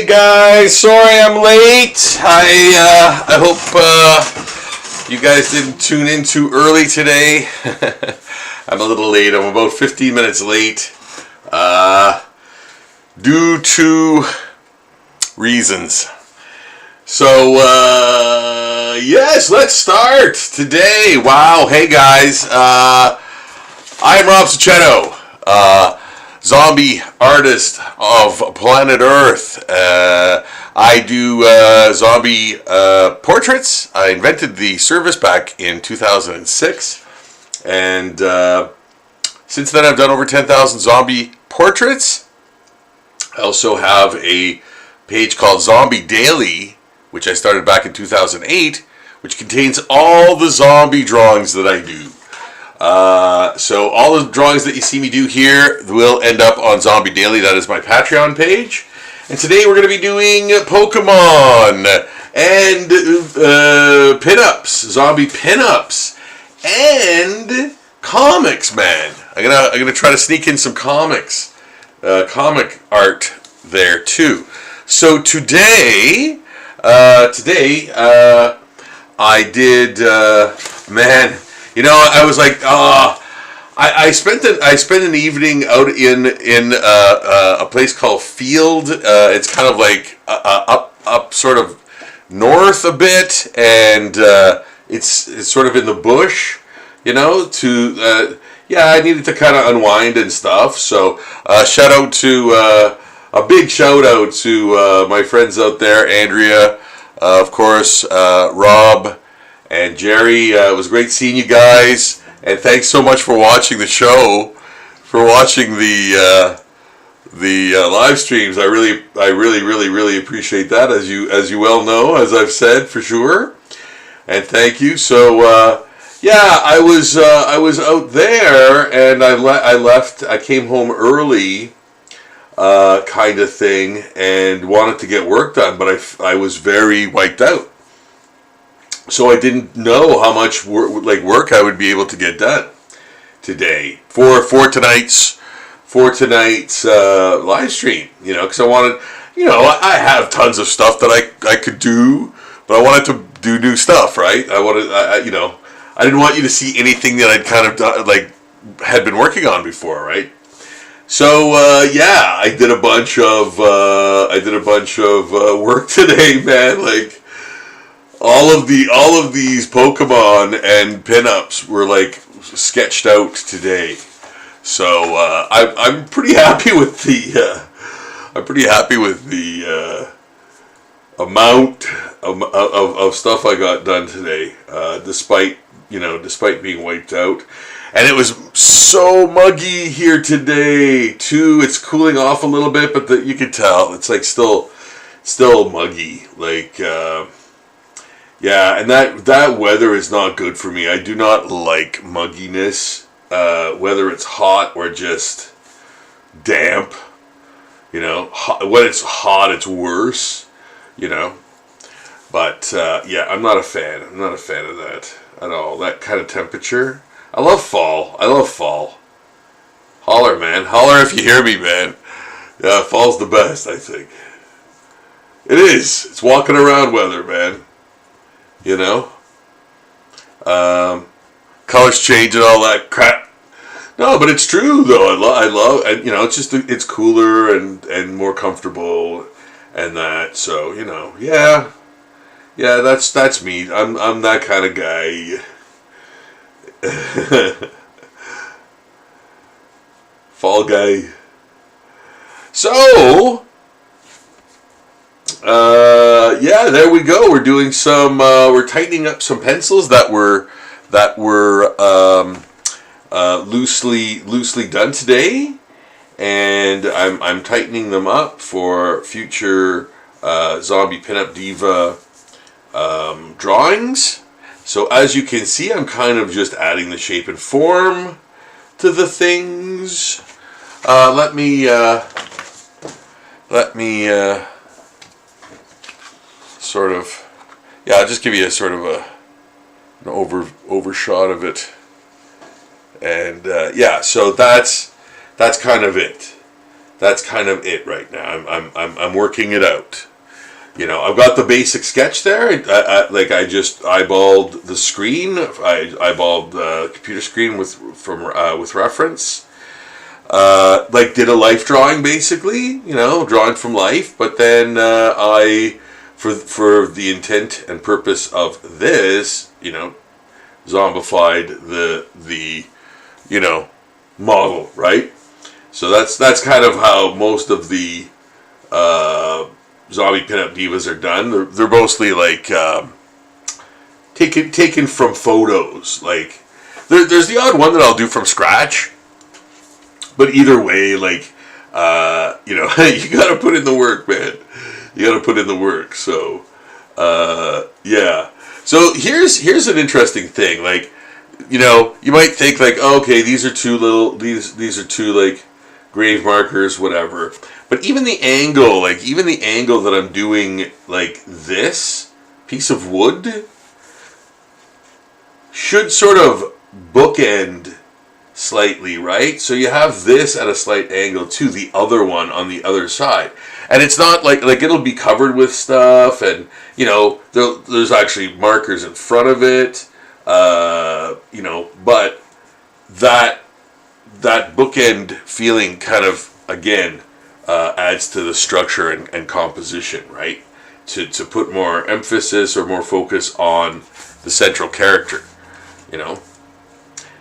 guys, sorry I'm late. I hope you guys didn't tune in too early today. I'm a little late. I'm about 15 minutes late due to reasons. So yes, let's start today. Wow, hey guys, I'm Rob Sachetto, zombie artist of planet Earth. I do zombie portraits. I invented the service back in 2006, and since then I've done over 10,000 zombie portraits. I also have a page called Zombie Daily, which I started back in 2008, which contains all the zombie drawings that I do. So all the drawings that you see me do here will end up on Zombie Daily. That is my Patreon page. And today we're going to be doing Pokemon and pinups, zombie pinups, and comics, man. I'm gonna try to sneak in some comics, comic art there too. So today I did, man. You know, I was like, I spent an evening out in a place called Field. It's kind of like up sort of north a bit, and it's sort of in the bush. You know, I needed to kind of unwind and stuff. So a big shout out to my friends out there, Andrea, of course, Rob, and Jerry. It was great seeing you guys, and thanks so much for watching the show, for watching the live streams. I really appreciate that, as you well know, as I've said for sure, and thank you. So I was out there, and I left. I came home early, kind of thing, and wanted to get work done, but I was very wiped out. So I didn't know how much work I would be able to get done today for tonight's live stream. You know, because I wanted, I have tons of stuff that I could do, but I wanted to do new stuff, right? I didn't want you to see anything that I'd kind of done, had been working on before, right? So I did a bunch of work today, man. All of these Pokemon and pinups were sketched out today, so I'm pretty happy with the amount of stuff I got done today, despite being wiped out. And it was so muggy here today too. It's cooling off a little bit, but you can tell it's still muggy. And that weather is not good for me. I do not like mugginess, whether it's hot or just damp. When it's hot, it's worse. But I'm not a fan. I'm not a fan of that at all. That kind of temperature. I love fall. Holler, man. Holler if you hear me, man. Yeah, fall's the best, I think. It is. It's walking around weather, man. Colors change and all that crap. No, but it's true though. I love, and it's cooler and more comfortable and that. So that's me. I'm that kind of guy. Fall guy. So there we go. We're doing some. We're tightening up some pencils that were loosely done today, and I'm tightening them up for future Zombie Pinup Diva drawings. So as you can see, I'm kind of just adding the shape and form to the things. Let me sort of, I'll just give you a sort of an overshot of it, and so that's kind of it. that's kind of it right now. I'm working it out. You know, I've got the basic sketch there. I just eyeballed the screen. I eyeballed the computer screen with reference. Like did a life drawing basically. You know, drawing from life. But then for the intent and purpose of this, you know, zombified the you know, model, right? So that's kind of how most of the zombie pinup divas are done. They're mostly like taken from photos. Like there's the odd one that I'll do from scratch, but either way, like you know, you gotta put in the work, man. You gotta put in the work. So yeah. So here's an interesting thing. Like, you know, you might think like, oh, okay, these are these are two like grave markers, whatever. But even the angle that I'm doing, like this piece of wood, should sort of bookend slightly, right? So you have this at a slight angle to the other one on the other side. And it's not like it'll be covered with stuff, and you know, there's actually markers in front of it, you know, but that bookend feeling kind of, again, adds to the structure and composition, right? To put more emphasis or more focus on the central character, you know.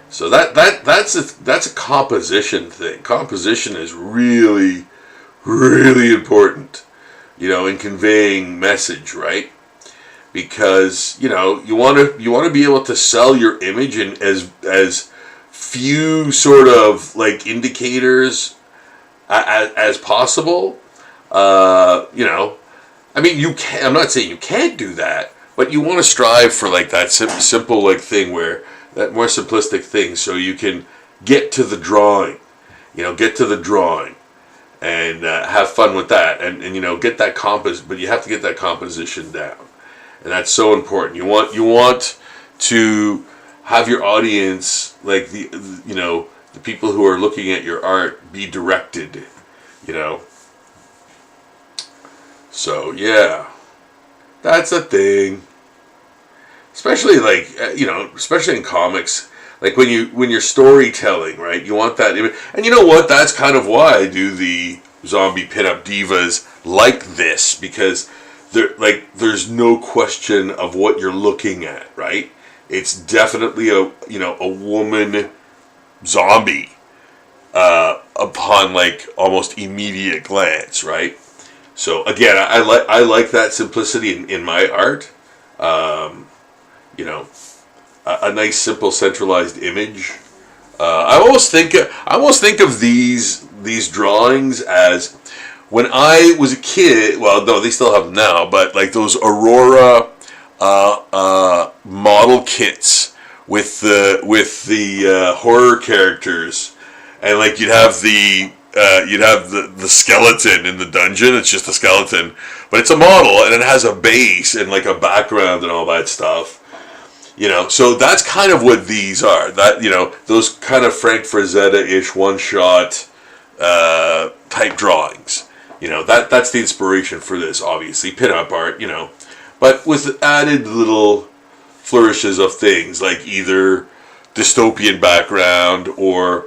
So that's a composition thing. Composition is really, really important, you know, in conveying message, right? Because, you know, you want to be able to sell your image in as few sort of like indicators as possible. You know, I mean, I'm not saying you can't do that, but you want to strive for like that simple like thing, where that more simplistic thing, so you can get to the drawing, you know, and have fun with that, and you know, get that but you have to get that composition down, and that's so important. You want to have your audience, like you know, the people who are looking at your art, be directed, you know. So yeah, that's a thing. Especially like you know, especially in comics, like when you're storytelling, right? You want that image, and you know what? That's kind of why I do the zombie pinup divas like this, because there's no question of what you're looking at, right? It's definitely a woman zombie upon like almost immediate glance, right? So again, I like that simplicity in my art. You know, a nice, simple, centralized image. I almost think of these drawings as when I was a kid. Well, no, they still have them now, but like those Aurora model kits with the horror characters, and like you'd have the skeleton in the dungeon. It's just a skeleton, but it's a model, and it has a base and like a background and all that stuff. You know, so that's kind of what these are. That, you know, those kind of Frank Frazetta-ish one-shot type drawings. You know, that's the inspiration for this, obviously. Pin-up art, you know. But with added little flourishes of things, like either dystopian background or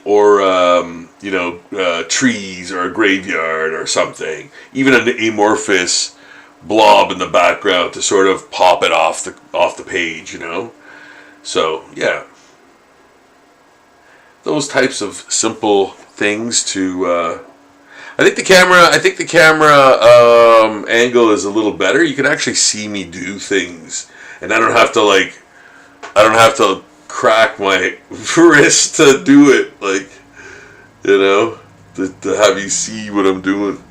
you know, trees or a graveyard or something. Even an amorphous blob in the background to sort of pop it off the page, you know. So yeah, those types of simple things to. I think the camera angle is a little better. You can actually see me do things, and I don't have to crack my wrist to do it, like, you know, to have you see what I'm doing.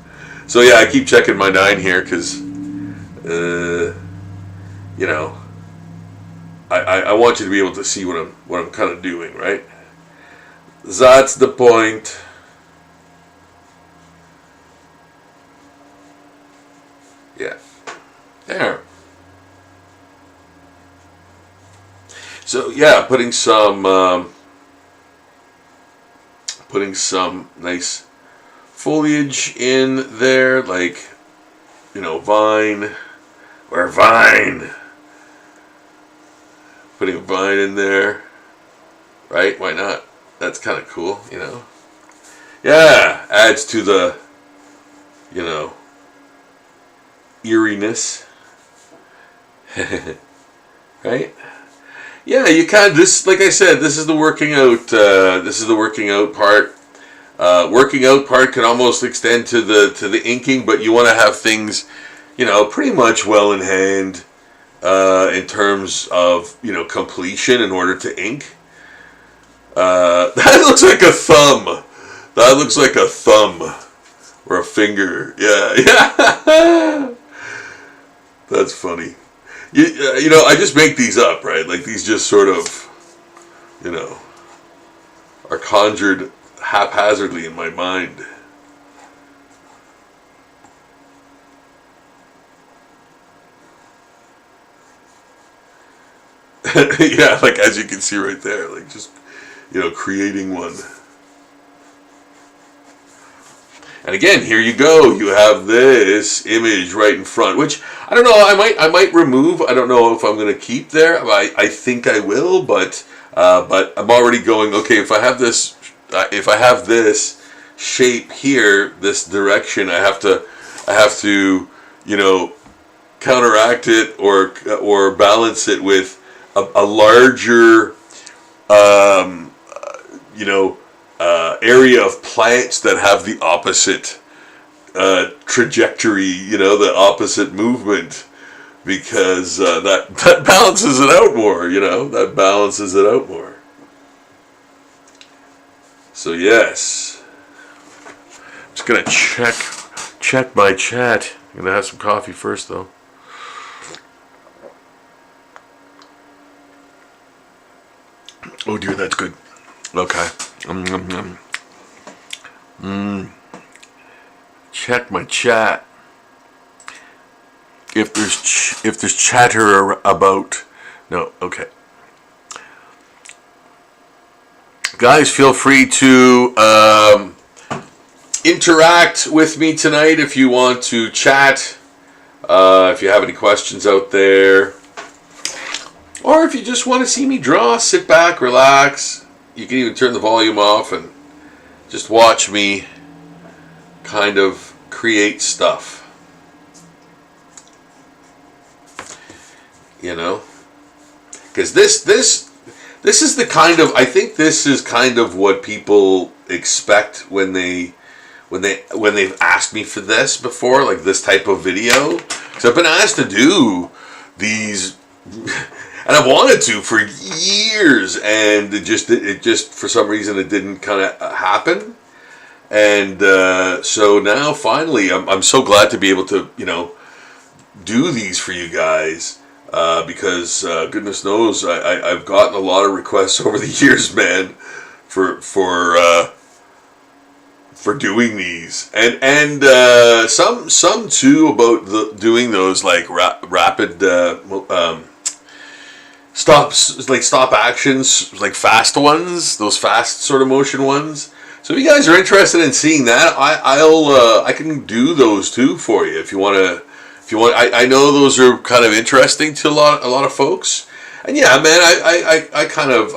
So yeah, I keep checking my 9 here because. You know, I want you to be able to see what I'm kind of doing, right? That's the point. Yeah, there. So yeah, putting some putting some nice foliage in there, like, you know, vine or vine. Putting a vine in there, right? Why not? That's kind of cool, you know. Yeah, adds to the, you know, eeriness. Right? Yeah, you kind of, this, like I said, this is the working out. This is the working out part. Working out part can almost extend to the inking, but you want to have things, you know, pretty much well in hand in terms of, you know, completion in order to ink. That looks like a thumb. That looks like a thumb or a finger. Yeah, yeah. That's funny. You know, I just make these up, right? Like, these just sort of, you know, are conjured haphazardly in my mind. Yeah, like, as you can see right there, like, just, you know, creating one. And again, here you go. You have this image right in front, which I don't know. I might remove. I don't know if I'm going to keep there. I think I will, but I'm already going. Okay, if I have this shape here, this direction, I have to, you know, counteract it or balance it with a larger, you know, area of plants that have the opposite trajectory, you know, the opposite movement, because that balances it out more, you know, that balances it out more. So yes, I'm just gonna check my chat. I'm gonna have some coffee first, though. Oh dear, that's good. Okay. Check my chat. If there's chatter about, no, okay. Guys, feel free to interact with me tonight if you want to chat. If you have any questions out there, or if you just want to see me draw, sit back, relax. You can even turn the volume off and just watch me kind of create stuff. You know? Because this is the kind of, I think this is kind of what people expect when they've asked me for this before, like this type of video. So I've been asked to do these and I wanted to for years, and it just for some reason it didn't kind of happen. And so now finally, I'm so glad to be able to, you know, do these for you guys, because goodness knows I've gotten a lot of requests over the years, man, for doing these, and some too about doing those like rapid stop actions, like fast ones, those fast sort of motion ones. So if you guys are interested in seeing that, I can do those too for you if you want to. I know those are kind of interesting to a lot of folks, and yeah, man, I kind of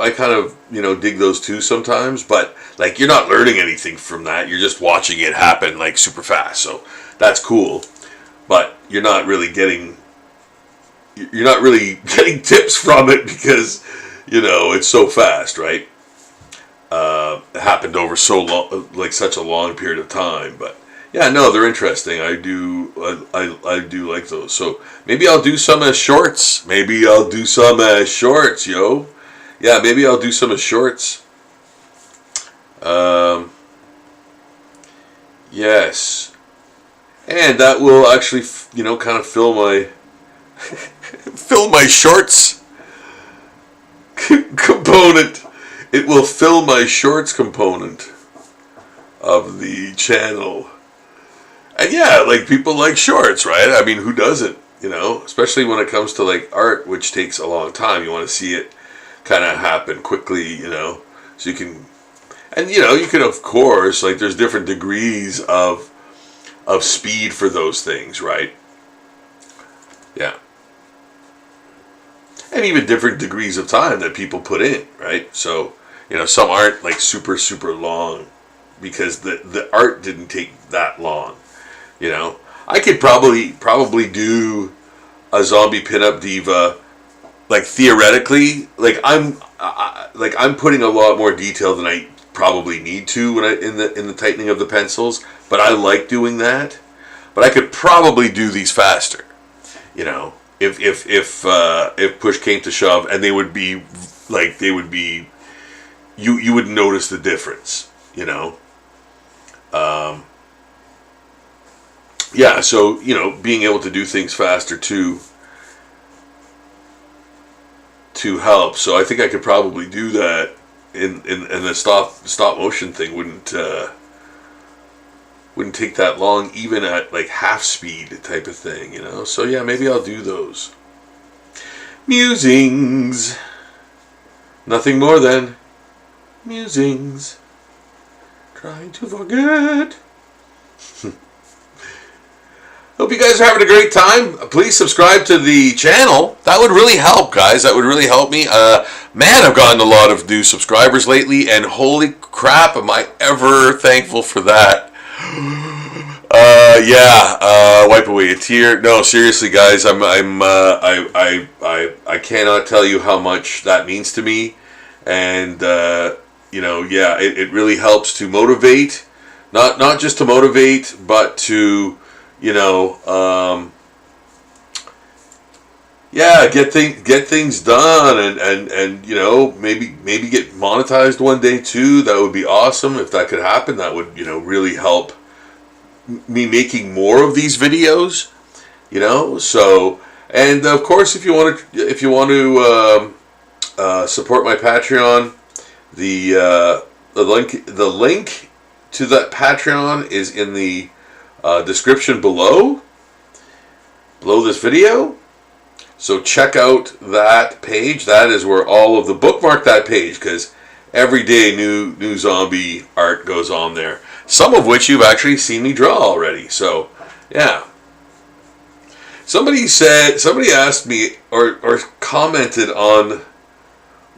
you know, dig those too sometimes. But like, you're not learning anything from that; you're just watching it happen like super fast. So that's cool, but you're not really getting tips from it because, you know, it's so fast, right? It happened over so long, like such a long period of time. But yeah, no, they're interesting. I do like those. So maybe I'll do some as shorts. Yo. Yeah, maybe I'll do some as shorts. Yes, and that will actually, you know, kind of fill my shorts component. It will fill my shorts component of the channel. And yeah, like, people like shorts, right? I mean, who doesn't? You know, especially when it comes to like art, which takes a long time. You want to see it kind of happen quickly, you know, so you can. And you can, of course, like, there's different degrees of speed for those things, right? Yeah. And even different degrees of time that people put in, right? So, some aren't like super, super long because the art didn't take that long. I could probably do a zombie pinup diva, like, theoretically. Like, I'm putting a lot more detail than I probably need to when in the tightening of the pencils, but I like doing that. But I could probably do these faster, if push came to shove, and you would notice the difference, yeah. So being able to do things faster too help. So I think I could probably do that in the stop motion thing wouldn't take that long, even at like half speed type of thing, So yeah, maybe I'll do those. Musings. Nothing more than musings. Trying to forget. Hope you guys are having a great time. Please subscribe to the channel. That would really help, guys. That would really help me. Man, I've gotten a lot of new subscribers lately, and holy crap, am I ever thankful for that. Wipe away a tear. No, seriously, guys, I cannot tell you how much that means to me, and it really helps to motivate, not just to motivate, but to get things done, and maybe get monetized one day too. That would be awesome if that could happen. That would really help me making more of these videos. So, and of course, if you want to support my Patreon, the link to that Patreon is in the description below this video. So check out that page. That is where all of the bookmark that page, because every day new zombie art goes on there. Some of which you've actually seen me draw already. So yeah. Somebody asked me or commented on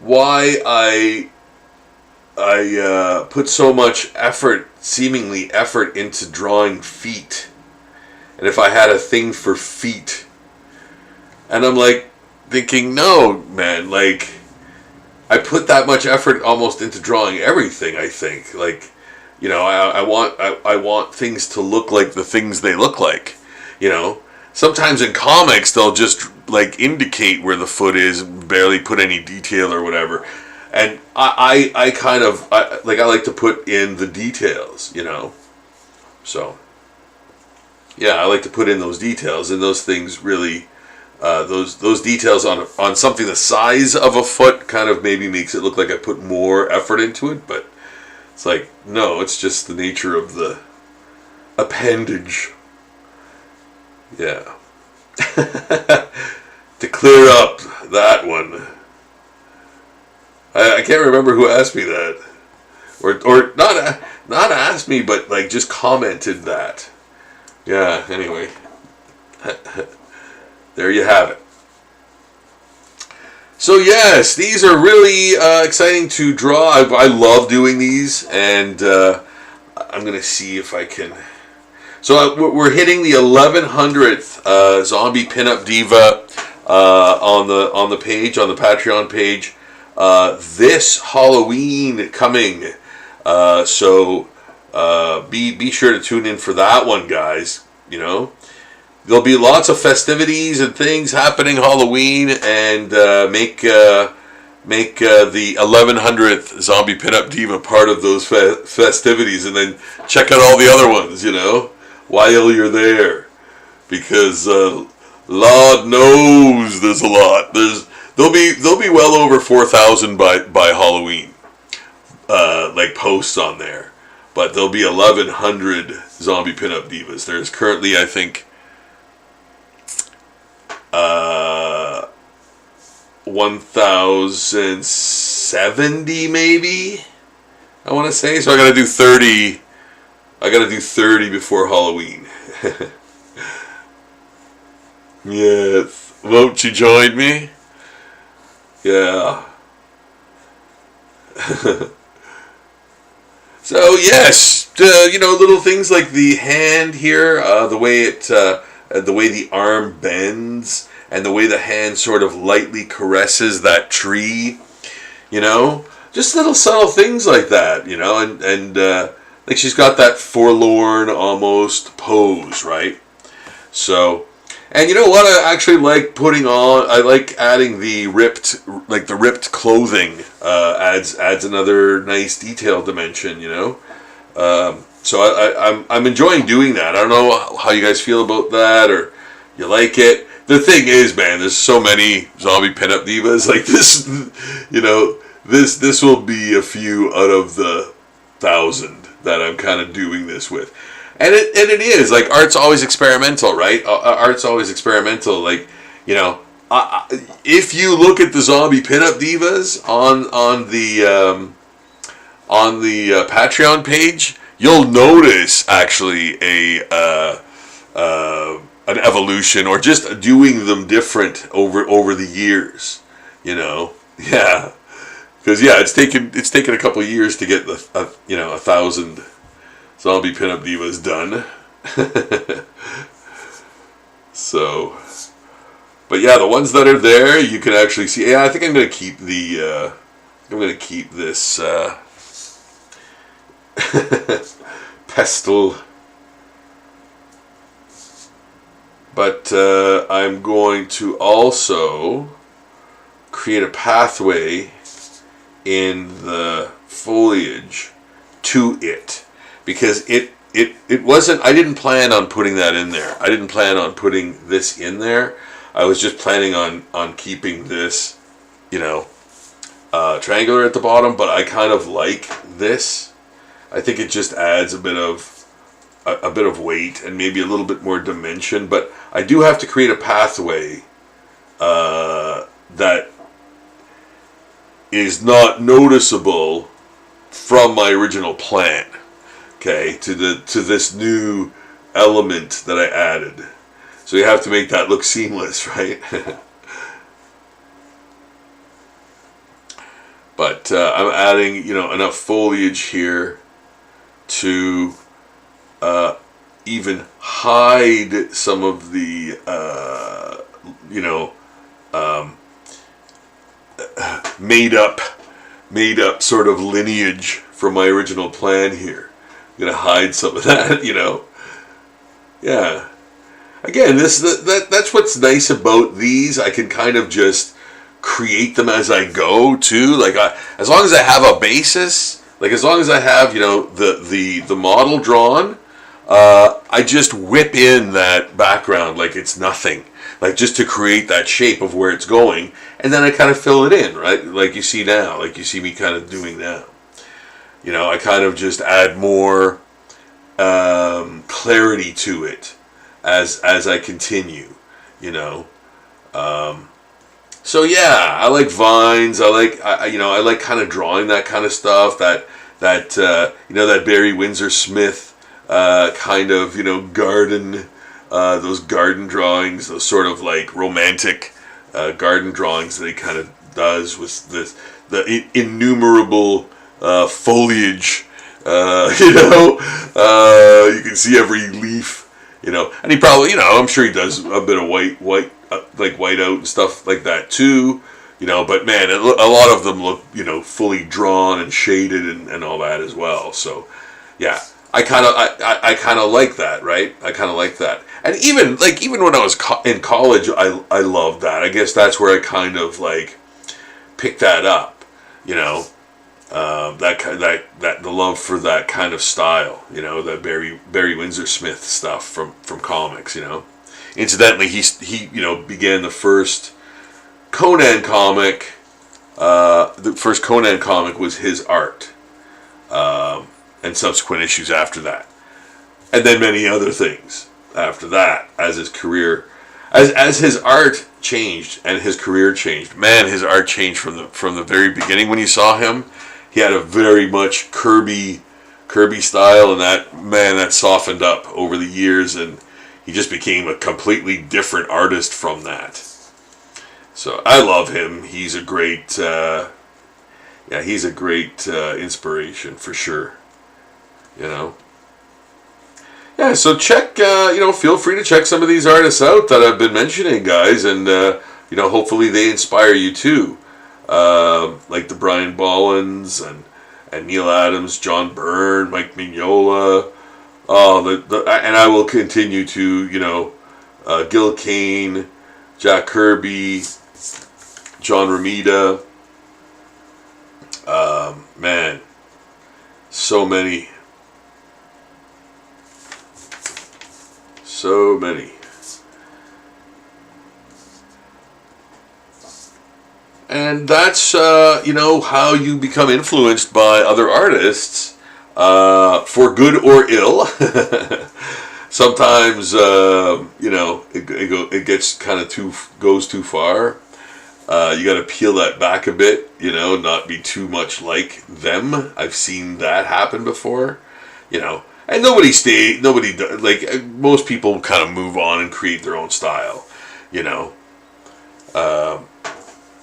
why I put so much seemingly effort into drawing feet, and if I had a thing for feet. And I'm like thinking, no, man, like, I put that much effort almost into drawing everything, I think. Like, I want things to look like the things they look like. Sometimes in comics they'll just like indicate where the foot is, barely put any detail or whatever. And I like to put in the details, So, yeah, I like to put in those details, and those things really, those details on something the size of a foot kind of maybe makes it look like I put more effort into it, but it's like, no, it's just the nature of the appendage. Yeah. To clear up that one. I can't remember who asked me that, or not asked me, but like just commented that. Yeah. Anyway, there you have it. So yes, these are really exciting to draw. I love doing these, and I'm gonna see if I can. So we're hitting the 1100th zombie pinup diva on the page, on the Patreon page. This Halloween coming, so be sure to tune in for that one, guys. There'll be lots of festivities and things happening Halloween, and make the 1100th zombie pinup diva part of those festivities, and then check out all the other ones, while you're there, because Lord knows there's a lot. There'll be well over 4,000 by Halloween, like posts on there, but there'll be 1,100 zombie pinup divas. There's currently, I think, 1,070 maybe I want to say. So I got to do 30. I got to do 30 before Halloween. Yes. Won't you join me? Yeah. So yes, little things like the hand here, the way the arm bends, and the way the hand sort of lightly caresses that tree, just little subtle things like that, and like she's got that forlorn almost pose, right? So, and you know what? I actually like I like adding the ripped clothing. Adds another nice detail dimension, So I'm enjoying doing that. I don't know how you guys feel about that, or you like it. The thing is, man, there's so many zombie pinup divas like this. This will be a few out of the 1,000 that I'm kind of doing this with. And it is, like, art's always experimental, right? Art's always experimental. Like, if you look at the zombie pinup divas on the Patreon page, you'll notice actually an evolution, or just doing them different over the years. Yeah, because it's taken a couple of years to get 1,000 zombie pinup divas done. So, but yeah, the ones that are there, you can actually see. Yeah, I think I'm gonna keep this pestle, but I'm going to also create a pathway in the foliage to it, because it wasn't. I didn't plan on putting that in there. I didn't plan on putting this in there. I was just planning on keeping this, triangular at the bottom. But I kind of like this. I think it just adds a bit of weight and maybe a little bit more dimension. But I do have to create a pathway that is not noticeable from my original plan. Okay, to this new element that I added. So you have to make that look seamless, right? But I'm adding, enough foliage here to even hide some of the, made up sort of lineage from my original plan here. I'm gonna hide some of that, Yeah. Again, that's what's nice about these. I can kind of just create them as I go too. Like as long as I have a basis, like as long as I have the model drawn, I just whip in that background like it's nothing, like just to create that shape of where it's going, and then I kind of fill it in, right? Like you see now, like you see me kind of doing now. I kind of just add more clarity to it as I continue, So yeah, I like vines. I like kind of drawing that kind of stuff. That that Barry Windsor Smith kind of garden, those garden drawings, those sort of like romantic garden drawings that he kind of does with the innumerable foliage. You can see every leaf. And he probably, I'm sure he does a bit of white like white out and stuff like that too, but man, a lot of them look, fully drawn and shaded and all that as well. So yeah, I kind of like that, right? I kind of like that. And even when I was in college, I loved that. I guess that's where I kind of like picked that up, that the love for that kind of style, that Barry Windsor Smith stuff from comics, Incidentally, he began the first Conan comic. The first Conan comic was his art, and subsequent issues after that, and then many other things after that as his career, as his art changed and his career changed. Man, his art changed from the very beginning. When you saw him, he had a very much Kirby style, and that softened up over the years, and he just became a completely different artist from that. So I love him. He's a great, he's a great inspiration for sure. Yeah, so check, feel free to check some of these artists out that I've been mentioning, guys, and, hopefully they inspire you too. Like the Brian Bollins and Neil Adams, John Byrne, Mike Mignola, and I will continue to, Gil Kane, Jack Kirby, John Romita, man, so many. So many. And that's, how you become influenced by other artists, for good or ill. Sometimes, it gets kind of goes too far. You got to peel that back a bit, not be too much like them. I've seen that happen before, And nobody does, like, most people kind of move on and create their own style,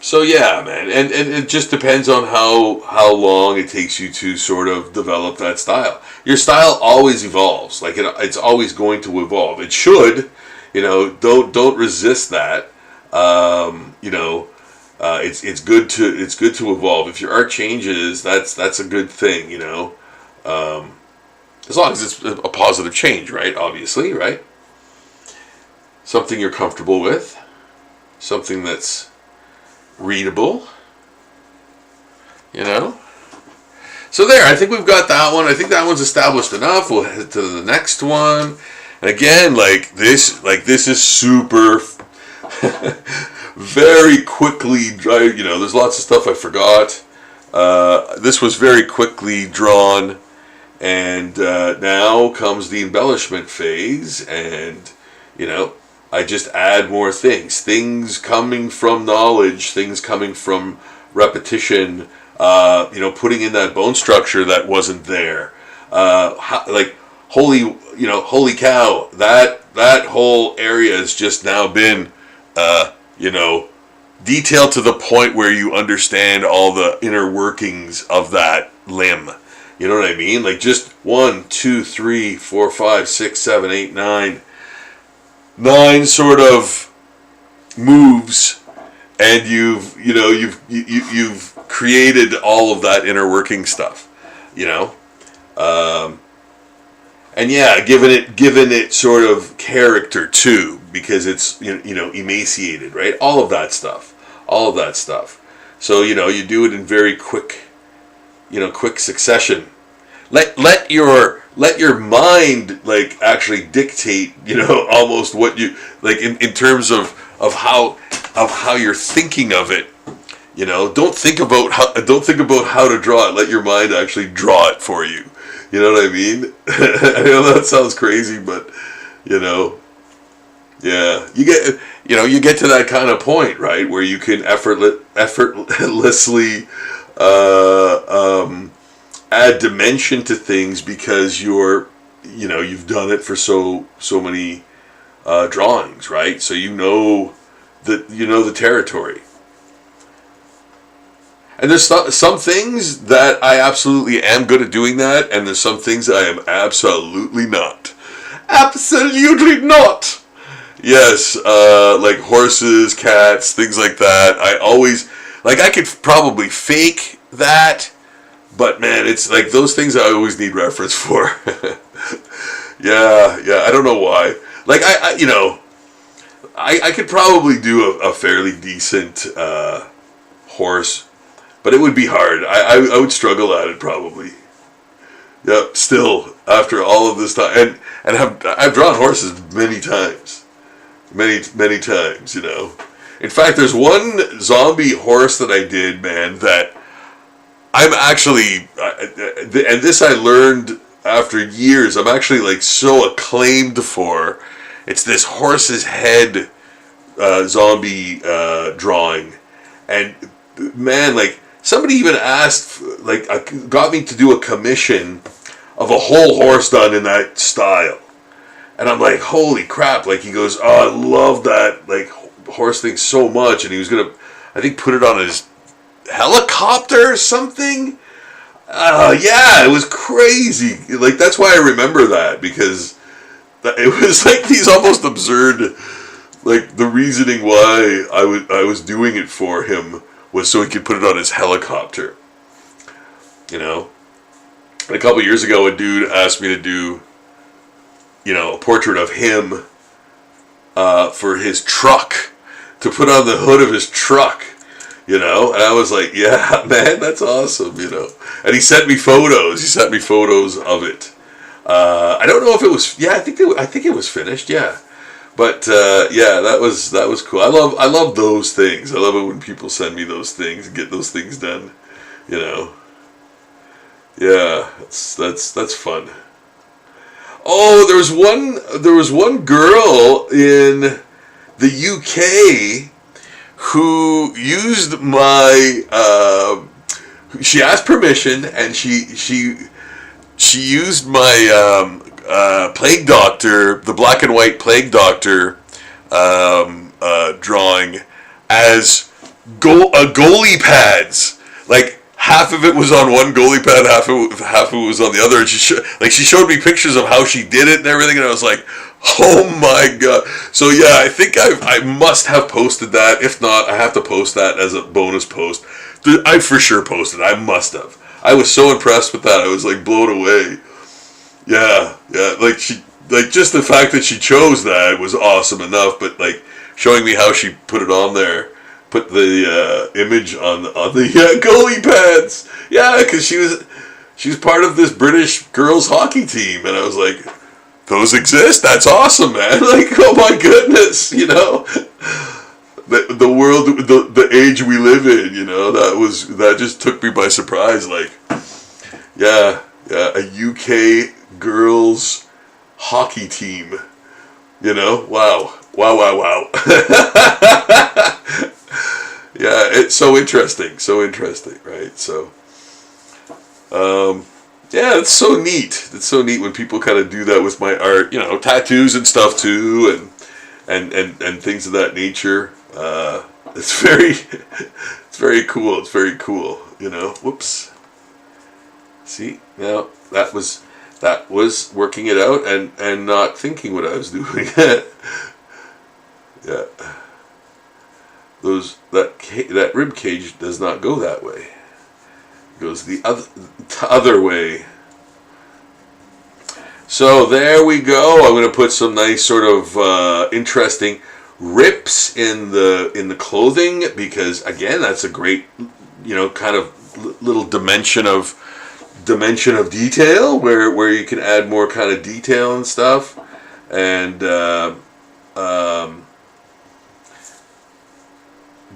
So yeah, man, and it just depends on how long it takes you to sort of develop that style. Your style always evolves, like it's always going to evolve. It should, don't resist that. It's good to evolve. If your art changes, that's a good thing, as long as it's a positive change, right? Obviously, right? Something you're comfortable with. Something that's readable. So there, I think we've got that one. I think that one's established enough. We'll head to the next one. And again, this is super very quickly, there's lots of stuff I forgot. This was very quickly drawn. And now comes the embellishment phase, and, I just add more things coming from knowledge, things coming from repetition, putting in that bone structure that wasn't there. Holy cow, that whole area has just now been, detailed to the point where you understand all the inner workings of that limb. You know what I mean? Like just 1, 2, 3, 4, 5, 6, 7, 8, 9 sort of moves, and you've created all of that inner working stuff, and yeah, given it sort of character too, because it's emaciated, right? All of that stuff. So you do it in very quick succession. Let your mind actually dictate, almost what you like in terms of how you're thinking of it. Don't think about how to draw it. Let your mind actually draw it for you. You know what I mean? I know that sounds crazy, but yeah, you get to that kind of point, right, where you can effortlessly add dimension to things because you've done it for so many drawings, right? So the territory. And there's some things that I absolutely am good at doing that, and there's some things I am absolutely not. Absolutely not! Yes, like horses, cats, things like that. I always, I could probably fake that, but man, it's like those things I always need reference for. Yeah, I don't know why. I could probably do a fairly decent horse, but it would be hard. I would struggle at it probably. Yep, still, after all of this time. And I've drawn horses many times. Many times, In fact, there's one zombie horse that I did, man, that I'm actually, and this I learned after years, I'm actually so acclaimed for. It's this horse's head zombie drawing. And man, somebody even asked, like, got me to do a commission of a whole horse done in that style. And I'm like, holy crap. Like, he goes, oh, I love that, like, horse thing so much. And he was going to, I think, put it on his helicopter or something. Yeah, it was crazy. Like, that's why I remember that, because it was like these almost absurd, like, the reasoning why I was doing it for him was so he could put it on his helicopter. You know? And a couple years ago, a dude asked me to do, you know, a portrait of him for his truck, to put on the hood of his truck, you know? And I was like, yeah, man, that's awesome, you know? And he sent me photos. He sent me photos of it. I don't know if it was, yeah, I think it was finished, yeah. But yeah, that was cool. I love those things. I love it when people send me those things and get those things done, you know? Yeah, that's fun. Oh, there was one girl in the UK who used my. She asked permission, and she used my Plague Doctor, the black and white Plague Doctor drawing as goalie pads, like. Half of it was on one goalie pad, half of it was on the other. And she showed me pictures of how she did it and everything, and I was like, oh my god. So yeah, I think I must have posted that. If not, I have to post that as a bonus post. I for sure posted. I must have. I was so impressed with that. I was like blown away. Yeah, like just the fact that she chose that was awesome enough. But like showing me how she put it on there. Put the image on the goalie pads. Yeah, because she was part of this British girls hockey team, and I was like, those exist? That's awesome, man! Like, oh my goodness, you know, the world, the age we live in, you know, that just took me by surprise. Like, yeah, a UK girls hockey team, you know, wow. Yeah, it's so interesting, right? So, yeah, it's so neat. It's so neat when people kind of do that with my art, you know, tattoos and stuff too, and things of that nature. It's very cool. It's very cool, you know. Whoops. See, now that was working it out and not thinking what I was doing. Yeah. That rib cage does not go that way. It goes the other way. So there we go. I'm going to put some nice sort of interesting rips in the clothing, because again, that's a great, you know, kind of little dimension of detail where you can add more kind of detail and stuff, and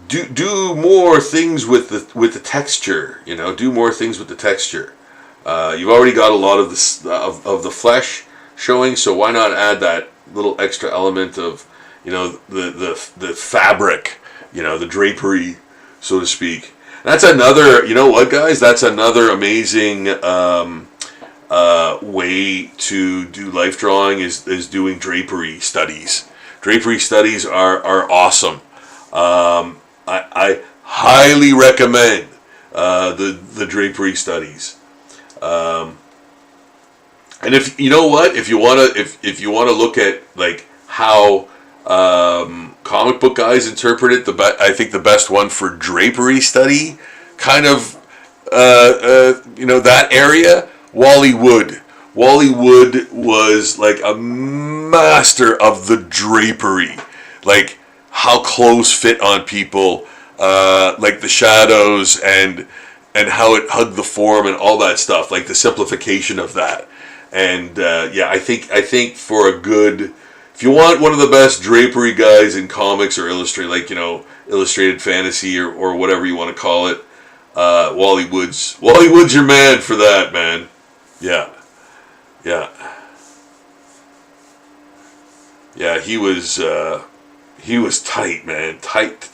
do more things with the texture, you know. Do more things with the texture. You've already got a lot of the flesh showing, so why not add that little extra element of, you know, the fabric, you know, the drapery, so to speak. That's another, you know what, guys? That's another amazing way to do life drawing is doing drapery studies. Drapery studies are awesome. I highly recommend the drapery studies. And if you know what, if you wanna look at like how comic book guys interpret it, I think the best one for drapery study, kind of you know, that area, Wally Wood. Wally Wood was like a master of the drapery, like how clothes fit on people, like the shadows and how it hugged the form and all that stuff, like the simplification of that. And yeah, I think for a good, if you want one of the best drapery guys in comics or like, you know, illustrated fantasy or whatever you want to call it, Wally Wood's your man for that, man. Yeah. He was tight, man. Tight.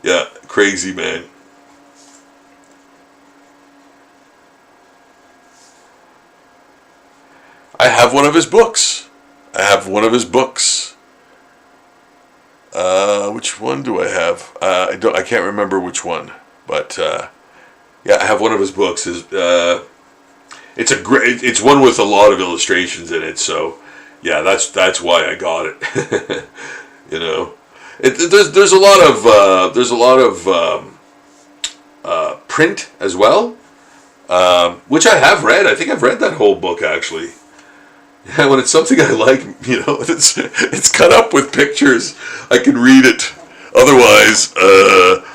Yeah, crazy, man. I have one of his books. I have one of his books. Which one do I have? I can't remember which one, but yeah, I have one of his books. It's one with a lot of illustrations in it. So yeah, that's why I got it. You know, there's a lot of print as well, which I have read. I think I've read that whole book actually. Yeah, when it's something I like, you know, it's cut up with pictures, I can read it. Otherwise,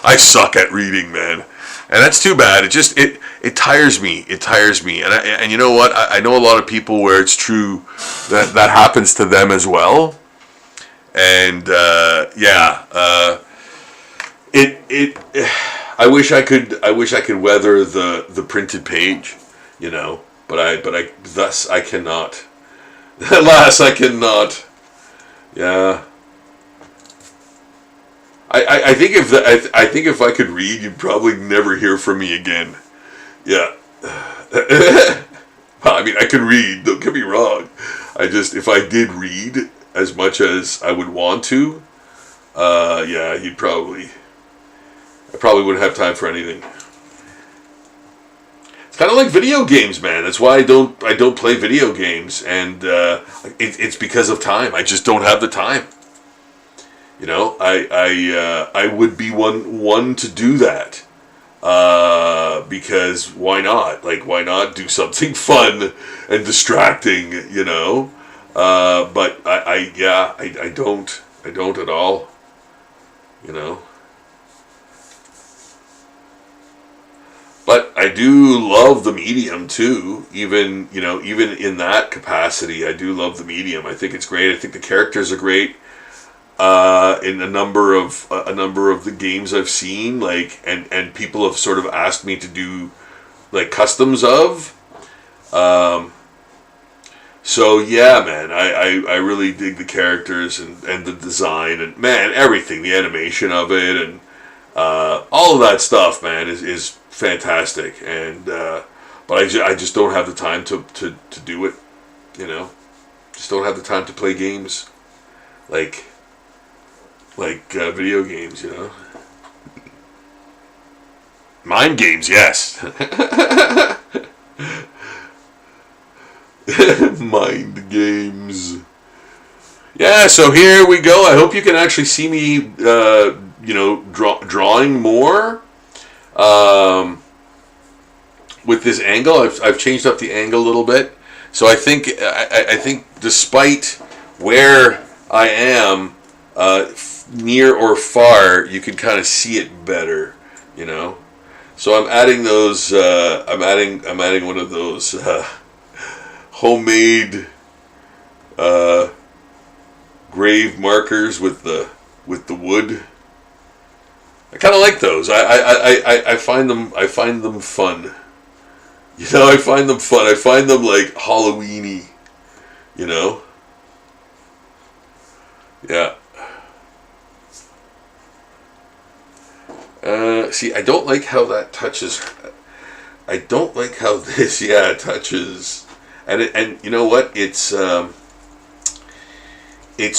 I suck at reading, man, and that's too bad. It tires me. It tires me, and you know what? I know a lot of people where it's true that happens to them as well, and I wish I could weather the printed page, you know, but I cannot. Alas, I cannot. Yeah. I think if I could read, you'd probably never hear from me again. Yeah. Well, I mean, I can read. Don't get me wrong. If I did read as much as I would want to, yeah, I probably wouldn't have time for anything. It's kind of like video games, man. That's why I don't play video games, and it's because of time. I just don't have the time. You know, I would be one to do that, because why not? Like, why not do something fun and distracting? You know, but I don't at all. You know. But I do love the medium too. Even in that capacity, I do love the medium. I think it's great. I think the characters are great. In a number of the games I've seen, like, and people have sort of asked me to do like customs of. So yeah, man, I really dig the characters and the design and, man, everything, the animation of it and all of that stuff, man, is fantastic, and but I just don't have the time to do it, you know. Just don't have the time to play games, like video games, you know. Mind games, yes. Mind games. Yeah, so here we go. I hope you can actually see me, drawing more. With this angle, I've changed up the angle a little bit. So I think despite where I am, near or far, you can kind of see it better, you know. So I'm adding those. I'm adding one of those homemade grave markers with the wood. I kind of like those. I find them fun. You know, I find them fun. I find them like Halloween-y, you know. Yeah. See, I don't like how that touches. I don't like how this, touches. And you know what? It's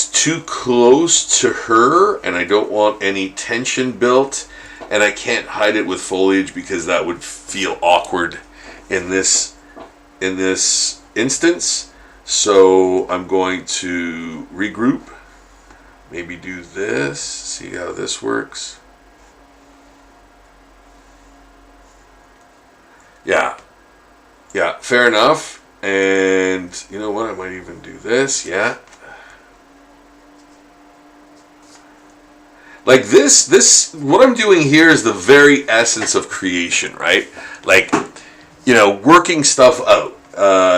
too close to her, and I don't want any tension built, and I can't hide it with foliage because that would feel awkward in this instance. So I'm going to regroup, maybe do this, see how this works. Yeah, fair enough. And you know what, I might even do this. Yeah, like this what I'm doing here is the very essence of creation, right? Like, you know, working stuff out.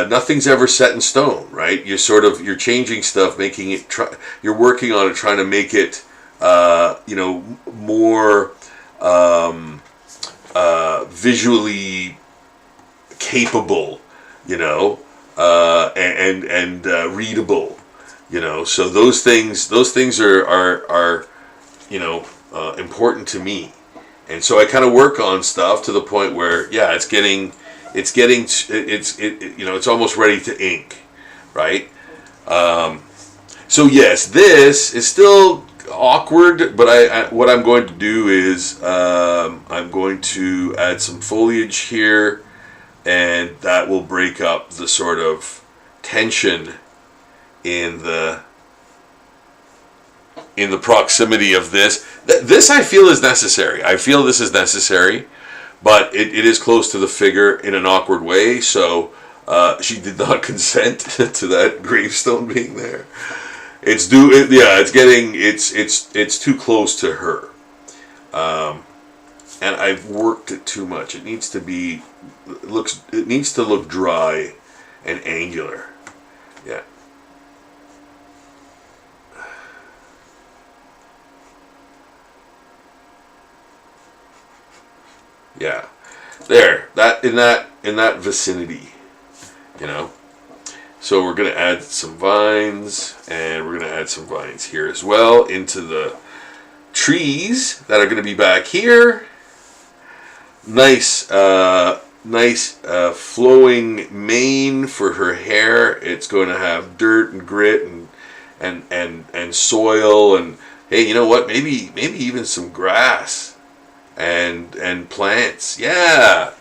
Nothing's ever set in stone, right? You're changing stuff, making it. You're working on it, trying to make it, more visually capable, you know, and readable, you know. So those things are important to me, and so I kind of work on stuff to the point where, yeah, it's almost ready to ink. right? So yes, this is still awkward, but what I'm going to do is I'm going to add some foliage here, and that will break up the sort of tension in the proximity of this. This I feel is necessary. I feel this is necessary, but it is close to the figure in an awkward way, so she did not consent to that gravestone being there. It's too close to her, and I've worked it too much. It needs to look dry and angular. Yeah. Yeah. There. In that vicinity, you know. So we're going to add some vines, and we're going to add some vines here as well into the trees that are going to be back here. Nice flowing mane for her hair. It's going to have dirt and grit and soil, and hey, you know what? Maybe even some grass and plants. Yeah.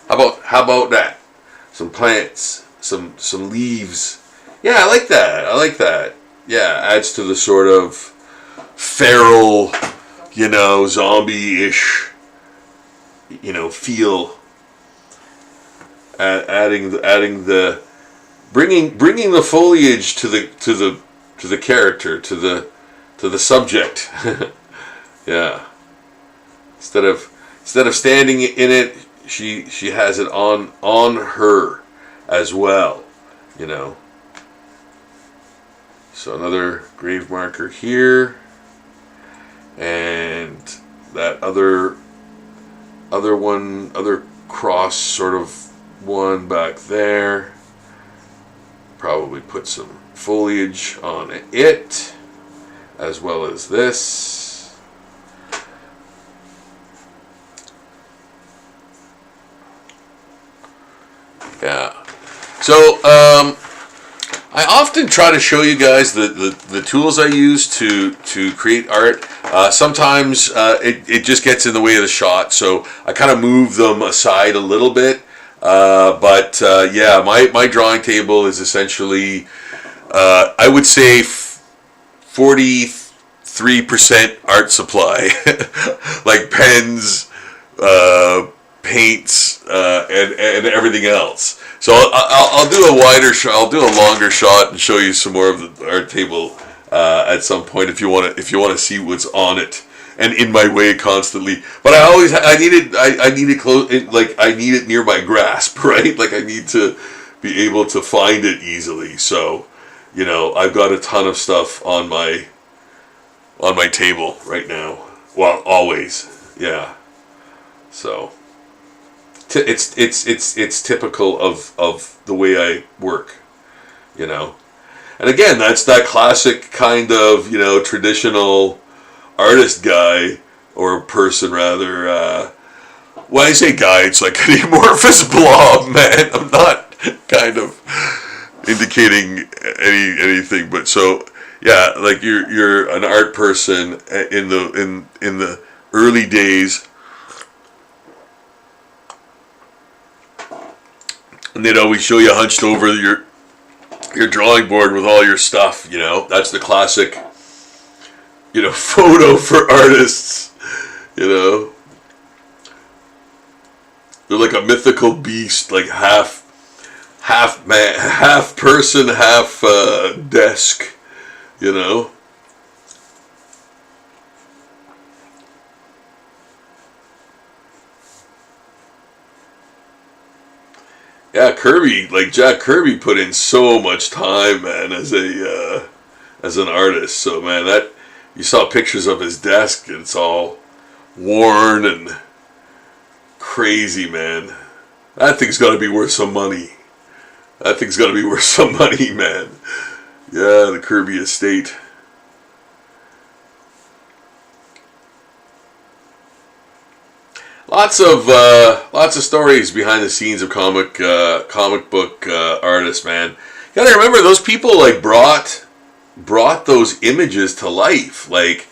How about that? Some plants. Some leaves. Yeah, I like that. Yeah, adds to the sort of feral, zombie-ish, feel. Adding the bringing the foliage to the character, to the subject. Yeah. Instead of standing in it, she has it on her as well, So another grave marker here, and that other cross sort of one back there. Probably put some foliage on it, as well as this. Yeah. So I often try to show you guys the tools I use to create art. Sometimes it just gets in the way of the shot, so I kind of move them aside a little bit. But my drawing table is essentially, I would say, 43% art supply, like pens, paints, and everything else. So I'll do a wider shot. I'll do a longer shot and show you some more of the art table at some point if you want to see what's on it and in my way constantly. But I need it close. I need it near my grasp, right? Like I need to be able to find it easily. So I've got a ton of stuff on my table right now. Well, always, yeah. So. It's typical of the way I work, and again, that's that classic kind of traditional artist guy or person rather. When I say guy, it's like an amorphous blob, man. I'm not kind of indicating anything, but so yeah, like you're an art person in the early days. And they'd always show you hunched over your drawing board with all your stuff, That's the classic, photo for artists, They're like a mythical beast, like half man, half person, half desk, Yeah, Jack Kirby put in so much time, man, as an artist. So, man, that you saw pictures of his desk, and it's all worn and crazy, man. That thing's got to be worth some money. Man. Yeah, the Kirby estate. Lots of stories behind the scenes of comic book artists, man. gotta remember those people like brought those images to life, like,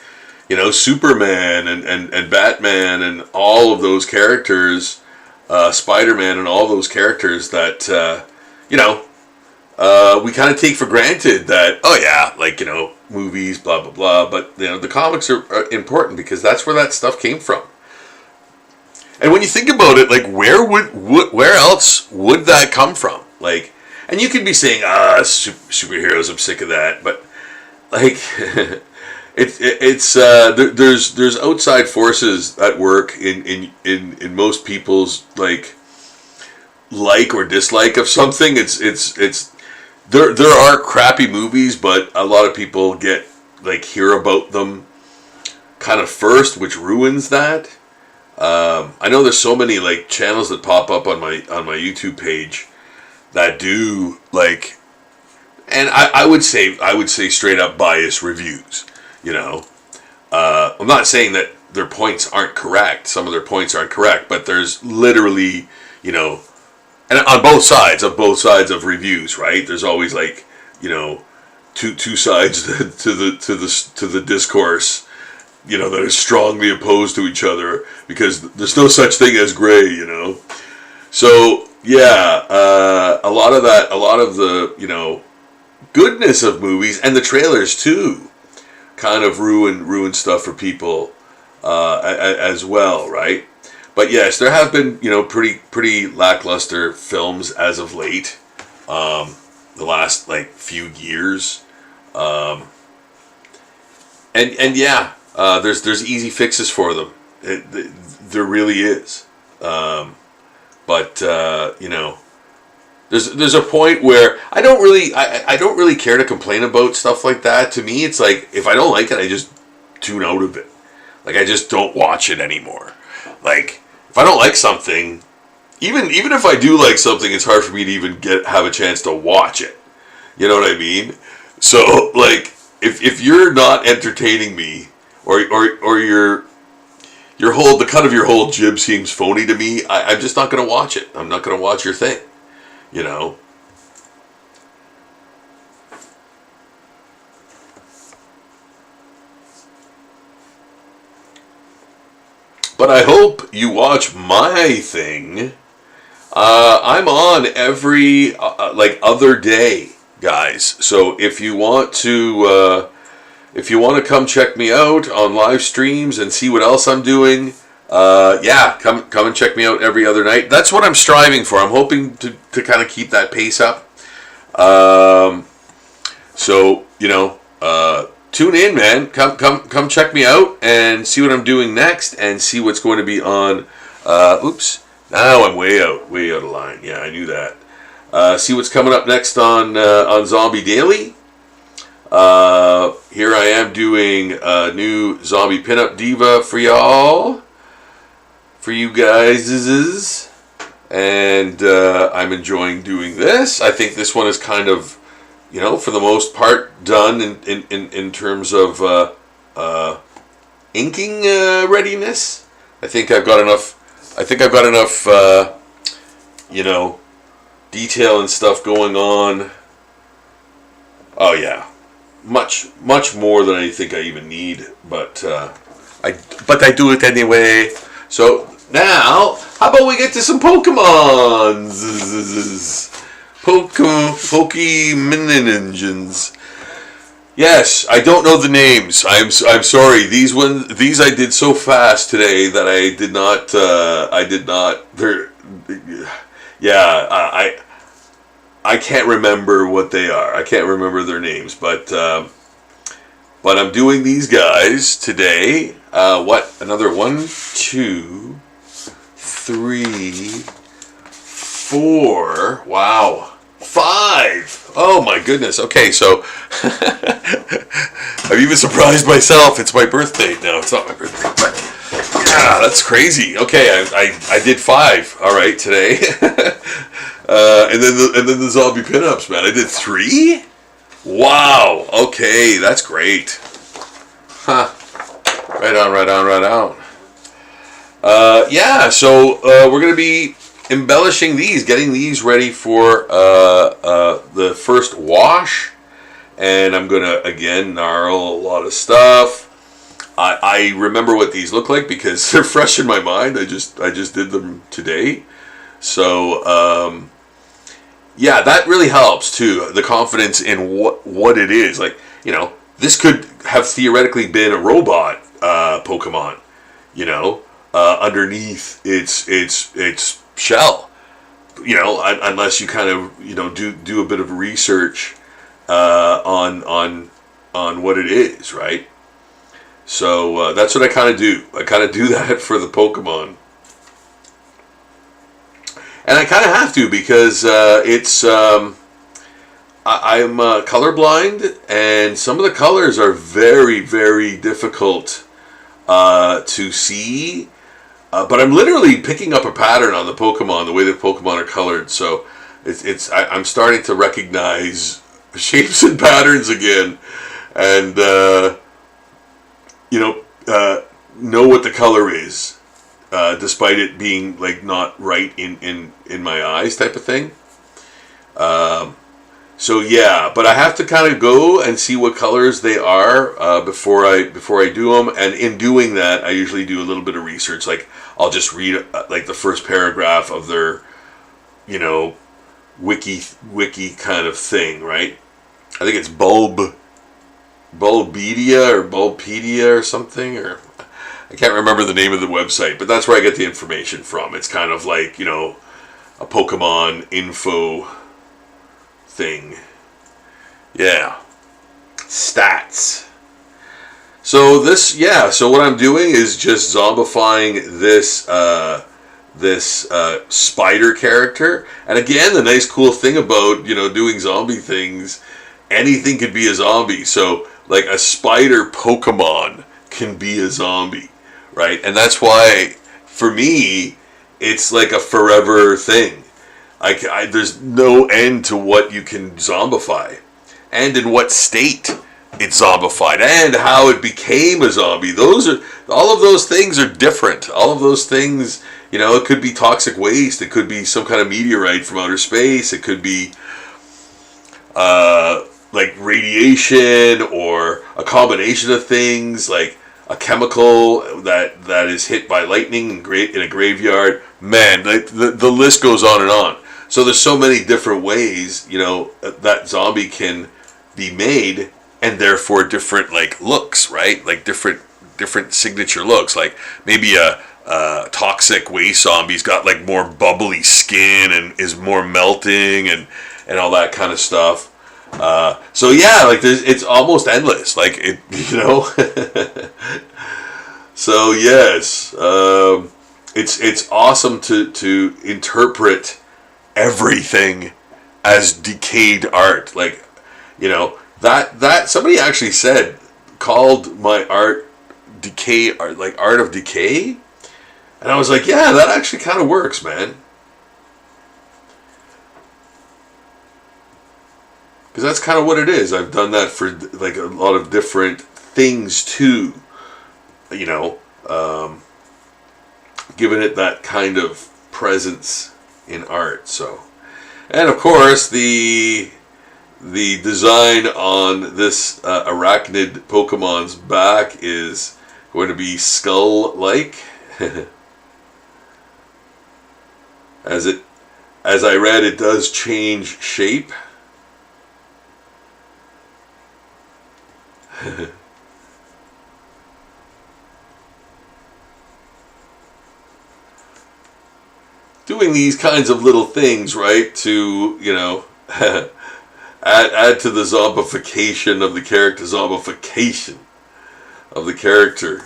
you know, Superman and Batman and all of those characters, Spider-Man and all those characters that you know, we kind of take for granted that, oh yeah, like, you know, movies, blah blah blah, but you know, the comics are important because that's where that stuff came from. And when you think about it, like, where else would that come from? Like, and you could be saying, superheroes, I'm sick of that, but like, there's outside forces at work in most people's like or dislike of something. There are crappy movies, but a lot of people hear about them kind of first, which ruins that. I know there's so many like channels that pop up on my YouTube page that do like, and I would say straight up biased reviews. You know, I'm not saying that their points aren't correct. Some of their points aren't correct, but there's literally, you know, and on both sides of reviews, right? There's always like, you know, two sides to the discourse, you know, that is strongly opposed to each other because there's no such thing as gray, you know. So yeah, a lot of the, you know, goodness of movies and the trailers too kind of ruin stuff for people as well, right? But yes, there have been, you know, pretty lackluster films as of late, the last like few years, and yeah, there's easy fixes for them. There really is, but you know, there's a point where I don't really care to complain about stuff like that. To me, it's like, if I don't like it, I just tune out of it. Like, I just don't watch it anymore. Like, if I don't like something, even if I do like something, it's hard for me to even have a chance to watch it. You know what I mean? So, like, if you're not entertaining me, or your the cut of your whole jib seems phony to me, I'm just not going to watch it. I'm not going to watch your thing. You know? But I hope you watch my thing. I'm on every other day, guys. So if you want to come check me out on live streams and see what else I'm doing, yeah, come and check me out every other night. That's what I'm striving for. I'm hoping to kind of keep that pace up. So, you know, tune in, man. Come check me out and see what I'm doing next and see what's going to be on. Oops. Now I'm way out of line. Yeah, I knew that. See what's coming up next on Zombie Daily. Here I am doing a new Zombie Pinup Diva for y'all. For you guys. And I'm enjoying doing this. I think this one is kind of, you know, for the most part done in terms of inking readiness. I think I've got enough, you know, detail and stuff going on. Oh yeah, much more than I think I even need. But I do it anyway. So now, how about we get to some Pokemon? Pokemon engines. Yes, I don't know the names. I'm sorry. These I did so fast today that I did not. Yeah, I can't remember what they are. I can't remember their names, but I'm doing these guys today. What? Another 1, 2, 3, 4. Wow. 5. Oh my goodness. Okay, so I'm even surprised myself. It's my birthday. No, it's not my birthday, but yeah, that's crazy. Okay, I did 5. All right, today. And then the zombie pinups, man. I did 3. Wow. Okay, that's great. Huh. Right on. Yeah. So we're gonna be embellishing these, getting these ready for the first wash. And I'm gonna again gnarl a lot of stuff. I remember what these look like because they're fresh in my mind. I just did them today. So yeah, that really helps too. The confidence in what it is. Like, you know, this could have theoretically been a robot Pokemon. You know, underneath its shell. You know, unless you kind of, you know, do a bit of research on what it is, right? So that's what I kind of do. I kind of do that for the Pokemon. And I kind of have to because I'm colorblind, and some of the colors are very, very difficult to see. But I'm literally picking up a pattern on the Pokemon, the way the Pokemon are colored. So I'm starting to recognize shapes and patterns again, and know what the color is, despite it being like not right in my eyes, type of thing. So yeah, but I have to kind of go and see what colors they are before I do them, and in doing that, I usually do a little bit of research. Like, I'll just read like the first paragraph of their, you know, wiki kind of thing, right? I think it's Bulbapedia or Bulbapedia or something, or I can't remember the name of the website, but that's where I get the information from. It's kind of like, you know, a Pokemon info thing. Yeah. Stats. So this, yeah, so what I'm doing is just zombifying this spider character. And again, the nice cool thing about, you know, doing zombie things, anything could be a zombie. So like a spider Pokemon can be a zombie, right? And that's why for me it's like a forever thing. There's no end to what you can zombify, and in what state it's zombified, and how it became a zombie. All of those things are different. All of those things, you know, it could be toxic waste, it could be some kind of meteorite from outer space, it could be like radiation, or a combination of things, like a chemical that is hit by lightning in a graveyard. Man, the list goes on and on. So there's so many different ways, you know, that zombie can be made, and therefore different like looks, right? Like different signature looks. Like maybe a toxic waste zombie's got like more bubbly skin and is more melting and all that kind of stuff. So yeah, like it's almost endless. Like it, you know. So yes, it's awesome to interpret everything as decayed art. Like, you know, that somebody actually called my art decay art, like art of decay, and I was like, yeah, that actually kind of works, man. Because that's kind of what it is. I've done that for like a lot of different things too, you know, giving it that kind of presence in art. So, and of course the design on this arachnid Pokemon's back is going to be skull-like. As I read, it does change shape. Doing these kinds of little things, right, to, you know, add to the zombification of the character,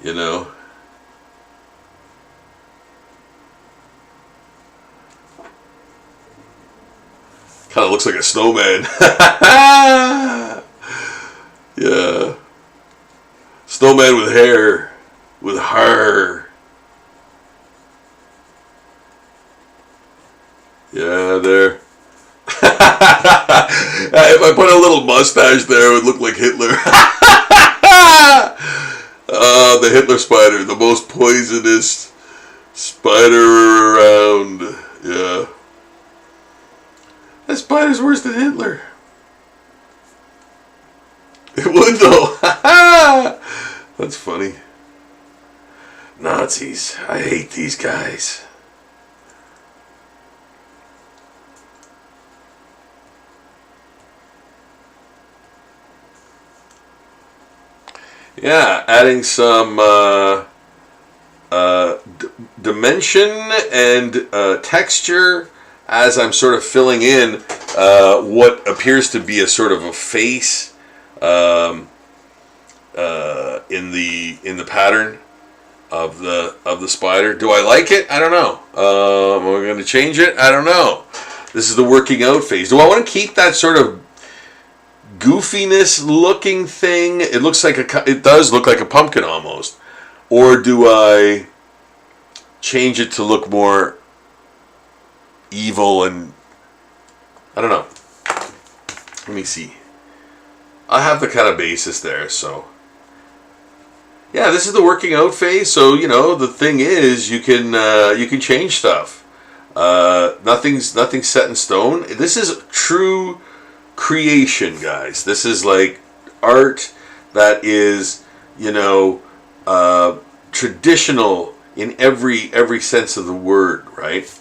you know. Kind of looks like a snowman. Yeah. Snowman with hair. With hair. Yeah, there. If I put a little mustache there, it would look like Hitler. The Hitler spider, the most poisonous Spider around. Yeah. That spider's worse than Hitler. It would though. That's funny. Nazis. I hate these guys. Yeah, adding some dimension and texture as I'm sort of filling in what appears to be a sort of a face in the pattern of the spider. Do I like it? I don't know. Am I going to change it? I don't know. This is the working out phase. Do I want to keep that sort of goofiness looking thing? It does look like a pumpkin almost. Or do I change it to look more evil and I don't know. Let me see. I have the kind of basis there, so yeah, this is the working out phase. So you know, the thing is, you can change stuff. Nothing's set in stone. This is true creation, guys. This is like art that is, you know, traditional in every sense of the word, right?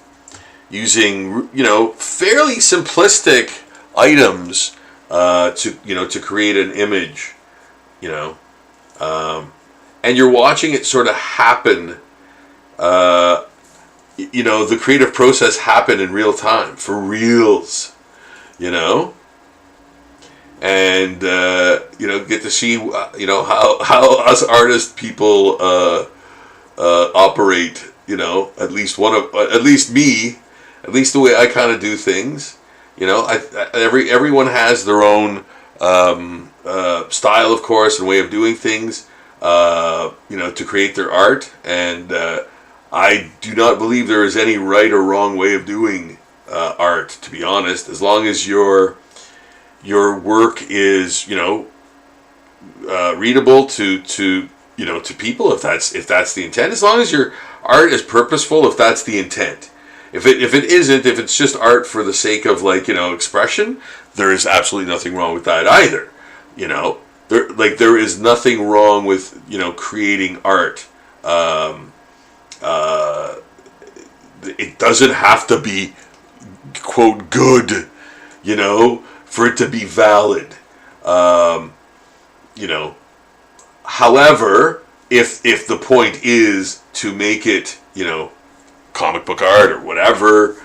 Using, you know, fairly simplistic items to create an image, you know, and you're watching it sort of happen. You know, the creative process happen in real time, for reals, you know. And you know, get to see you know how us artist people operate. You know, at least me, at least the way I kind of do things. You know, everyone has their own style, of course, and way of doing things. You know, to create their art, and I do not believe there is any right or wrong way of doing art. To be honest, as long as your work is, you know, readable to you know, to people, if that's the intent. As long as your art is purposeful, if that's the intent. If it isn't, if it's just art for the sake of, like, you know, expression, there is absolutely nothing wrong with that either. You know, there is nothing wrong with, you know, creating art. It doesn't have to be, quote, good, you know, for it to be valid. You know, however, if the point is to make it, you know, comic book art or whatever,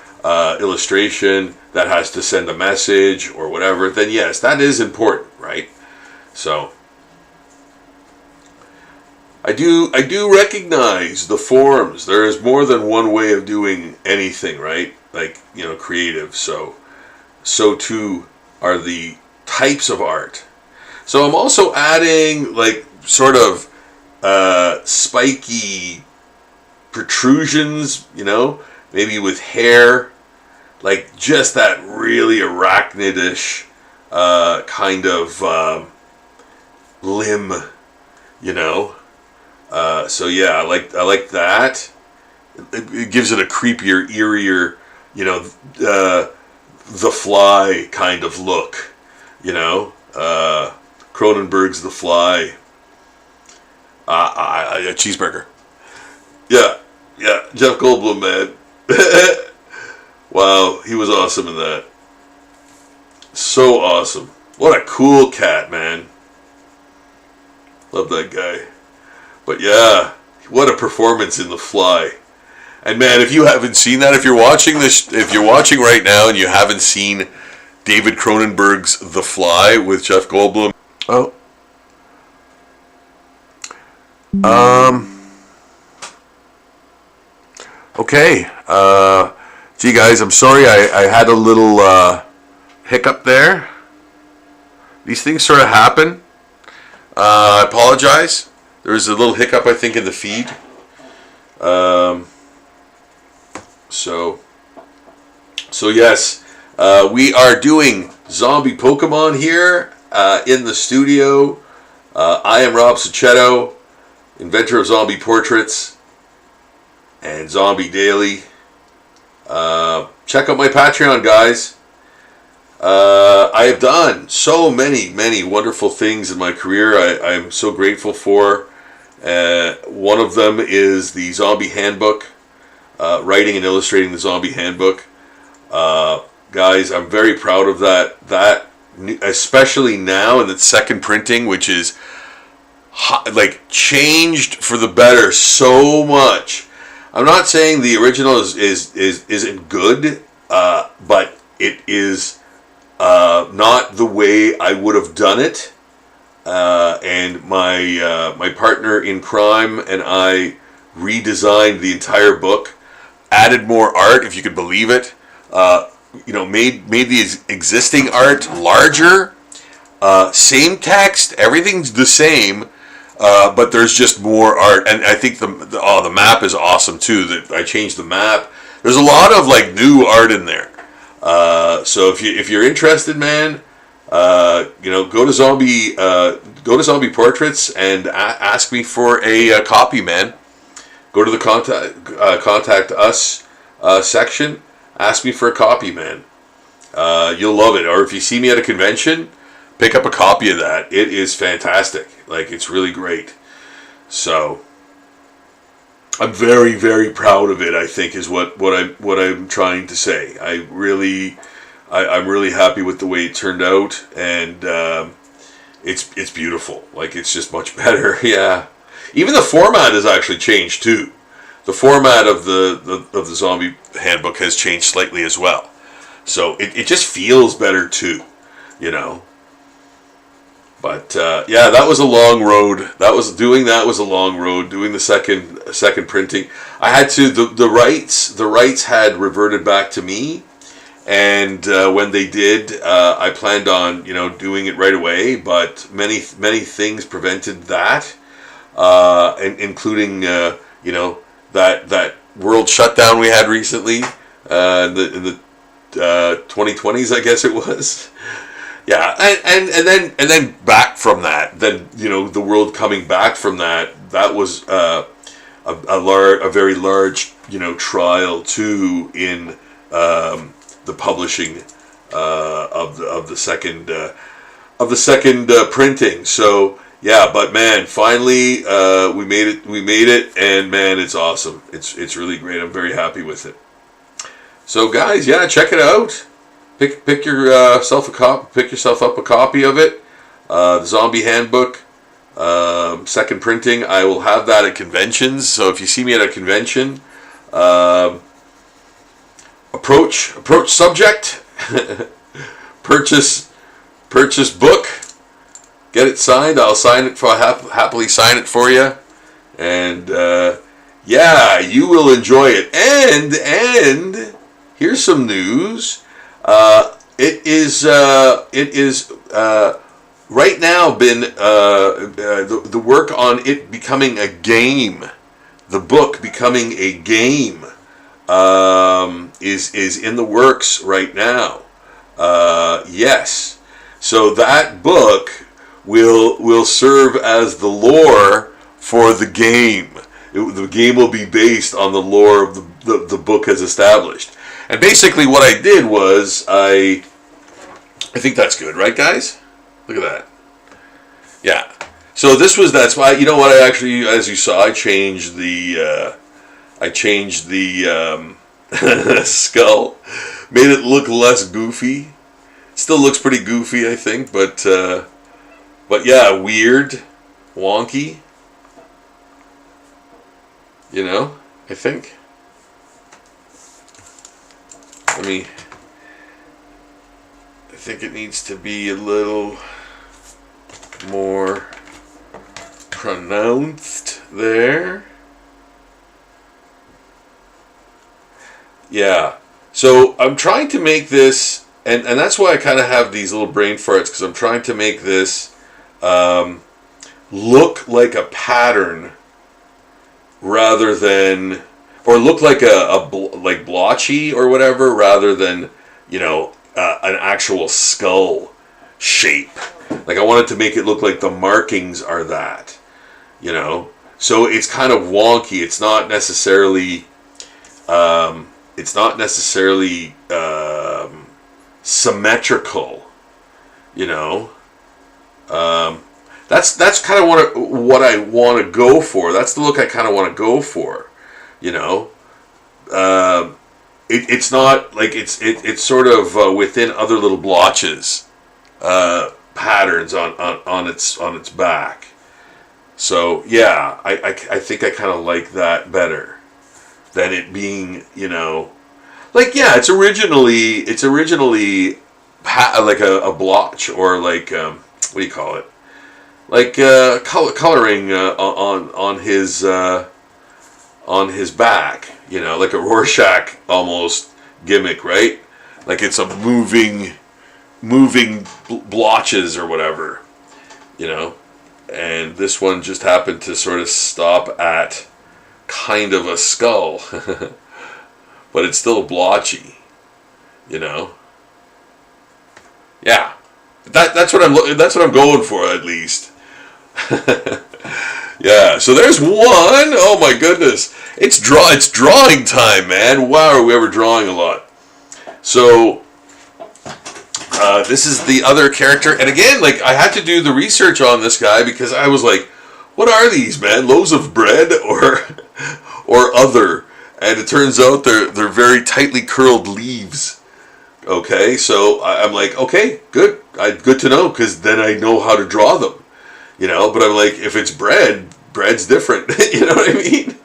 illustration that has to send a message or whatever, then yes, that is important, right? So I do recognize the forms. There is more than one way of doing anything, right? Like, you know, creative. So too are the types of art. So I'm also adding, like, sort of spiky protrusions, you know, maybe with hair, like just that really arachnidish kind of limb, you know. So yeah, I like that. It gives it a creepier, eerier, you know, The Fly kind of look, you know. Cronenberg's The Fly. A cheeseburger. Yeah, Jeff Goldblum, man. Wow, he was awesome in that. So awesome. What a cool cat, man. Love that guy. But yeah, what a performance in The Fly. And man, if you haven't seen that, if you're watching right now and you haven't seen David Cronenberg's The Fly with Jeff Goldblum. Oh. Okay. Gee, guys, I'm sorry I had a little hiccup there. These things sort of happen. I apologize. There was a little hiccup, I think, in the feed. So yes, we are doing zombie Pokemon here in the studio. I am Rob Sachetto, inventor of zombie portraits. and Zombie Daily. Check out my Patreon, guys. I have done so many wonderful things in my career. I'm so grateful for. One of them is the Zombie Handbook, writing and illustrating the Zombie Handbook. Guys, I'm very proud of that. That, especially now in its second printing, which is like changed for the better so much. I'm not saying the original isn't good, but it is not the way I would have done it. And my partner in crime and I redesigned the entire book, added more art, if you could believe it. Made the existing art larger. Same text, everything's the same. But there's just more art, and I think the map is awesome too. That I changed the map. There's a lot of like new art in there. So if you're interested, man, go to Zombie Portraits and ask me for a copy, man. Go to the contact us section. Ask me for a copy, man. You'll love it. Or if you see me at a convention, pick up a copy of that. It is fantastic. Like, it's really great. So I'm very, very proud of it, I think, is what I'm trying to say. I'm really happy with the way it turned out, and it's beautiful. Like, it's just much better. Yeah. Even the format has actually changed too. The format of the Zombie Handbook has changed slightly as well. So it just feels better too, But that was a long road. That was a long road. Doing the second printing, I had to. The rights had reverted back to me, and when they did, I planned on doing it right away. But many things prevented that, including that world shutdown we had recently, in the 2020s, I guess it was. Yeah, and then back from that, the world coming back from that was a very large trial too in the publishing of the second printing. So yeah, but man, finally we made it, and man, it's awesome. It's really great. I'm very happy with it. So guys, yeah, check it out. Pick yourself up a copy of it. The Zombie Handbook, second printing. I will have that at conventions. So if you see me at a convention, approach subject, purchase book, get it signed. I'll sign it happily sign it for you, and you will enjoy it. And here's some news. It is right now been the work on it becoming a game, the book becoming a game, is in the works right now. Yes, so that book will serve as the lore for the game. The game will be based on the lore of the book has established. And basically what I did was I think that's good, right, guys? Look at that. Yeah. So that's why, I actually, as you saw, I changed the skull, made it look less goofy. Still looks pretty goofy, I think, but yeah, weird, wonky. I think. I think it needs to be a little more pronounced there. Yeah. So I'm trying to make this, and that's why I kind of have these little brain farts, because I'm trying to make this look like a pattern rather than, or look like like blotchy or whatever, rather than an actual skull shape. Like, I wanted to make it look like the markings are that, So it's kind of wonky. It's not necessarily It's not necessarily symmetrical, you know. That's kind of what I want to go for. That's the look I kind of want to go for, you know. It's not like it's sort of within other little blotches, patterns on its back. So yeah, I think I kind of like that better than it being, you know, like, yeah, it's originally like a blotch, or like what do you call it? Like coloring on his back, you know, like a Rorschach almost gimmick, right? Like it's a moving blotches or whatever, you know. And this one just happened to sort of stop at kind of a skull, but it's still blotchy, you know. Yeah, that's what I'm going for, at least. Yeah, so there's one. Oh my goodness, it's drawing time, man. Wow, are we ever drawing a lot? So this is the other character, and again, like, I had to do the research on this guy because I was like, what are these, man? Loaves of bread or other? And it turns out they're very tightly curled leaves. Okay, so I'm like, okay, good to know, because then I know how to draw them, you know. But I'm like, if it's bread's different. You know what I mean?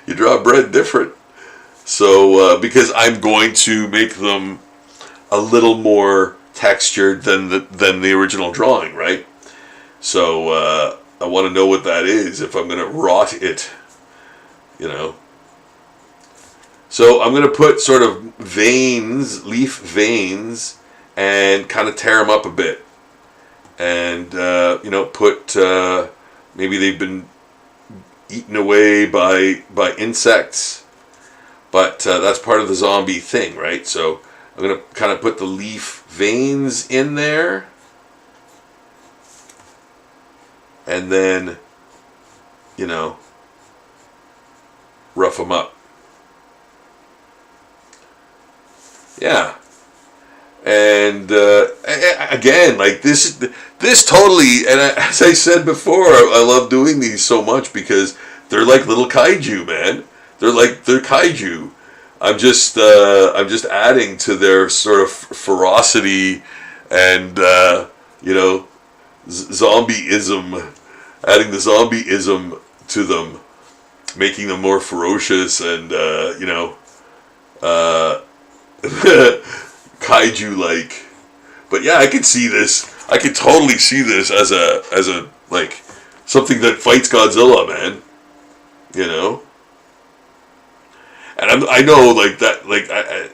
You draw bread different. So because I'm going to make them a little more textured than the original drawing, right? So I want to know what that is if I'm going to rot it, you know. So I'm going to put sort of veins, leaf veins, and kind of tear them up a bit. And, you know, put, maybe they've been eaten away by insects. But that's part of the zombie thing, right? So I'm going to kind of put the leaf veins in there. And then, you know, rough them up. Yeah. And again, like this totally, and as I said before, I love doing these so much because they're like little kaiju, man. They're kaiju. I'm just adding to their sort of ferocity and you know, zombieism, adding the zombieism to them, making them more ferocious and you know, kaiju-like. But yeah, I could see this. I could totally see this as a like something that fights Godzilla, man. You know. And I know, like, that, like, I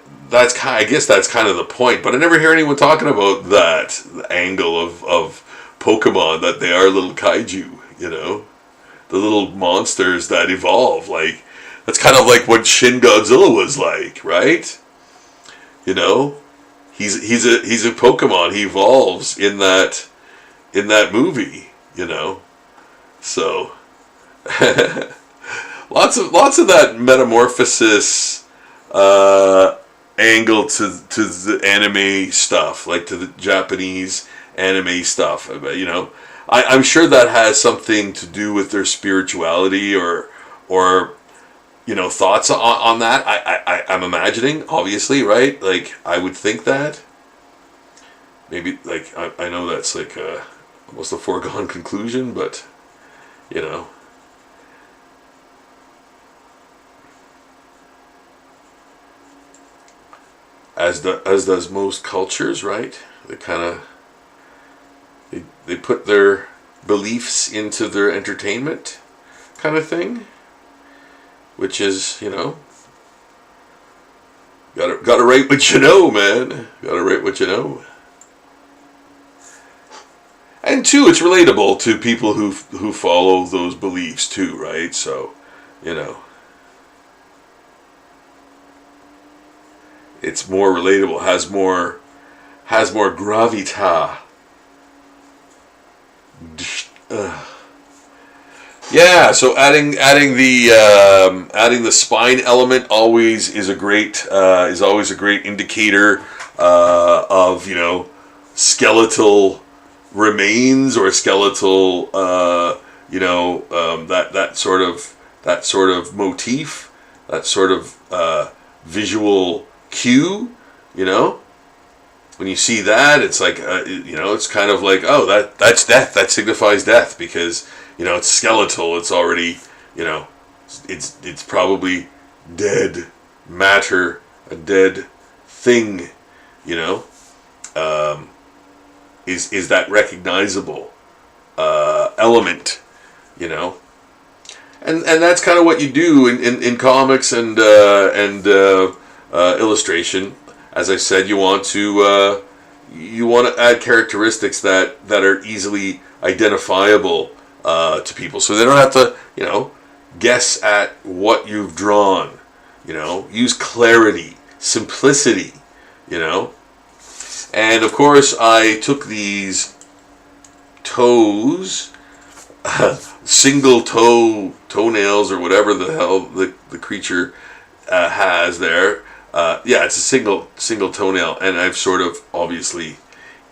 guess that's kind of the point, but I never hear anyone talking about that angle of Pokemon, that they are little kaiju, you know, the little monsters that evolve. Like, that's kind of like what Shin Godzilla was like, right? You know, he's a Pokemon. He evolves in that movie, you know, so. Lots of that metamorphosis angle to the anime stuff, like to the Japanese anime stuff. You know, I'm sure that has something to do with their spirituality or you know, thoughts on that. I'm imagining, obviously, right? Like, I would think that maybe, like, I know that's like almost a foregone conclusion, but you know. As does most cultures, right? They kind of they put their beliefs into their entertainment, kind of thing, which is, you know, gotta write what you know, man. Gotta write what you know. And two, it's relatable to people who follow those beliefs too, right? So, you know. It's more relatable, has more gravitas. Yeah, so adding the spine element always is a great is always a great indicator of skeletal remains or skeletal that sort of motif, that sort of visual cue. When you see that, it's like it's kind of like, oh, that's death. That signifies death because it's skeletal. It's already it's probably dead matter, a dead thing. Is that recognizable element? And that's kind of what you do in comics and illustration. As I said, you want to add characteristics that are easily identifiable to people, so they don't have to guess at what you've drawn. Use clarity, simplicity. And of course, I took these toes, single toenails or whatever the hell the creature has there. It's a single toenail, and I've sort of obviously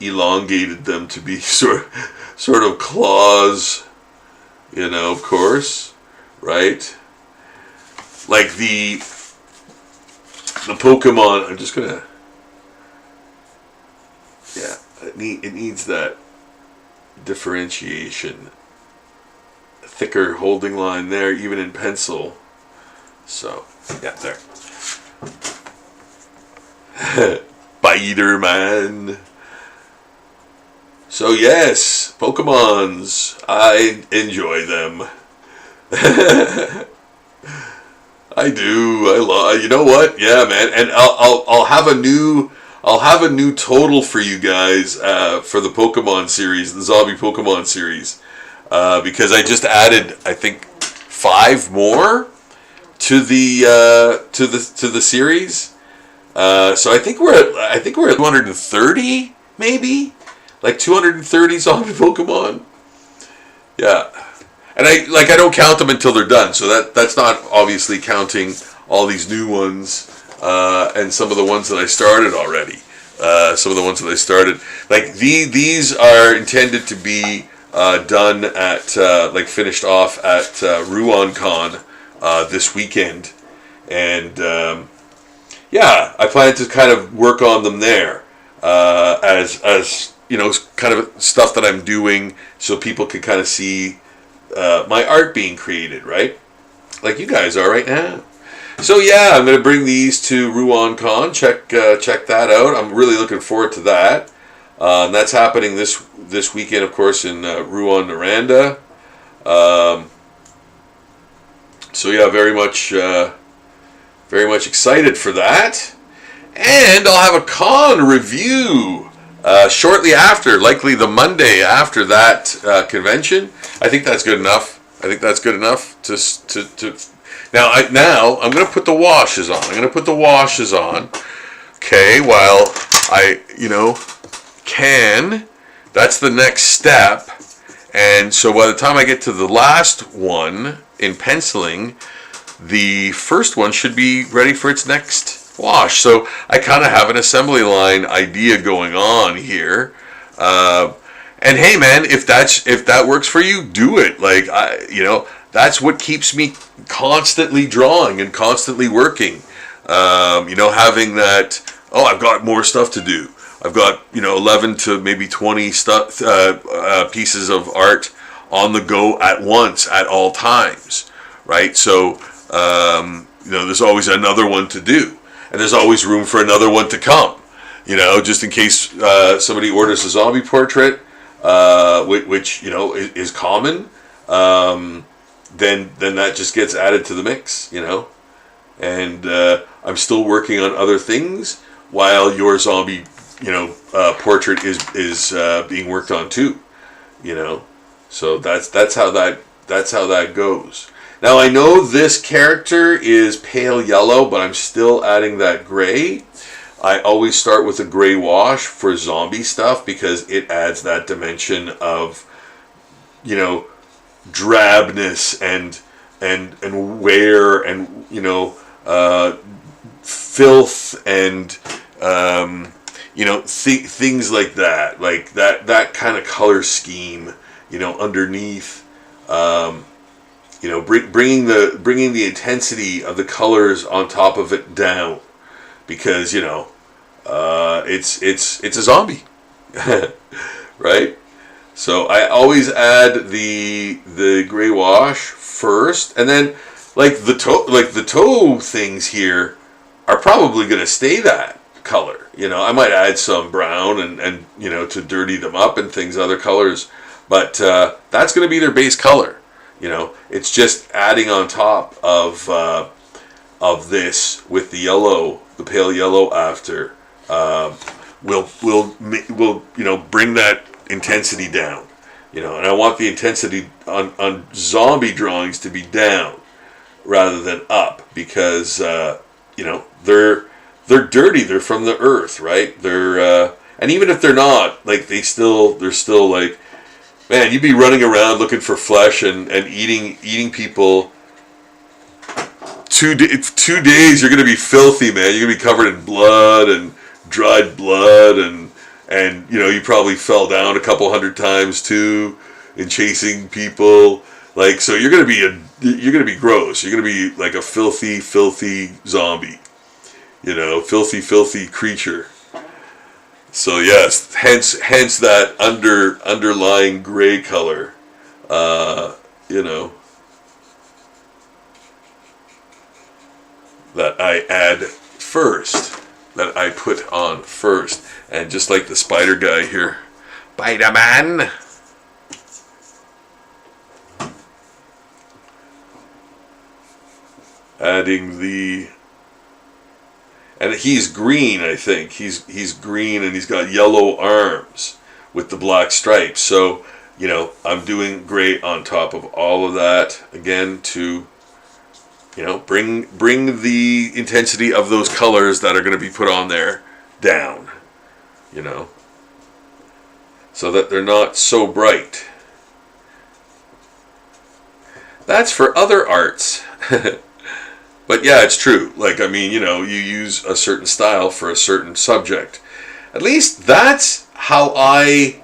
elongated them to be sort of claws, of course, right? Like the Pokemon. I'm just gonna, it needs that differentiation, a thicker holding line there, even in pencil. So there. Spider-Man. So yes, Pokemons. I enjoy them. I do. I love. You know what? Yeah, man. And I'll have a new total for you guys for the Pokemon series, the Zombie Pokemon series, because I just added, I think, 5 more to the series. So I think we're at 230, maybe, like 230 zombie Pokemon. Yeah, and I don't count them until they're done. So that's not obviously counting all these new ones and some of the ones that I started already. Like these are intended to be done at finished off at RuonCon this weekend, and I plan to kind of work on them there as kind of stuff that I'm doing, so people can kind of see my art being created, right? Like you guys are right now. So I'm going to bring these to RuonCon. Check that out. I'm really looking forward to that. And that's happening this weekend, of course, in Ruon, Naranda. Very much excited for that. And I'll have a con review shortly after, likely the Monday after that convention. I think that's good enough. to now I'm going to put the washes on. Okay, while I can. That's the next step. And so by the time I get to the last one in penciling, the first one should be ready for its next wash. So I kind of have an assembly line idea going on here. And hey, man, if that works for you, do it. Like that's what keeps me constantly drawing and constantly working. Having that. Oh, I've got more stuff to do. I've got 11 to maybe 20 pieces of art on the go at once at all times, right? So there's always another one to do, and there's always room for another one to come. Just in case somebody orders a zombie portrait, which is common, then that just gets added to the mix, And I'm still working on other things while your zombie portrait is being worked on too, So that's how that goes. Now I know this character is pale yellow, but I'm still adding that gray. I always start with a gray wash for zombie stuff because it adds that dimension of, drabness and wear and filth and things like that kind of color scheme, underneath, bringing the intensity of the colors on top of it down, because it's a zombie, right? So I always add the gray wash first, and then the toe things here are probably going to stay that color. I might add some brown and to dirty them up and things, other colors, but that's going to be their base color. It's just adding on top of this with the yellow, the pale yellow after, will bring that intensity down. And I want the intensity on zombie drawings to be down rather than up, because they're dirty, they're from the earth, right? They're and even if they're not, like, they're still like, man, you'd be running around looking for flesh and eating people. 2 days you're gonna be filthy, man. You're gonna be covered in blood and dried blood, and you probably fell down a couple hundred times too in chasing people. Like, so you're gonna be gross. You're gonna be like a filthy zombie. Filthy creature. So yes, hence that underlying gray color. That I add first, that I put on first. And just like the spider guy here, Spider-Man, adding and he's green, I think. He's green, and he's got yellow arms with the black stripes. So, I'm doing gray on top of all of that again to bring the intensity of those colors that are going to be put on there down, so that they're not so bright. That's for other arts. But yeah, it's true. Like, you use a certain style for a certain subject. At least that's how I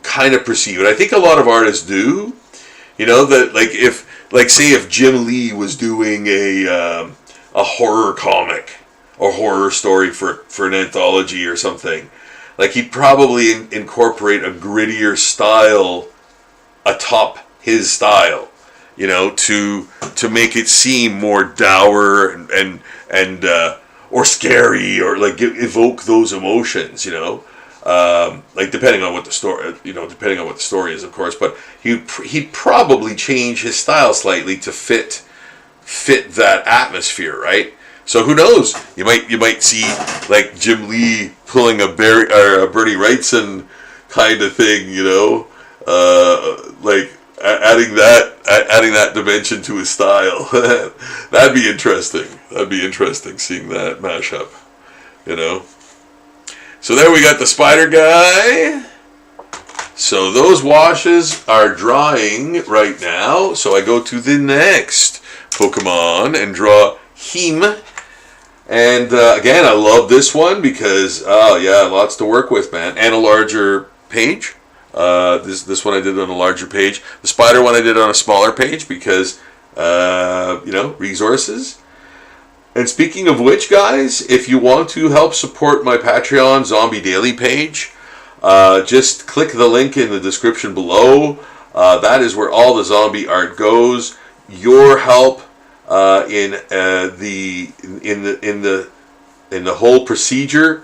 kind of perceive it. I think a lot of artists do. That say if Jim Lee was doing a horror comic or horror story for an anthology or something, like, he'd probably incorporate a grittier style atop his style, to make it seem more dour and or scary, or like evoke those emotions, depending on what the story is, of course. But he'd probably change his style slightly to fit that atmosphere, right? So who knows? You might see like Jim Lee pulling a Bernie Wrightson kind of thing, like adding that dimension to his style. That'd be interesting. Seeing that mashup, So there we got the spider guy. So those washes are drying right now. So I go to the next Pokemon and draw him. And again, I love this one because, lots to work with, man. And a larger page. This one I did on a larger page. The spider one I did on a smaller page because, resources. And speaking of which, guys, if you want to help support my Patreon Zombie Daily page, just click the link in the description below. That is where all the zombie art goes. Your help in the whole procedure.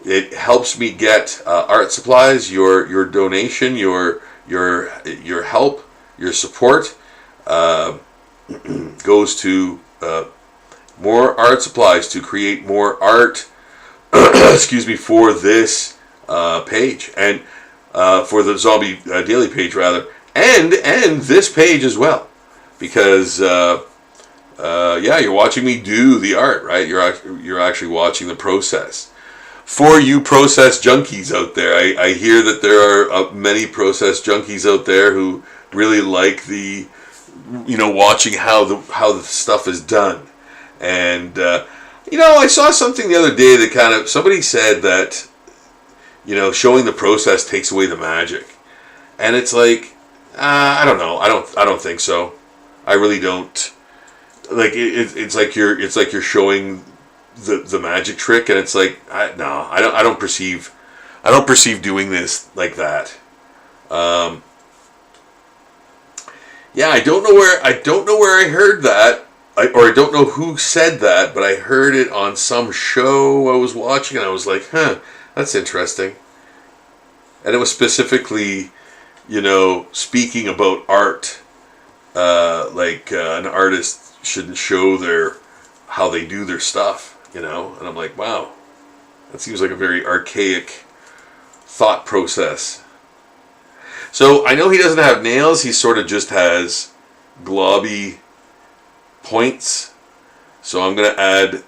It helps me get art supplies. Your donation, your help, your support goes to more art supplies to create more art. Excuse me, for this page and for the Zombie Daily page rather, and this page as well, because you're watching me do the art, right? You're actually watching the process. For you process junkies out there, I hear that there are many process junkies out there who really like the, watching how the stuff is done. And I saw something the other day that somebody said that showing the process takes away the magic, and it's like, I don't know, I don't think so. I really don't. Like it's like you're showing the magic trick, and it's like, I don't perceive doing this like that. Yeah, I don't know where I heard that, or I don't know who said that, but I heard it on some show I was watching, and I was like, that's interesting. And it was specifically, speaking about art, an artist shouldn't show how they do their stuff, and I'm like, wow, that seems like a very archaic thought process. So I know he doesn't have nails, he sort of just has globby points. So I'm going to add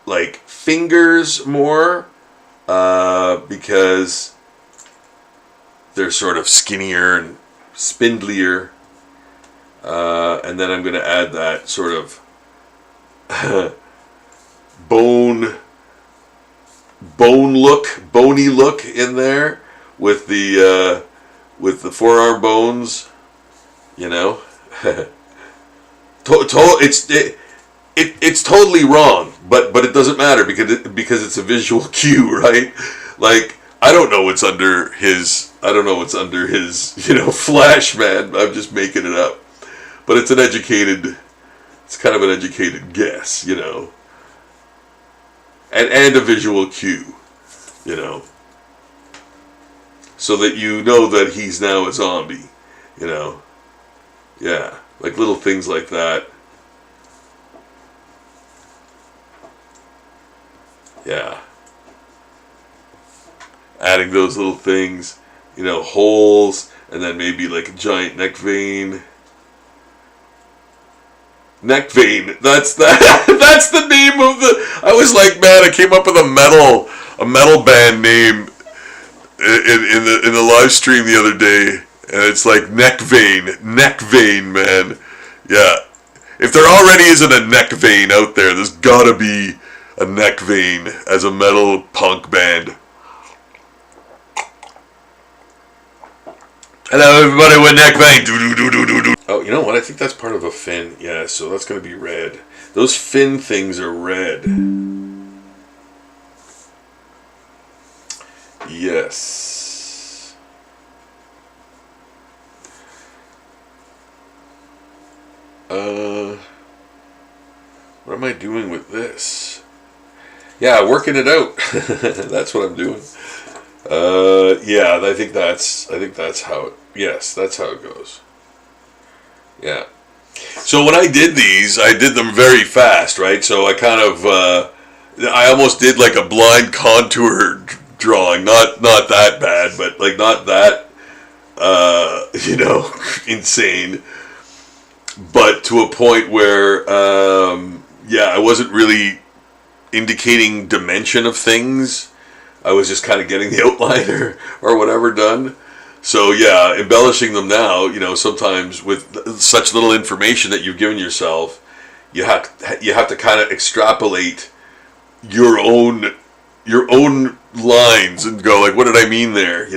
like fingers more, because they're sort of skinnier and spindlier. And then I'm going to add that sort of bony look in there with the forearm bones, It's totally wrong, but it doesn't matter because it's a visual cue, right? Like, I don't know what's under his flesh, man. I'm just making it up. But it's kind of an educated guess, and a visual cue, so that that he's now a zombie, yeah, like little things like that. Yeah, adding those little things, holes, and then maybe like a giant neck vein. Neck vein. That's that's the name of the. I was like, man, I came up with a metal band name in the live stream the other day, and it's like neck vein, man. Yeah, if there already isn't a neck vein out there, there's gotta be a neck vein as a metal punk band. Hello, everybody, with neck vein. Oh, you know what? I think that's part of a fin. Yeah, so that's going to be red. Those fin things are red. Yes. What am I doing with this? Yeah, working it out. That's what I'm doing. Yeah, I think that's how it. Yes, that's how it goes. Yeah. So when I did these, I did them very fast, right? So I kind of, I almost did like a blind contour drawing. Not that bad, but like not that, insane. But to a point where, I wasn't really indicating dimension of things. I was just kind of getting the outline or whatever done. So yeah, embellishing them now, sometimes with such little information that you've given yourself, you have to kind of extrapolate your own lines and go like, what did I mean there,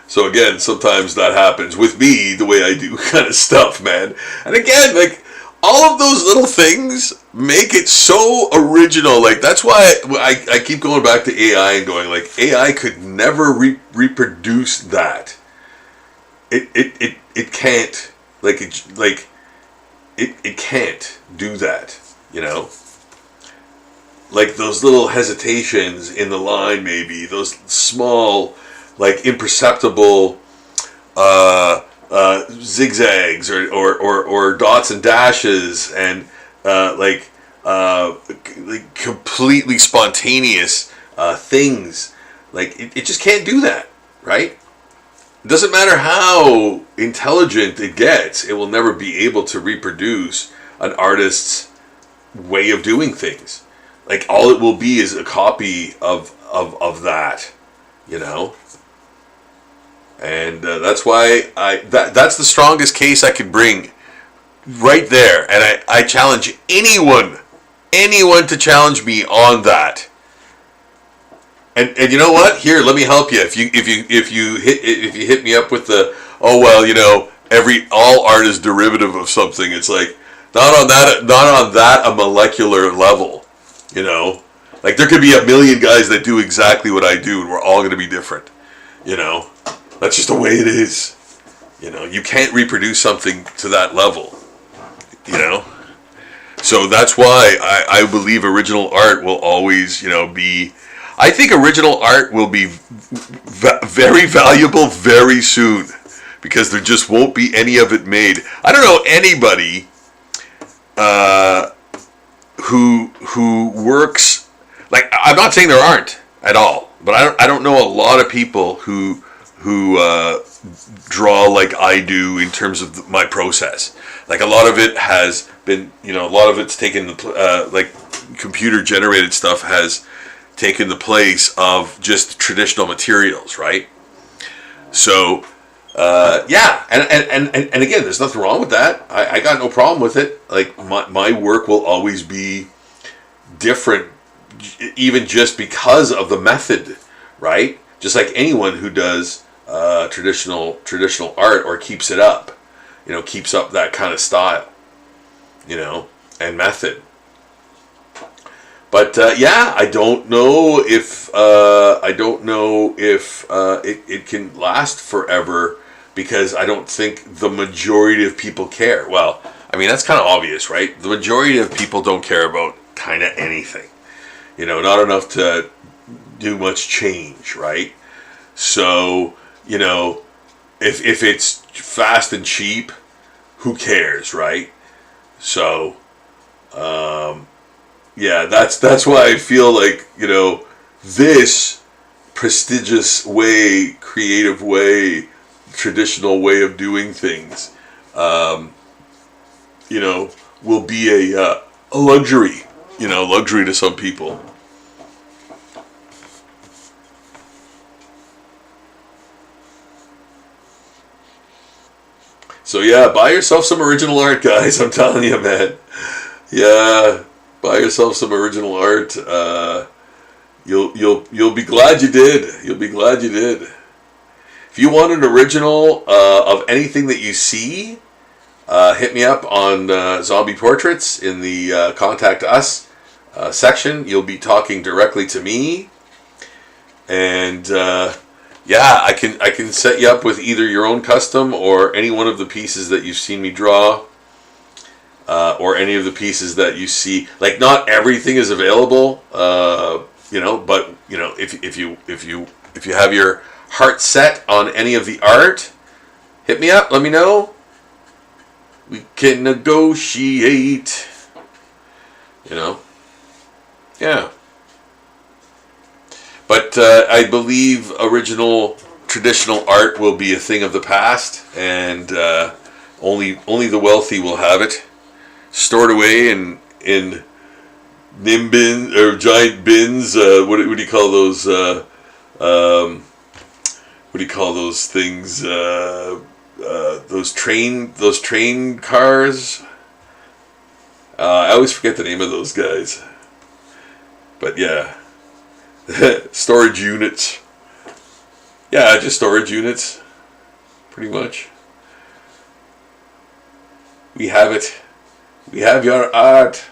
So again, sometimes that happens with me, the way I do kind of stuff, man. And again, like, all of those little things make it so original. Like, that's why I keep going back to AI and going, like, AI could never reproduce that. It can't. It can't do that, Like, those little hesitations in the line, maybe. Those small, like, imperceptible zigzags or dots and dashes and like completely spontaneous things. Like, it just can't do that, right? It doesn't matter how intelligent it gets, it will never be able to reproduce an artist's way of doing things. Like, all it will be is a copy of that, And that's why that's the strongest case I could bring right there. And I challenge anyone to challenge me on that. And you know what? Here, let me help you. If you hit me up with the, oh well, you know, all art is derivative of something. It's like not on that a molecular level, you know. Like there could be a million guys that do exactly what I do, and we're all going to be different, you know. That's just the way it is. You know, you can't reproduce something to that level, you know. So that's why I believe original art will always, you know, be. I think original art will be very valuable very soon because there just won't be any of it made. I don't know anybody who works. Like, I'm not saying there aren't at all, but I don't know a lot of people who draw like I do in terms of my process. Like a lot of it has been, you know, a lot of it's taken like computer generated stuff has taken the place of just traditional materials, right? So yeah, and again, there's nothing wrong with that. I got no problem with it. Like my work will always be different, even just because of the method, right? Just like anyone who does traditional art or keeps it up, you know, keeps up that kind of style, you know, and method. But yeah, I don't know if it can last forever because I don't think the majority of people care. Well, I mean that's kind of obvious, right? The majority of people don't care about kind of anything. You know, not enough to do much change, right? So, you know, if it's fast and cheap, who cares, right? So, yeah, that's why I feel like, you know, this prestigious way, creative way, traditional way of doing things, you know, will be a luxury, you know, luxury to some people. So yeah, buy yourself some original art, guys. I'm telling you, man. Yeah, buy yourself some original art. You'll be glad you did. You'll be glad you did. If you want an original of anything that you see, hit me up on Zombie Portraits in the Contact Us section. You'll be talking directly to me, and yeah, I can set you up with either your own custom or any one of the pieces that you've seen me draw, or any of the pieces that you see. Like, not everything is available, you know, but you know, if you have your heart set on any of the art, hit me up. Let me know. We can negotiate. You know, yeah. But I believe original traditional art will be a thing of the past, and only the wealthy will have it stored away in nimbins or giant bins. What do you call those? What do you call those things? Those train cars. I always forget the name of those guys. But yeah. Storage units. Yeah, just storage units. Pretty much. We have it. We have your art.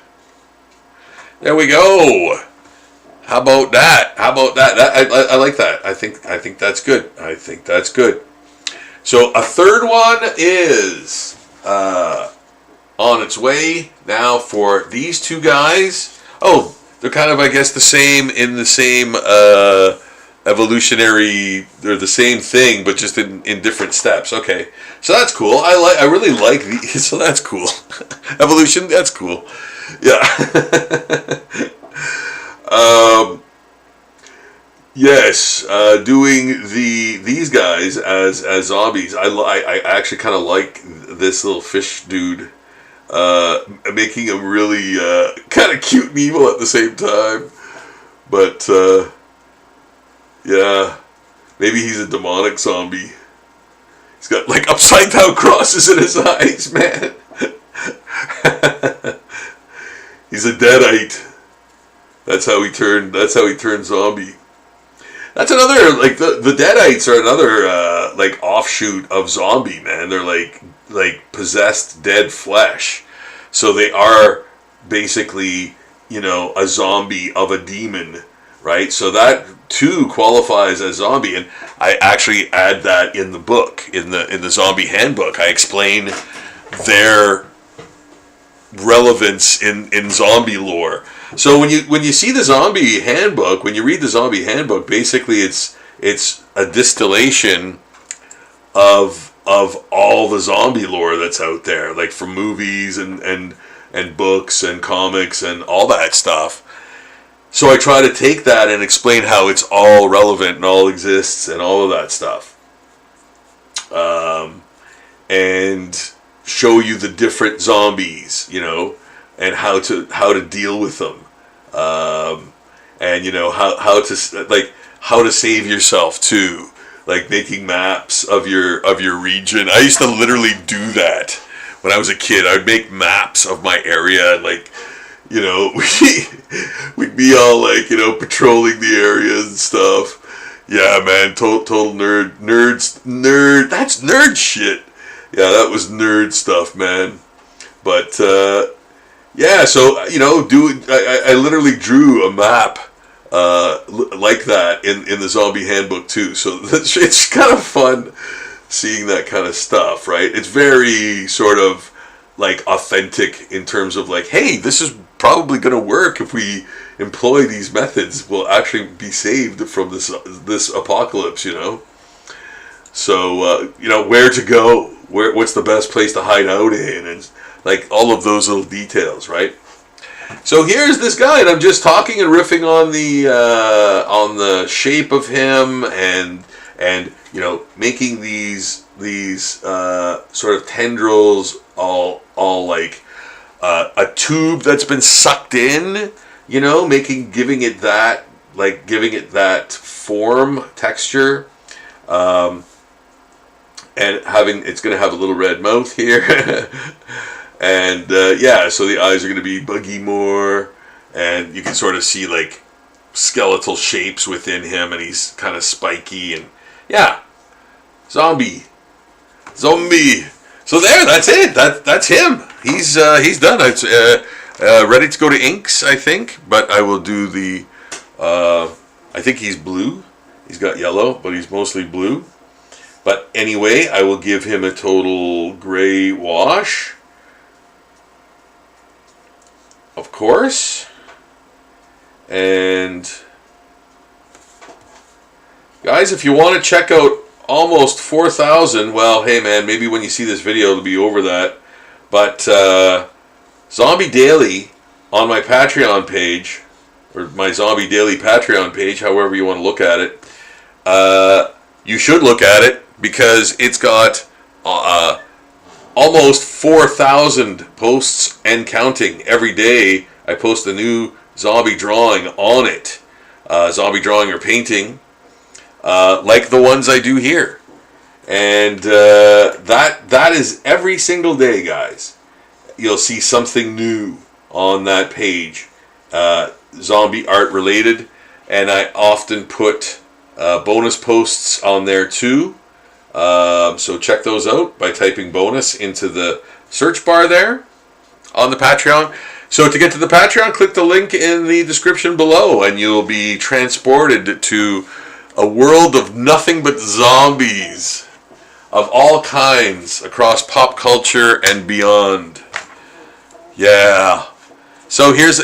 There we go. How about that? How about that? I like that. I think that's good. I think that's good. So a third one is on its way now for these two guys. Oh, they're kind of, I guess, the same in the same evolutionary. They're the same thing, but just in different steps. Okay, so that's cool. I really like these. So that's cool. Evolution. That's cool. Yeah. Yes. Doing these guys as zombies. I actually kind of like this little fish dude. Making him really kind of cute and evil at the same time. But yeah, maybe he's a demonic zombie. He's got like upside down crosses in his eyes, man. He's a deadite. That's how he turned zombie. That's another, like, the deadites are another like offshoot of zombie, man. They're like possessed dead flesh. So they are basically, you know, a zombie of a demon, right? So that too qualifies as zombie, and I actually add that in the book, in the zombie handbook. I explain their relevance in zombie lore. So when you see the zombie handbook, when you read the zombie handbook, basically it's a distillation of all the zombie lore that's out there, like from movies and books and comics and all that stuff. So I try to take that and explain how it's all relevant and all exists and all of that stuff, and show you the different zombies, you know, and how to deal with them, and you know how to save yourself too, like making maps of your region. I used to literally do that when I was a kid. I'd make maps of my area, and like, you know, we'd be all like, you know, patrolling the area and stuff. Yeah, man, total nerd. That's nerd shit. Yeah, that was nerd stuff, man. But yeah, so you know, I literally drew a map like that in the zombie handbook too. So it's kind of fun seeing that kind of stuff, right? It's very sort of like authentic in terms of like, hey, this is probably going to work if we employ these methods. We'll actually be saved from this apocalypse, you know. So you know, where to go, what's the best place to hide out in, and like all of those little details, right? So here's this guy, and I'm just talking and riffing on the shape of him, and you know, making these sort of tendrils all like a tube that's been sucked in, you know, giving it that form, texture, and it's going to have a little red mouth here, and yeah, so the eyes are going to be buggy more, and you can sort of see like skeletal shapes within him, and he's kind of spiky, and yeah, zombie. So there, that's it. That's him. He's done. It's ready to go to inks, I think. But I will do the. I think he's blue. He's got yellow, but he's mostly blue. But anyway, I will give him a total gray wash, of course. And guys, if you want to check out almost 4,000, well, hey man, maybe when you see this video it'll be over that. But Zombie Daily on my Patreon page, or my Zombie Daily Patreon page, however you want to look at it, you should look at it, because it's got almost 4,000 posts and counting. Every day I post a new zombie drawing on it, zombie drawing or painting, like the ones I do here. And that is every single day, guys. You'll see something new on that page, zombie art related, and I often put bonus posts on there too. So check those out by typing bonus into the search bar there on the Patreon. So to get to the Patreon, click the link in the description below, and you'll be transported to a world of nothing but zombies of all kinds across pop culture and beyond. Yeah. So here's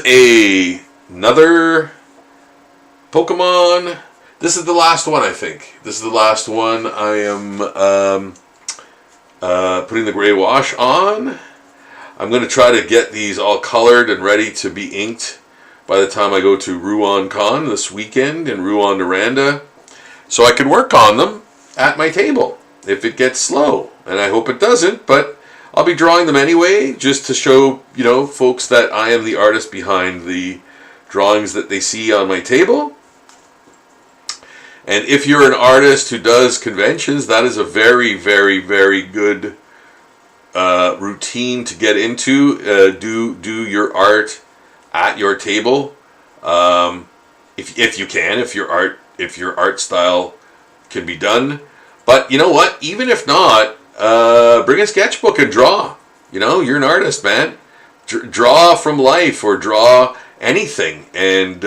another Pokemon. This is the last one, I think. This is the last one. I am putting the gray wash on. I'm going to try to get these all colored and ready to be inked by the time I go to Rouen Con this weekend in Rouen, Noranda, so I can work on them at my table if it gets slow. And I hope it doesn't, but I'll be drawing them anyway, just to show, you know, folks that I am the artist behind the drawings that they see on my table. And if you're an artist who does conventions, that is a very, very, very good routine to get into. Do your art at your table, if you can, if your art style can be done. But you know what? Even if not, bring a sketchbook and draw. You know, you're an artist, man. Draw from life or draw anything, and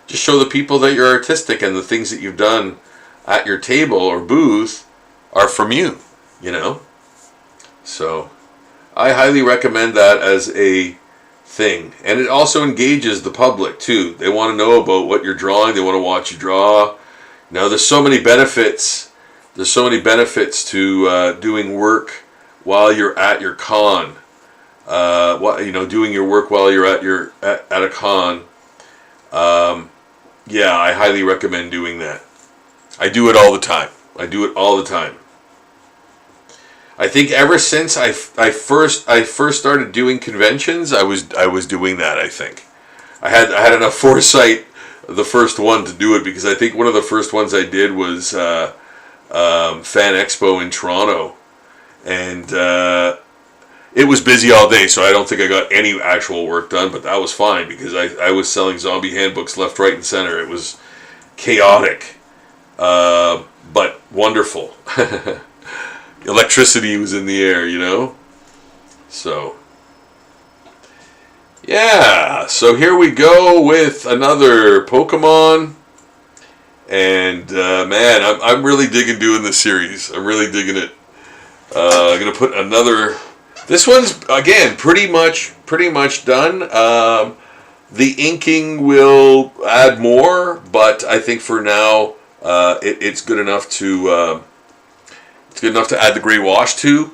just show the people that you're artistic and the things that you've done at your table or booth are from you. You know, so I highly recommend that as a thing, and it also engages the public too. They want to know about what you're drawing. They want to watch you draw. Now, there's so many benefits. There's so many benefits to doing work while you're at your con. Doing your work while you're at a con. Yeah, I highly recommend doing that. I do it all the time. I think ever since I first started doing conventions, I was doing that. I think I had enough foresight, the first one, to do it, because I think one of the first ones I did was Fan Expo in Toronto, and it was busy all day, so I don't think I got any actual work done, but that was fine because I was selling zombie handbooks left, right, and center. It was chaotic, but wonderful. Electricity was in the air, you know? So, yeah. So here we go with another Pokemon. And, man, I'm really digging doing this series. I'm really digging it. I'm going to put another... This one's, again, pretty much done. The inking will add more, but I think for now it's good enough to... It's good enough to add the gray wash to.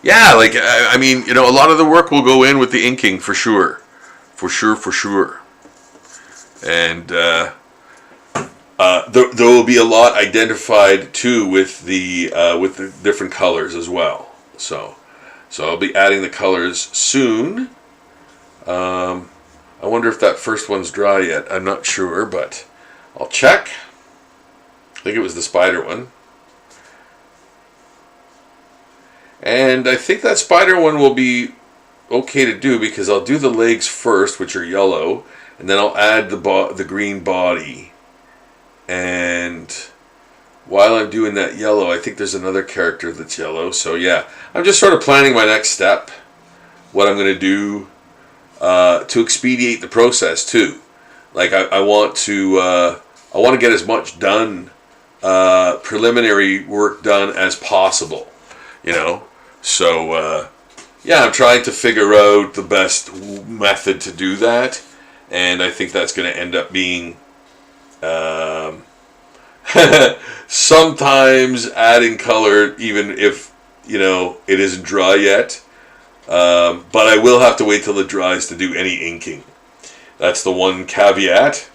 Yeah, like, I mean, you know, a lot of the work will go in with the inking for sure. For sure. And there will be a lot identified too with the different colors as well. So I'll be adding the colors soon. I wonder if that first one's dry yet. I'm not sure, but I'll check. I think it was the spider one. And I think that spider one will be okay to do because I'll do the legs first, which are yellow, and then I'll add the green body. And while I'm doing that yellow, I think there's another character that's yellow. So yeah, I'm just sort of planning my next step, what I'm going to do to expedite the process too. Like I want to get as much done, preliminary work done as possible. You know, so yeah, I'm trying to figure out the best method to do that, and I think that's going to end up being sometimes adding color, even if, you know, it isn't dry yet. But I will have to wait till it dries to do any inking. That's the one caveat.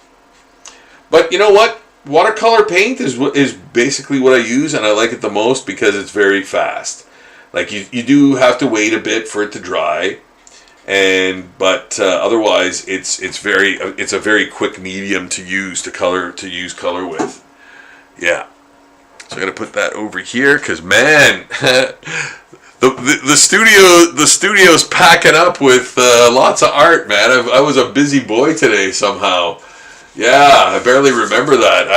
But you know what? Watercolor paint is basically what I use, and I like it the most because it's very fast. Like you do have to wait a bit for it to dry, but otherwise it's a very quick medium to use color with. Yeah. So I'm gonna put that over here because, man, the studio's packing up with lots of art, man. I was a busy boy today somehow. Yeah, I barely remember that.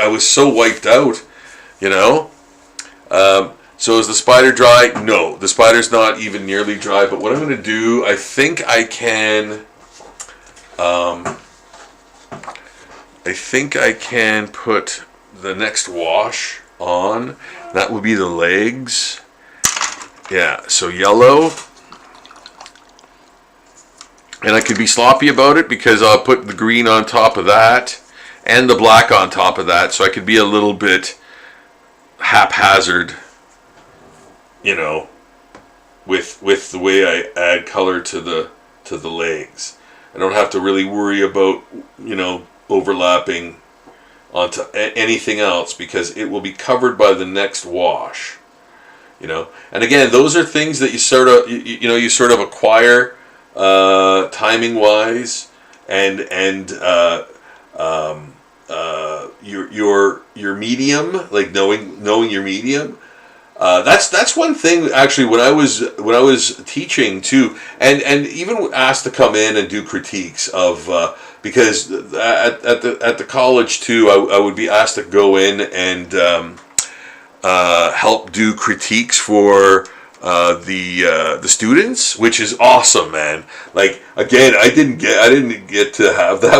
I was so wiped out, you know. So is the spider dry? No, the spider's not even nearly dry. But what I'm going to do, I think I can put the next wash on. That would be the legs. Yeah, so yellow. And I could be sloppy about it because I'll put the green on top of that and the black on top of that. So I could be a little bit haphazard, you know, with the way I add color to the legs. I don't have to really worry about, you know, overlapping onto anything else because it will be covered by the next wash, you know. And again, those are things that you sort of acquire timing wise and your medium, like knowing your medium. That's one thing actually when I was teaching too, and even asked to come in and do critiques of because at the college too, I would be asked to go in and help do critiques for the students, which is awesome, man. Like again, I didn't get to have that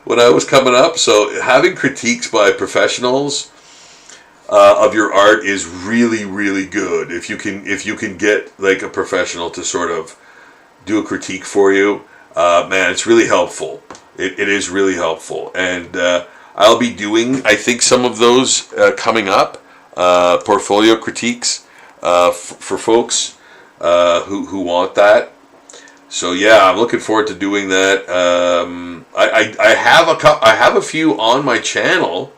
when I was coming up. So having critiques by professionals of your art is really, really good. If you can get like a professional to sort of do a critique for you, man, it's really helpful. It is really helpful, and I'll be doing, I think, some of those coming up, portfolio critiques for folks who want that. So yeah, I'm looking forward to doing that. I have a few on my channel.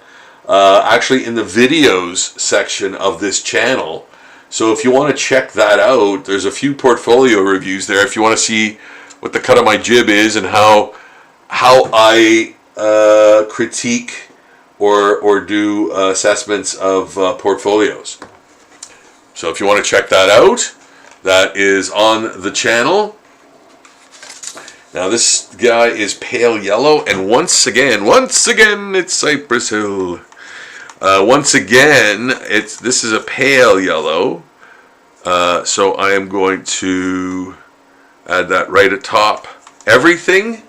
Actually in the videos section of this channel. So if you want to check that out, there's a few portfolio reviews there. If you want to see what the cut of my jib is and how I critique or do assessments of portfolios. So if you want to check that out, that is on the channel. Now this guy is pale yellow, and once again, it's Cypress Hill. Once again, this is a pale yellow, so I am going to add that right at top. Everything,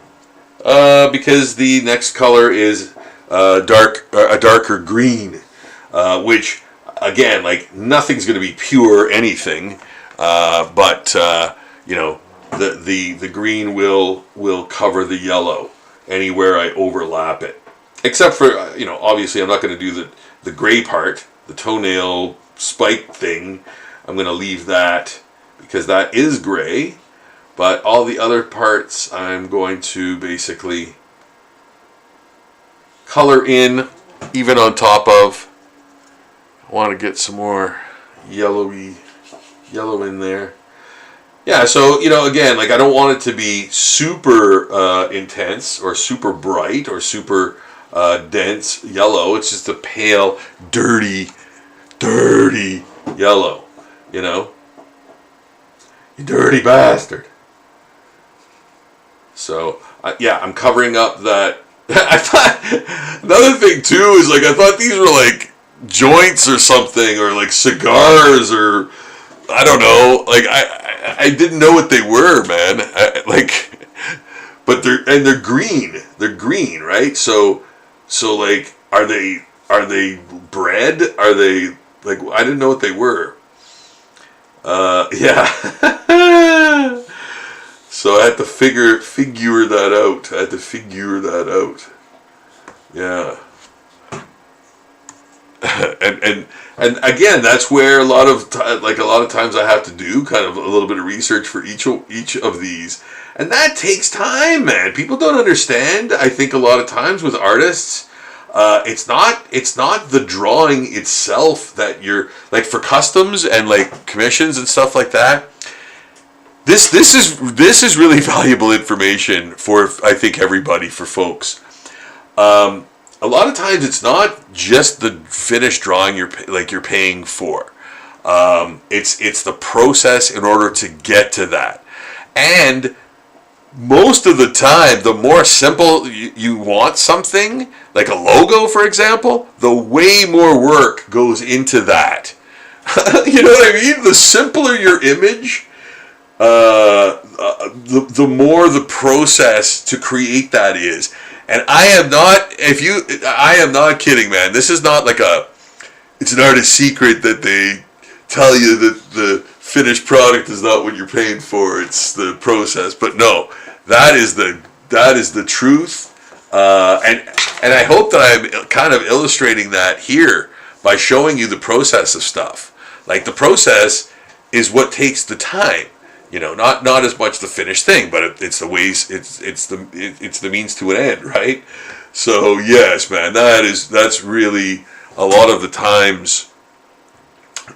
because the next color is a darker green, which again, like nothing's going to be pure anything, but you know, the green will cover the yellow anywhere I overlap it. Except for, you know, obviously I'm not going to do the gray part, the toenail spike thing. I'm going to leave that because that is gray. But all the other parts I'm going to basically color in, even on top of. I want to get some more yellow in there. Yeah, so, you know, again, like I don't want it to be super intense or super bright or super dense yellow. It's just a pale, dirty yellow, you know? You dirty bastard. So, yeah, I'm covering up that. I thought, another thing too is like, I thought these were like joints or something, or like cigars, or I don't know. Like, I didn't know what they were, man. But they're green. They're green, right? So like, are they bread? Are they like, I didn't know what they were. Yeah. So I had to figure that out. Yeah. And again, that's where a lot of times I have to do kind of a little bit of research for each of these, and that takes time, man. People don't understand. I think a lot of times with artists, it's not the drawing itself that you're like, for customs and like commissions and stuff like that. This is really valuable information for, I think, everybody, for folks. A lot of times it's not just the finished drawing you're paying for. It's the process in order to get to that. And most of the time, the more simple you want something, like a logo, for example, the way more work goes into that. You know what I mean? The simpler your image, the more the process to create that is. And I am not kidding, man. This is not like it's an artist's secret that they tell you that the finished product is not what you're paying for. It's the process. But no, that is the truth. And I hope that I'm kind of illustrating that here by showing you the process of stuff. Like, the process is what takes the time. You know, not as much the finished thing, but it's the ways, it's the means to an end, right? So yes, man, that's really a lot of the times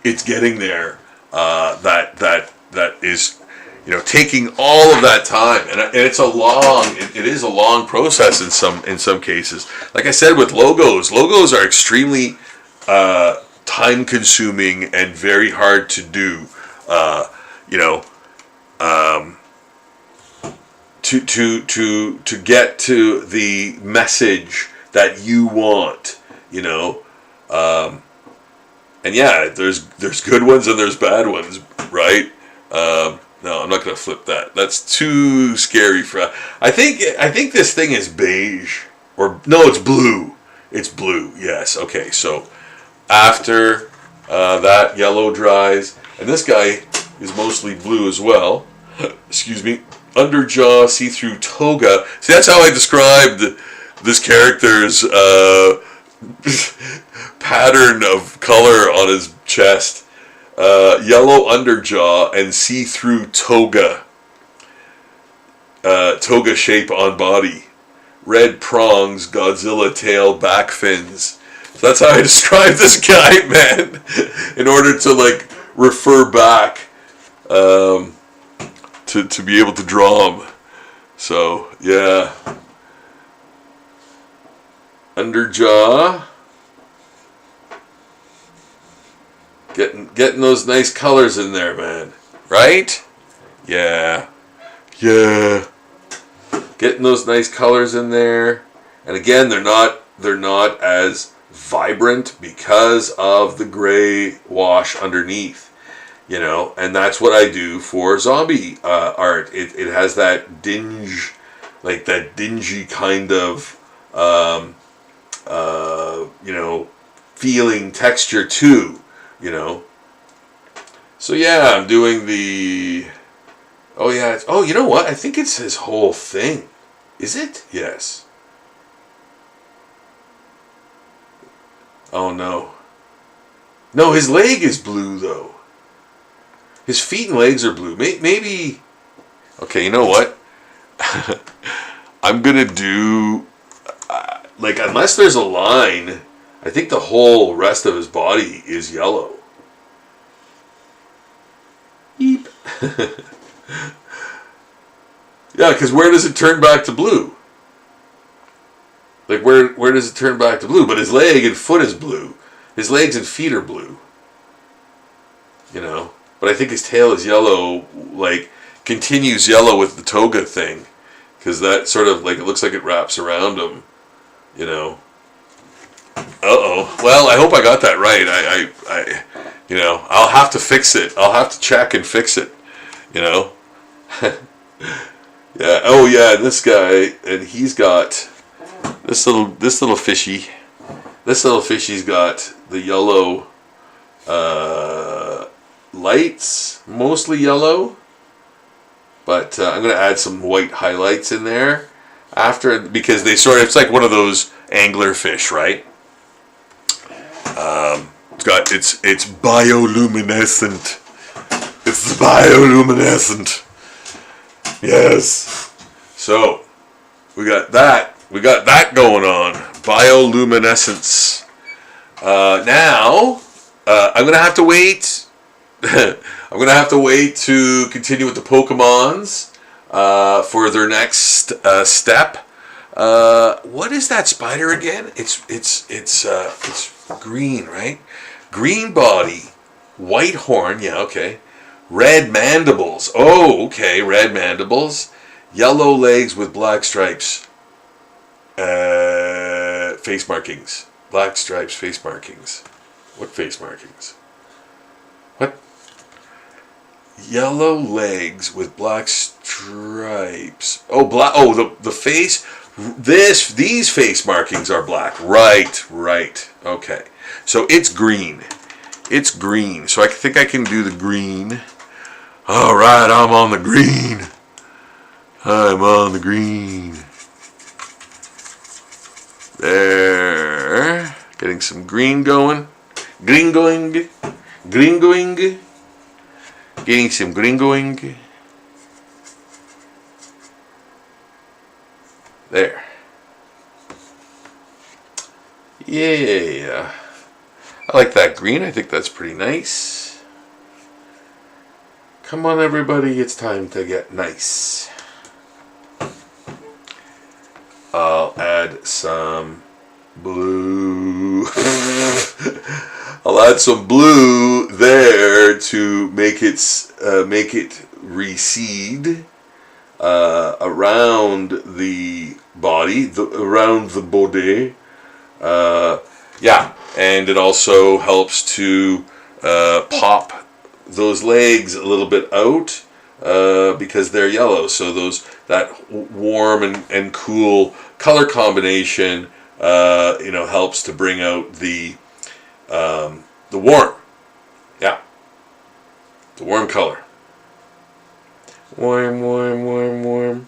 it's getting there. That is you know, taking all of that time, and it's a long, it is a long process in some cases. Like I said, with logos are extremely time consuming and very hard to do. You know, to get to the message that you want. You know, and yeah, there's good ones and there's bad ones, right? No, I'm not gonna flip that. That's too scary for. I think this thing is beige, or no, it's blue. It's blue. Yes. Okay. So after that yellow dries, and this guy is mostly blue as well. Excuse me. Underjaw, see-through toga. See, that's how I described this character's pattern of color on his chest. Yellow underjaw and see-through toga. Toga shape on body. Red prongs, Godzilla tail, back fins. So that's how I describe this guy, man. In order to like refer back to be able to draw him. So yeah. Underjaw. Getting those nice colors in there, man. Right? Yeah. Yeah. Getting those nice colors in there. And again, they're not as vibrant because of the gray wash underneath. You know, and that's what I do for zombie art. It has that dinge, like that dingy kind of you know, feeling texture too. You know, so yeah, I'm doing the. Oh yeah, oh, you know what? I think it's his whole thing. Is it? Yes. Oh no. No, his leg is blue though. His feet and legs are blue. Maybe. Okay, you know what? I'm gonna do like, unless there's a line. I think the whole rest of his body is yellow. Yeep. Yeah, because where does it turn back to blue? Like, where does it turn back to blue? But his leg and foot is blue. His legs and feet are blue. You know? But I think his tail is yellow, like, continues yellow with the toga thing. Because that sort of, like, it looks like it wraps around him. You know? Uh-oh. Well, I hope I got that right. I you know, I'll have to fix it. I'll have to check and fix it. You know? Yeah. Oh, yeah, this guy, and he's got this little fishy. This little fishy's got the yellow lights, mostly yellow. But I'm going to add some white highlights in there after, because they sort of, it's like one of those angler fish, right? It's bioluminescent. It's bioluminescent. Yes. So we got that going on. Bioluminescence. Now I'm gonna have to wait. I'm gonna have to wait to continue with the Pokemons for their next step. What is that spider again? It's green, right? Green body, white horn. Yeah, okay. Red mandibles. Oh, okay. Red mandibles. Yellow legs with black stripes. Face markings. Black stripes. Face markings. What face markings? What? Yellow legs with black stripes. Oh, black. Oh, the face. These face markings are black. Right. Okay. So it's green. It's green. So I think I can do the green. All right, I'm on the green. I'm on the green. There. Getting some green going. Green going. Green going. Getting some green going. There. Yeah. I like that green. I think that's pretty nice. Come on, everybody, it's time to get nice. I'll add some blue. I'll add some blue there to make it recede around the body, around the body. Yeah, and it also helps to pop those legs a little bit out because they're yellow. So that warm and cool color combination, helps to bring out the warm. Yeah, the warm color. Warm, warm, warm, warm,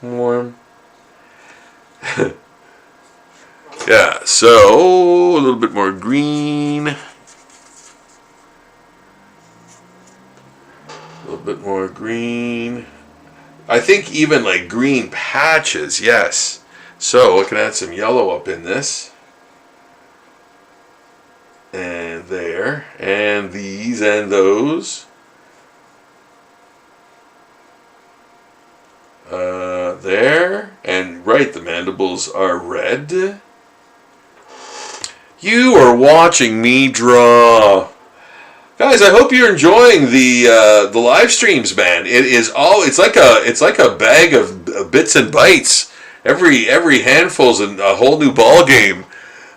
warm. Yeah, so a little bit more green. A little bit more green. I think even like green patches, yes. So I can add some yellow up in this. And there. And these and those. There. And right, the mandibles are red. You are watching me draw. Guys, I hope you're enjoying the live streams, man. It's like a bag of bits and bytes. Every handful's a whole new ball game.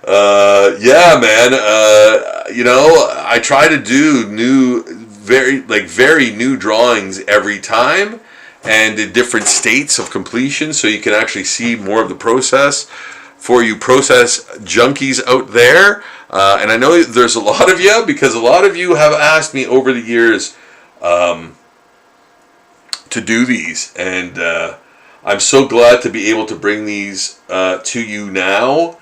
Yeah, man. I try to do very new drawings every time, and in different states of completion, so you can actually see more of the process. For you process junkies out there, and I know there's a lot of you, because a lot of you have asked me over the years to do these, and I'm so glad to be able to bring these to you now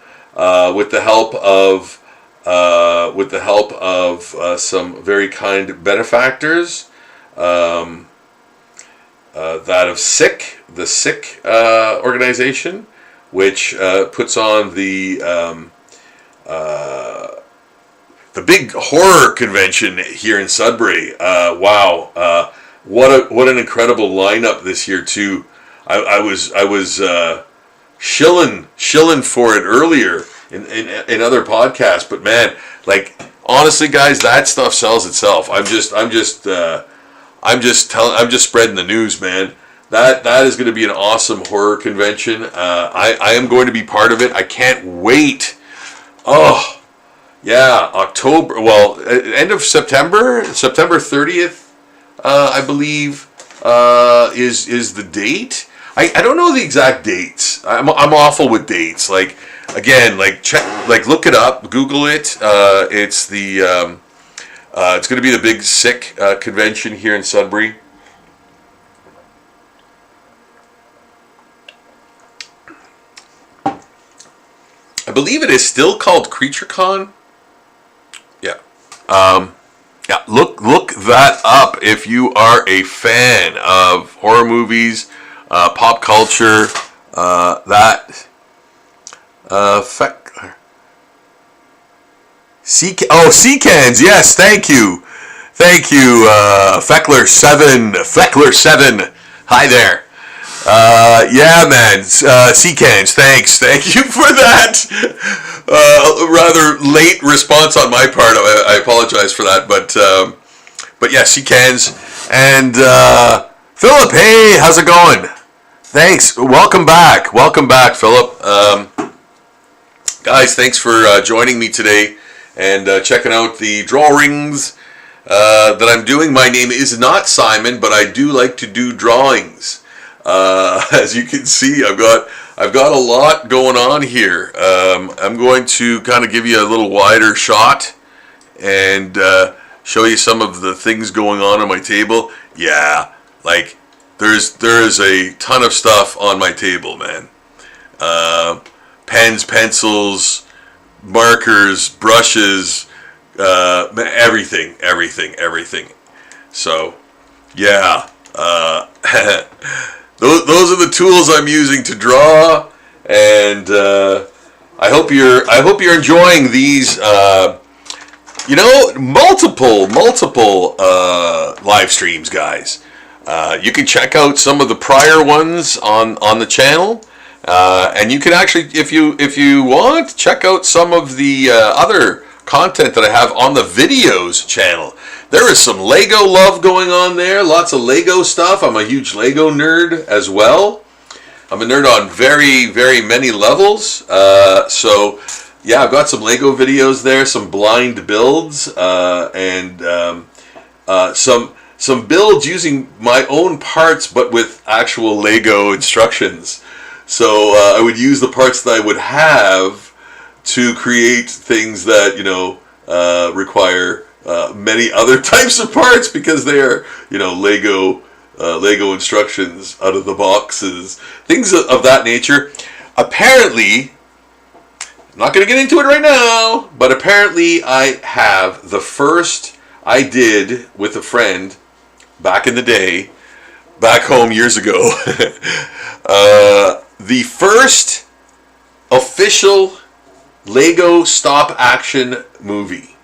with the help of some very kind benefactors, that of the SICK organization, which puts on the big horror convention here in Sudbury. Wow, what an incredible lineup this year too. I was shilling for it earlier in other podcasts, but man, like honestly, guys, that stuff sells itself. I'm just spreading the news, man. That is going to be an awesome horror convention. I am going to be part of it. I can't wait. Oh, yeah, October. Well, end of September 30th, I believe, is the date. I don't know the exact dates. I'm awful with dates. Like again, look it up, Google it. It's going to be the big SICK convention here in Sudbury. I believe it is still called CreatureCon. Yeah. Yeah. Look that up if you are a fan of horror movies, pop culture. Seacans. Yes. Thank you. Feckler7. Hi there. Yeah, man. Seacans, thanks. Thank you for that. Rather late response on my part. I apologize for that, but yeah, Seacans and Philip. Hey, how's it going? Thanks. Welcome back, Philip. Guys, thanks for joining me today and checking out the drawings that I'm doing. My name is not Simon, but I do like to do drawings. As you can see, I've got a lot going on here. I'm going to kind of give you a little wider shot and show you some of the things going on my table. Yeah, like there is a ton of stuff on my table, man. Pens, pencils, markers, brushes, everything. So, yeah. Those are the tools I'm using to draw, and I hope you're enjoying these You know, multiple live streams, guys. You can check out some of the prior ones on the channel, and you can actually, if you want, check out some of the other content that I have on the videos channel. There is some Lego love going on there. Lots of Lego stuff. I'm a huge Lego nerd as well. I'm a nerd on very, very many levels. So yeah, I've got some Lego videos there, some blind builds, and some builds using my own parts, but with actual Lego instructions. So I would use the parts that I would have to create things that, you know, require many other types of parts, because they are, you know, Lego instructions out of the boxes, things of that nature. Apparently, I'm not going to get into it right now, but apparently I have the first I did with a friend back in the day, back home years ago, the first official Lego stop action movie.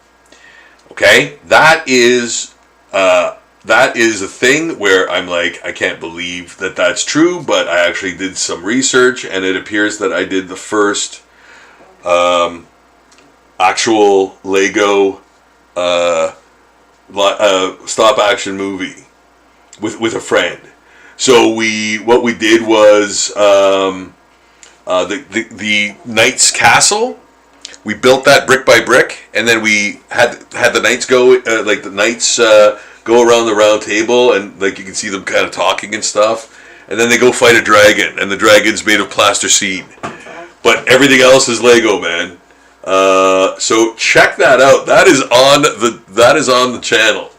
Okay, that is a thing where I'm like, I can't believe that that's true, but I actually did some research, and it appears that I did the first actual Lego stop action movie with a friend. So what we did was the Knight's Castle. We built that brick by brick, and then we had the knights go go around the round table, and like you can see them kind of talking and stuff, and then they go fight a dragon, and the dragon's made of plasticine, but everything else is Lego, man. So check that out. That is on the channel.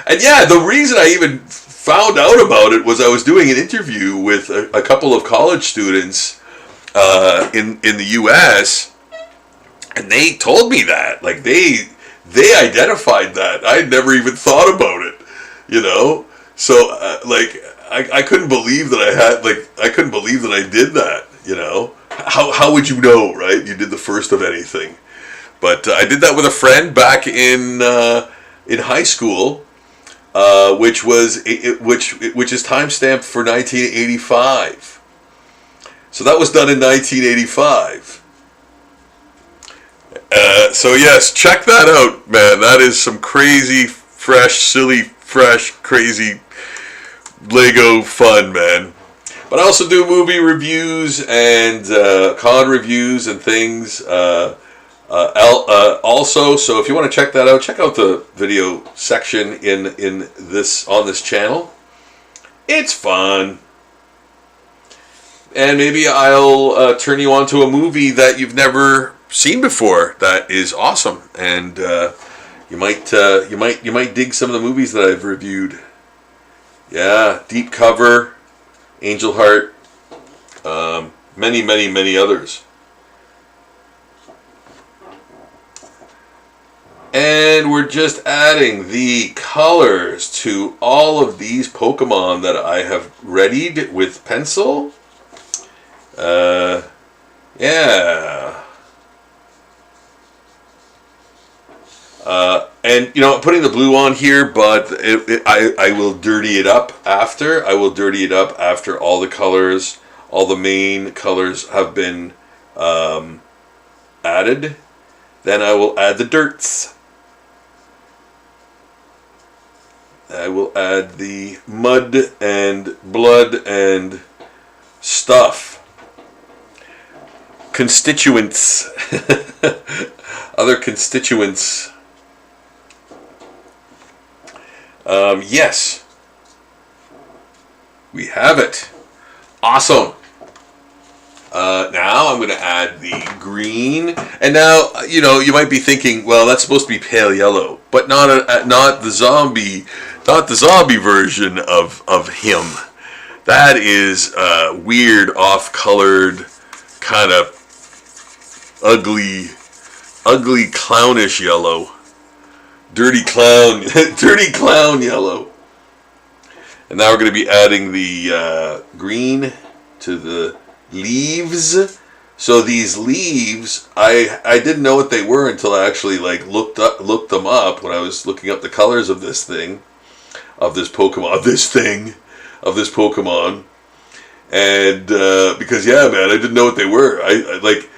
And yeah, the reason I even found out about it was I was doing an interview with a couple of college students in the U.S., and they told me that, like, they identified that. I'd never even thought about it, you know. So I couldn't believe that I couldn't believe that I did that, you know. How would you know, right? You did the first of anything. But I did that with a friend back in high school, which is time stamped for 1985. So that was done in 1985. So yes, check that out, man. That is some crazy, silly, crazy Lego fun, man. But I also do movie reviews and COD reviews and things. Also, so if you want to check that out, check out the video section on this channel. It's fun. And maybe I'll turn you on to a movie that you've never seen before that is awesome, and you might dig some of the movies that I've reviewed. Yeah, Deep Cover, Angel Heart, many others. And we're just adding the colors to all of these Pokemon that I have readied with pencil. Yeah. And, you know, putting the blue on here, but I will dirty it up after. I will dirty it up after all the colors, all the main colors have been added. Then I will add the dirts. I will add the mud and blood and stuff. Constituents. Other constituents. Yes. We have it. Awesome. Now I'm going to add the green. And now, you know, you might be thinking, well, that's supposed to be pale yellow, but not the zombie version of him. That is weird, off-colored, kind of ugly, clownish yellow. Dirty clown yellow. And now we're going to be adding the green to the leaves So these leaves, I didn't know what they were until I actually like looked them up when I was looking up the colors of this thing, of this Pokemon, and because yeah, man, I didn't know what they were. I like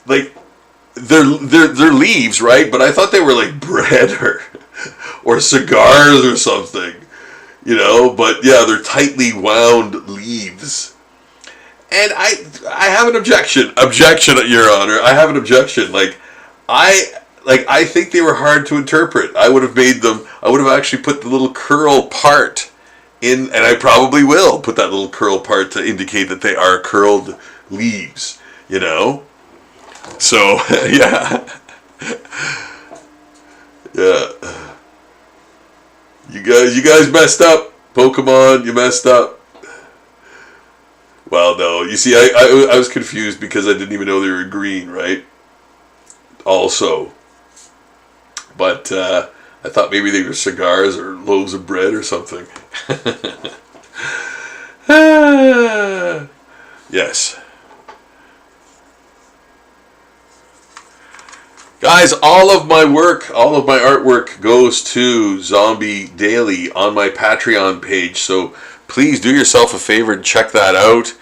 like they're leaves, right? But I thought they were like bread or cigars or something, you know. But yeah, they're tightly wound leaves. And I have an objection, Your Honor. I have an objection. I think they were hard to interpret. I would have actually put the little curl part in, and I probably will put that little curl part to indicate that they are curled leaves, you know? So, yeah. Yeah. You guys messed up. Pokemon, you messed up. Well, no. You see, I was confused because I didn't even know they were green, right? Also. But I thought maybe they were cigars or loaves of bread or something. Yes. Guys, all of my artwork goes to Zombie Daily on my Patreon page. So please do yourself a favor and check that out.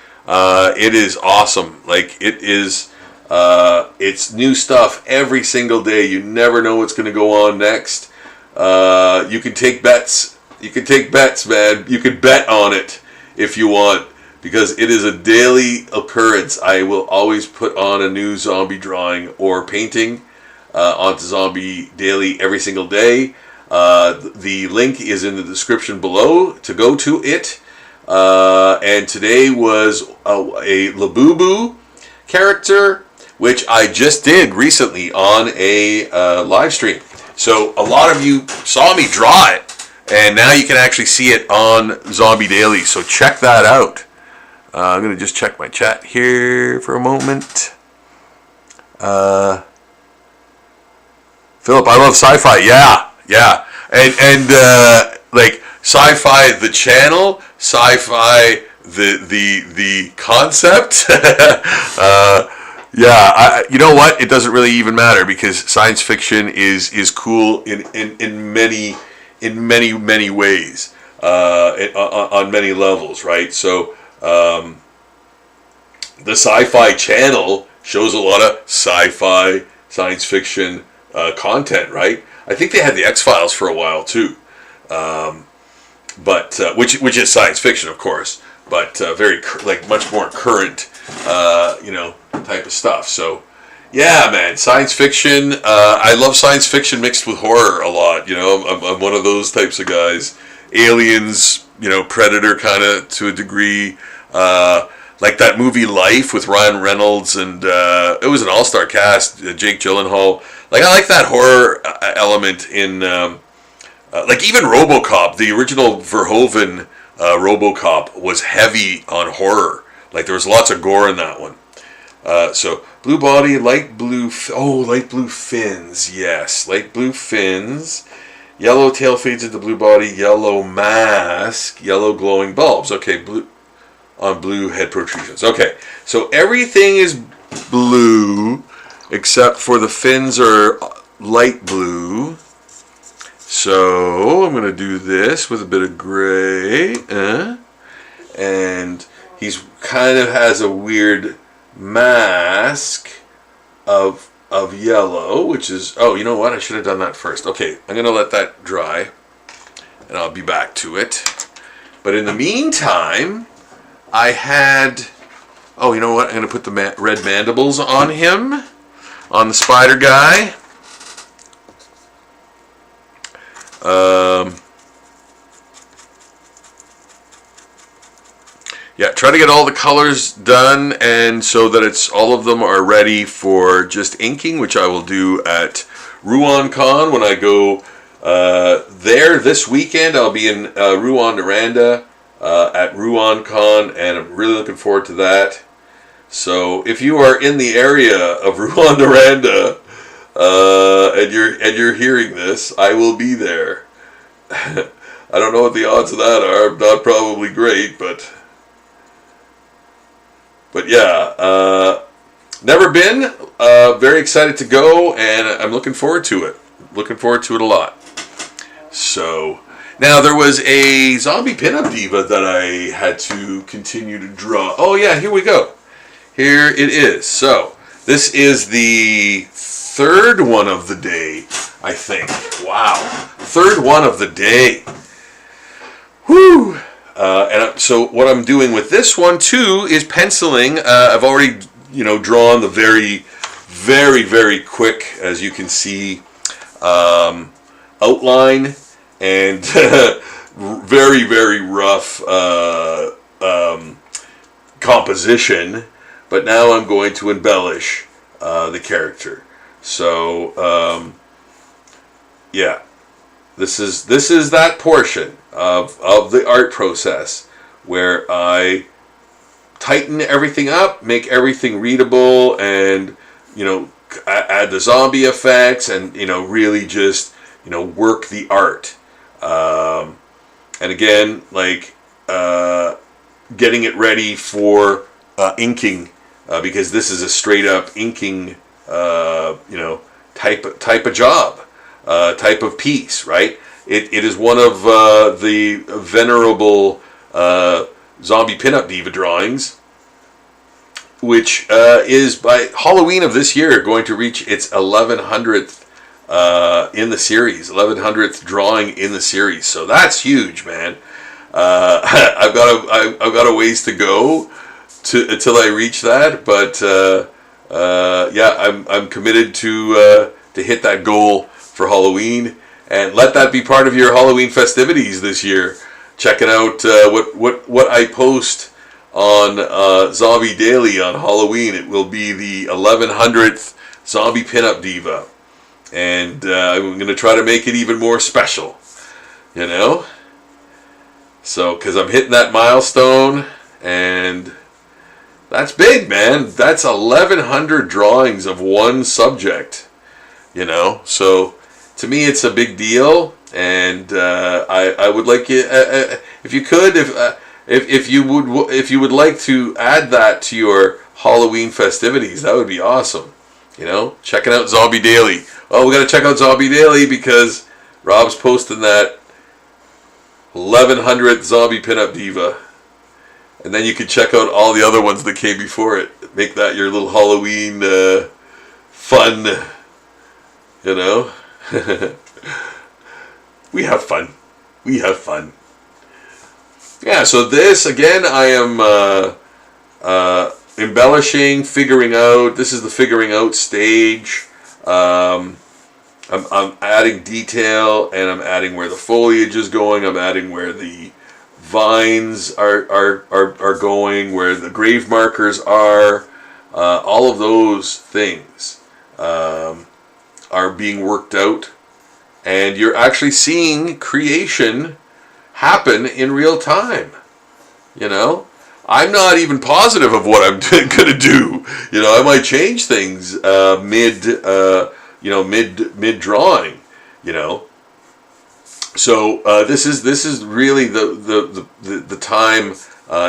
It is awesome. Like, it is, it's new stuff every single day. You never know what's going to go on next. You can take bets. Man. You can bet on it if you want, because it is a daily occurrence. I will always put on a new zombie drawing or painting onto Zombie Daily every single day. The link is in the description below to go to it. And today was a Labubu character, which I just did recently on a live stream. So a lot of you saw me draw it, and now you can actually see it on Zombie Daily. So check that out. I'm going to just check my chat here for a moment. Philip, I love sci-fi. Yeah. And like sci-fi the channel, sci-fi the concept. Yeah, you know what? It doesn't really even matter, because science fiction is cool in many ways, on many levels, right? So the Sci-Fi Channel shows a lot of sci-fi, science fiction content, right? I think they had the X-Files for a while too, but which is science fiction, of course, but very much more current, type of stuff. So, yeah, man, science fiction. I love science fiction mixed with horror a lot. You know, I'm one of those types of guys. Aliens, Predator kind of to a degree. Like that movie Life with Ryan Reynolds, and it was an all-star cast. Jake Gyllenhaal. Like, I like that horror element in, like, even RoboCop. The original Verhoeven RoboCop was heavy on horror. Like, there was lots of gore in that one. So, blue body, light blue fins. Yes, light blue fins. Yellow tail fades into blue body, yellow mask, yellow glowing bulbs. Okay, blue on blue head protrusions. Okay, so everything is blue except for the fins are light blue. So I'm going to do this with a bit of gray. And he's kind of has a weird mask of yellow, which is, oh, you know what? I should have done that first. Okay, I'm going to let that dry, and I'll be back to it. But in the meantime, I had, oh, you know what? I'm going to put the red mandibles on him, on the spider guy. Yeah, try to get all the colors done, and so that all of them are ready for just inking, which I will do at RuanCon when I go there this weekend. I'll be in Rouyn-Noranda at RuanCon, and I'm really looking forward to that. So if you are in the area of Rouyn-Noranda and you're hearing this, I will be there. I don't know what the odds of that are. Not probably great, but But yeah, never been. Very excited to go, and I'm looking forward to it. Looking forward to it a lot. So, now there was a zombie pinup diva that I had to continue to draw. Oh yeah, here we go. Here it is. So, this is the third one of the day, I think. Wow. Third one of the day. Whew. So what I'm doing with this one too is penciling. I've already, drawn the very, very, very quick, as you can see, outline and very, very rough composition. But now I'm going to embellish the character. So yeah, this is that portion of the art process where I tighten everything up, make everything readable, and add the zombie effects, and really just work the art. And again, like getting it ready for inking, because this is a straight up inking type of job, type of piece, right? It is one of the venerable zombie pinup diva drawings, which is by Halloween of this year going to reach its 1100th in the series, 1100th drawing in the series. So that's huge, man. I've got a ways to go until I reach that, but yeah, I'm committed to hit that goal for Halloween, and let that be part of your Halloween festivities this year. Checking out what I post on Zombie Daily on Halloween. It will be the 1100th Zombie Pinup Diva, and I'm going to try to make it even more special, So, because I'm hitting that milestone, and that's big, man. That's 1,100 drawings of one subject, So, to me, it's a big deal, and I would like you, if you could, if you would like to add that to your Halloween festivities, that would be awesome. Checking out Zombie Daily. Oh, we got to check out Zombie Daily because Rob's posting that 1100th Zombie Pinup Diva. And then you can check out all the other ones that came before it. Make that your little Halloween fun, We have fun. We have fun. Yeah, so this, again, I am embellishing, figuring out. This is the figuring out stage. I'm adding detail, and I'm adding where the foliage is going. I'm adding where the vines are going, where the grave markers are. All of those things are being worked out, and you're actually seeing creation happen in real time. I'm not even positive of what I'm gonna do. I might change things mid drawing. So this is really the time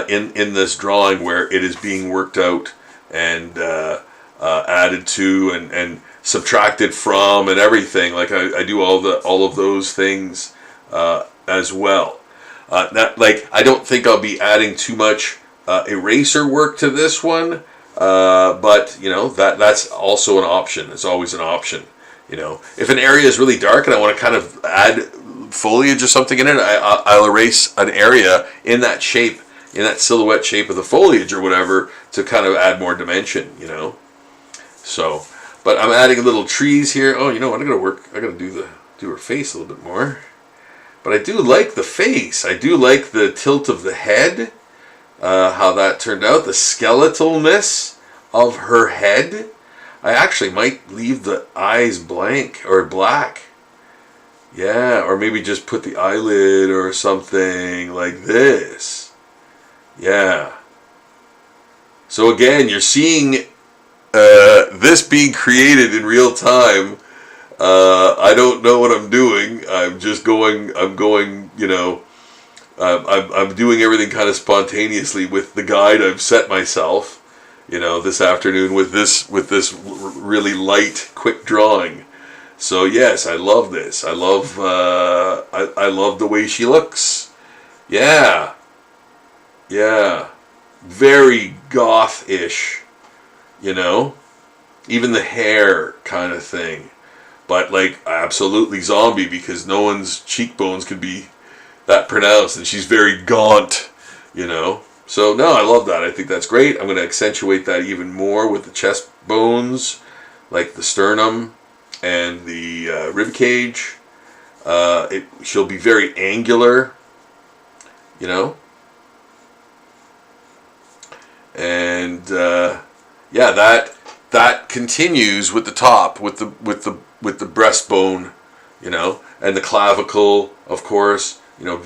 in this drawing where it is being worked out and added to and subtracted from and everything. Like I do all of those things as well. I don't think I'll be adding too much eraser work to this one, but that's also an option. It's always an option. If an area is really dark and I want to kind of add foliage or something in it, I'll erase an area in that shape, in that silhouette shape of the foliage or whatever, to kind of add more dimension. So, but I'm adding little trees here. Oh, what? I gotta do her face a little bit more. But I do like the face. I do like the tilt of the head, how that turned out, the skeletalness of her head. I actually might leave the eyes blank or black. Yeah, or maybe just put the eyelid or something like this. Yeah. So again, you're seeing this being created in real time. I don't know what I'm doing. I'm just going. I'm doing everything kind of spontaneously with the guide I've set myself. this afternoon with this really light, quick drawing. So yes, I love this. I love I love the way she looks. Yeah, yeah, very goth-ish, even the hair kind of thing. But like absolutely zombie, because no one's cheekbones could be that pronounced, and she's very gaunt, So no, I love that. I think that's great. I'm going to accentuate that even more with the chest bones, like the sternum and the rib cage. She'll be very angular, and yeah, that continues with the top, with the breastbone, and the clavicle, of course,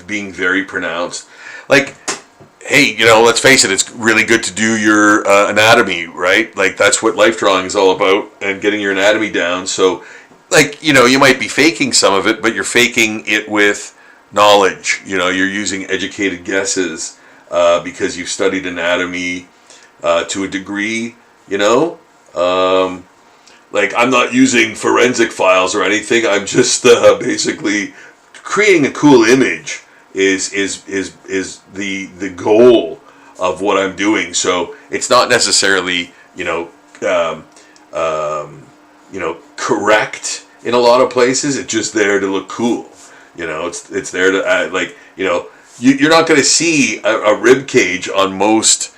being very pronounced. Like, hey, let's face it, it's really good to do your anatomy, right? Like, that's what life drawing is all about, and getting your anatomy down. So, like, you might be faking some of it, but you're faking it with knowledge. You're using educated guesses because you've studied anatomy to a degree, like, I'm not using forensic files or anything. I'm just basically creating a cool image is the goal of what I'm doing. So it's not necessarily correct in a lot of places. It's just there to look cool. It's there to add, like, you're not going to see a rib cage on most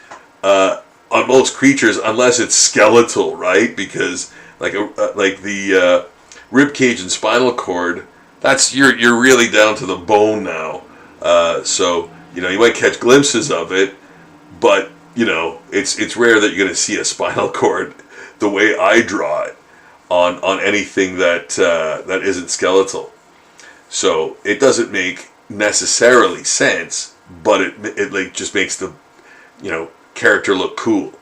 creatures unless it's skeletal, right? Because like the rib cage and spinal cord, that's you're really down to the bone now. So you might catch glimpses of it, but it's rare that you're going to see a spinal cord the way I draw it on anything that isn't skeletal. So it doesn't make necessarily sense, but it like just makes the character look cool.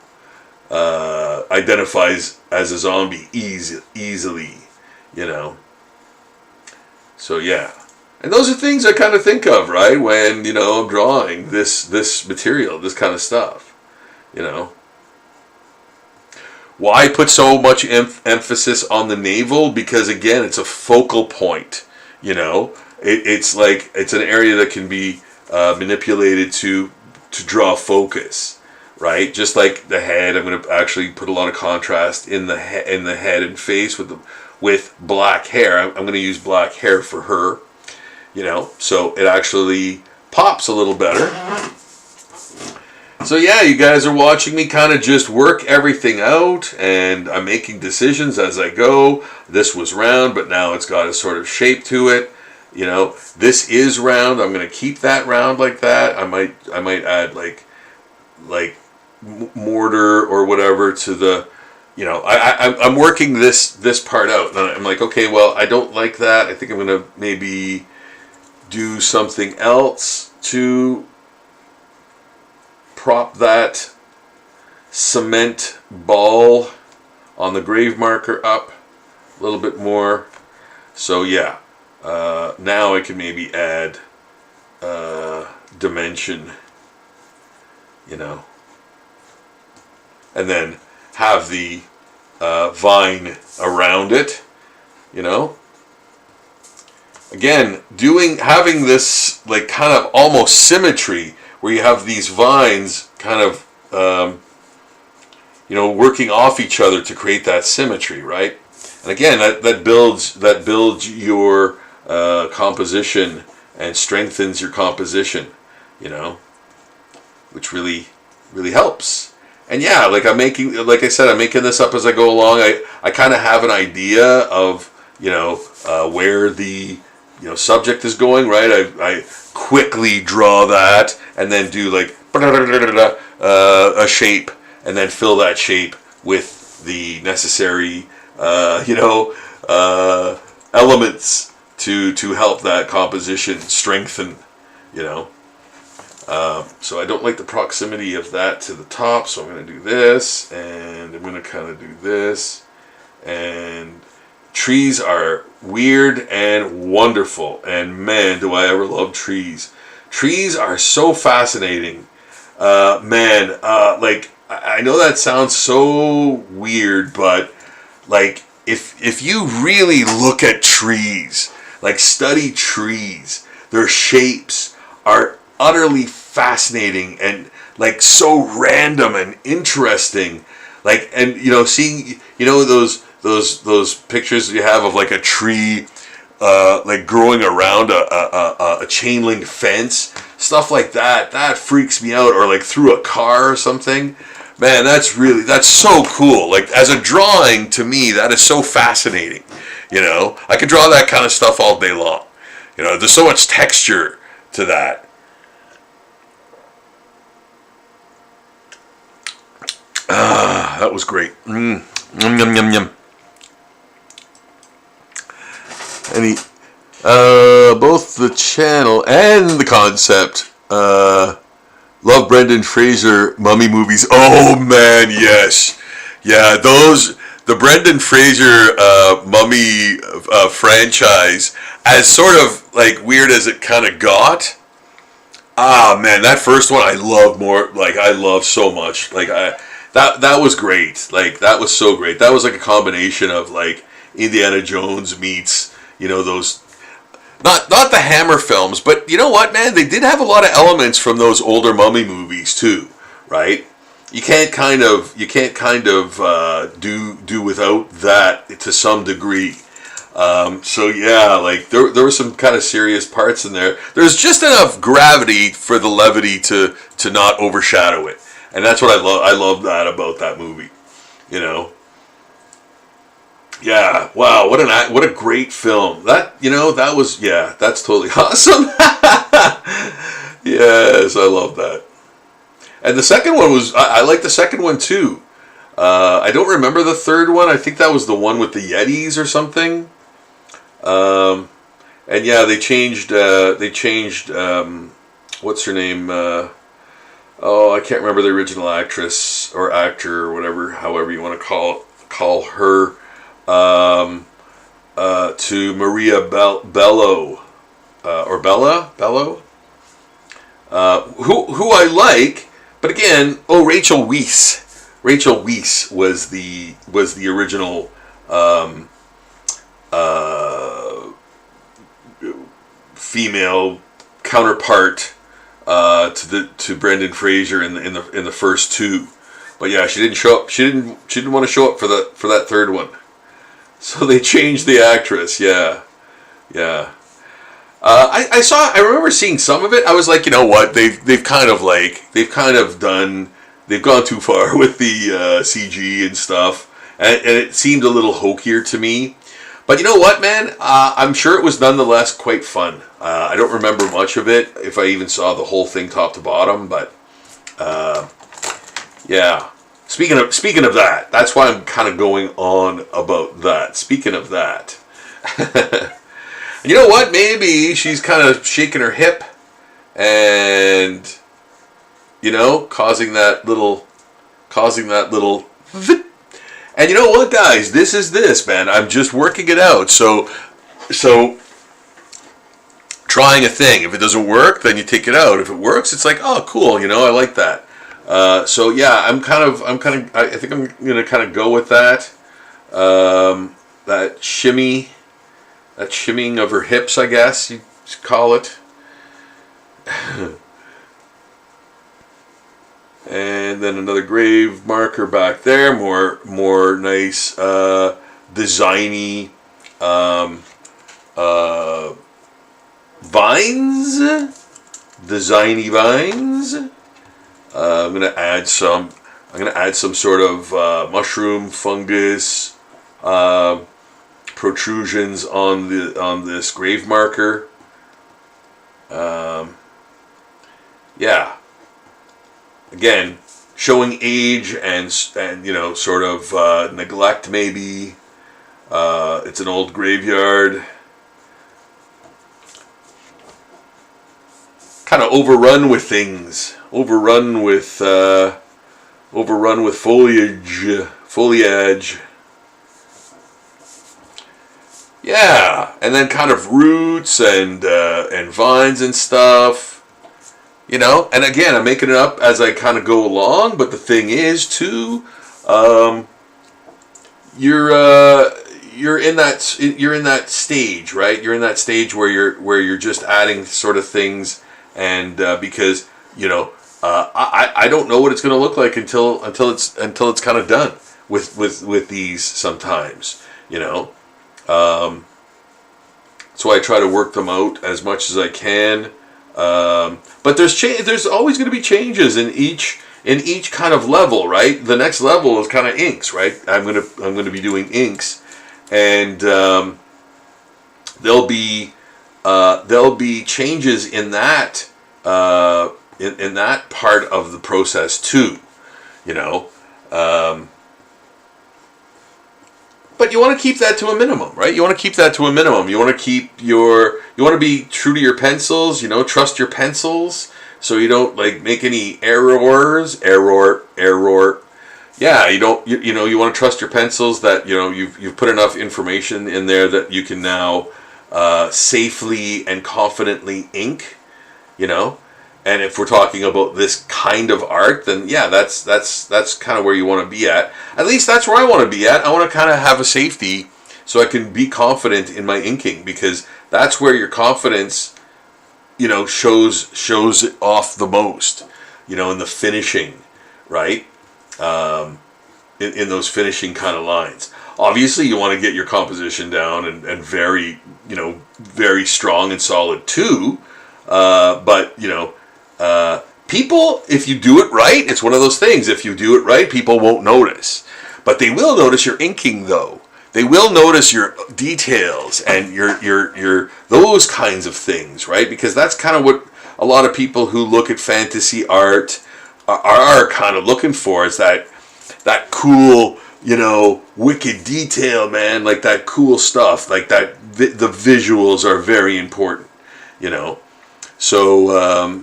Identifies as a zombie easily, So yeah, and those are things I kind of think of, right, when I'm drawing this material, this kind of stuff, Why put so much emphasis on the navel? Because again, it's a focal point. It's like it's an area that can be manipulated to draw focus. Right, just like the head, I'm going to actually put a lot of contrast in the head and face with black hair. I'm going to use black hair for her, so it actually pops a little better. So yeah, you guys are watching me kind of just work everything out, and I'm making decisions as I go. This was round, but now it's got a sort of shape to it. This is round. I'm going to keep that round like that. I might add like mortar or whatever to the, I'm working this part out, and I'm like, okay, well, I don't like that. I think I'm gonna maybe do something else to prop that cement ball on the grave marker up a little bit more. So yeah, now I can maybe add dimension, and then have the vine around it, Again, having this like kind of almost symmetry where you have these vines kind of, working off each other to create that symmetry, right? And again, that builds your composition and strengthens your composition, which really helps. And yeah, like I said, I'm making this up as I go along. I kind of have an idea of, where the, subject is going, right? I quickly draw that and then do like a shape, and then fill that shape with the necessary, elements to help that composition strengthen, So I don't like the proximity of that to the top, so I'm going to do this, and I'm going to kind of do this. And trees are weird and wonderful, and man, do I ever love trees. Trees are so fascinating. Like I know that sounds so weird, but like if you really look at trees, like study trees, their shapes are utterly fascinating and like so random and interesting. Like, and seeing those pictures you have of like a tree like growing around a chain link fence, stuff like that freaks me out. Or like through a car or something. Man, that's so cool. Like, as a drawing, to me, that is so fascinating. I could draw that kind of stuff all day long. There's so much texture to that. Ah, that was great. Yum, yum, yum, yum. Both the channel and the concept, love Brendan Fraser mummy movies. Oh man, yes. Yeah, the Brendan Fraser mummy franchise, as sort of like weird as it kind of got. Ah man, that first one I loved more. Like, I loved so much. Like, that was great. Like, that was so great. That was like a combination of like Indiana Jones meets those. Not the Hammer films, but you know what, man? They did have a lot of elements from those older mummy movies too, right? You can't kind of do without that to some degree. So yeah, like there were some kind of serious parts in there. There's just enough gravity for the levity to not overshadow it, and that's what I love. I love that about that movie, Yeah, wow, what a great film. That was, that's totally awesome. Yes, I love that. And the second one was, I like the second one too. I don't remember the third one. I think that was the one with the Yetis or something. And yeah, they changed, what's her name? I can't remember the original actress or actor or whatever, however you want to call her. To Maria Bello, or Bello, who I like, but again, Rachel Weisz. Rachel Weisz was the original female counterpart to Brendan Fraser in the first two. But yeah, she didn't show up. She didn't want to show up for that third one. So they changed the actress. Yeah. I remember seeing some of it. I was like, you know what? They've gone too far with the CG and stuff, and it seemed a little hokier to me. But you know what, man? I'm sure it was nonetheless quite fun. I don't remember much of it, if I even saw the whole thing top to bottom. But yeah. Speaking of that, that's why I'm kind of going on about that. Speaking of that, you know what? Maybe she's kind of shaking her hip, and causing that little. And you know what, guys? This, man. I'm just working it out. So, trying a thing. If it doesn't work, then you take it out. If it works, it's like, oh, cool. I like that. So yeah, I think I'm gonna kind of go with that. That shimmying of her hips, I guess you call it. And then another grave marker back there, more nice, designy, designy vines. I'm gonna add some sort of mushroom fungus protrusions on this grave marker. Yeah. Again, showing age and sort of neglect maybe. It's an old graveyard. Kind of overrun with things. Overrun with foliage. Yeah, and then kind of roots and vines and stuff. You know, and again, I'm making it up as I kind of go along. But the thing is, too, you're in that stage, right? You're in that stage where you're just adding sort of things, and because I don't know what it's going to look like until it's kind of done with these sometimes, so I try to work them out as much as I can. But there's always going to be changes in each kind of level, right? The next level is kind of inks, right? I'm gonna be doing inks, and there'll be changes in that in that part of the process too, But you want to keep that to a minimum, right? You want to keep that to a minimum. You want to be true to your pencils, trust your pencils, so you don't make any errors. Yeah, you don't. You want to trust your pencils that you've put enough information in there that you can now safely and confidently ink. And if we're talking about this kind of art, then yeah, that's kind of where you want to be at. At least that's where I want to be at. I want to kind of have a safety so I can be confident in my inking, because that's where your confidence, shows it off the most, in the finishing, right? In those finishing kind of lines. Obviously, you want to get your composition down and very, very strong and solid too. But people, if you do it right, it's one of those things. If you do it right, people won't notice. But they will notice your inking, though. They will notice your details and your those kinds of things, right? Because that's kind of what a lot of people who look at fantasy art are kind of looking for, is that cool, wicked detail, man. Like that cool stuff. Like that, the visuals are very important, So,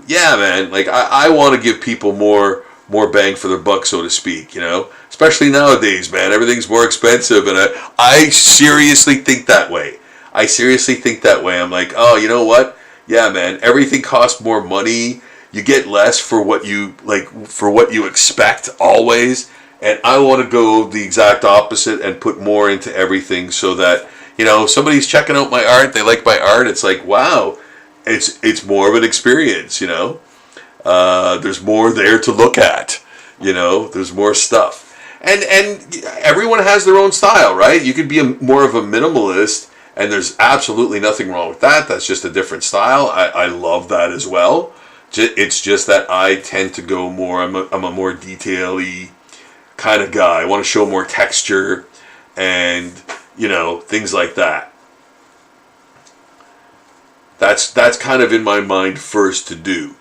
yeah, man, I want to give people more bang for their buck, so to speak, especially nowadays, man. Everything's more expensive, and I seriously think that way. I'm like, oh, you know what? Yeah, man, everything costs more money. You get less for what you expect always, and I want to go the exact opposite and put more into everything, so that, somebody's checking out my art, they like my art, it's like, wow. It's more of an experience, There's more there to look at, There's more stuff, and everyone has their own style, right? You could be more of a minimalist, and there's absolutely nothing wrong with that. That's just a different style. I love that as well. It's just that I tend to go more. I'm a more detail-y kind of guy. I want to show more texture, and things like that. That's kind of in my mind first to do.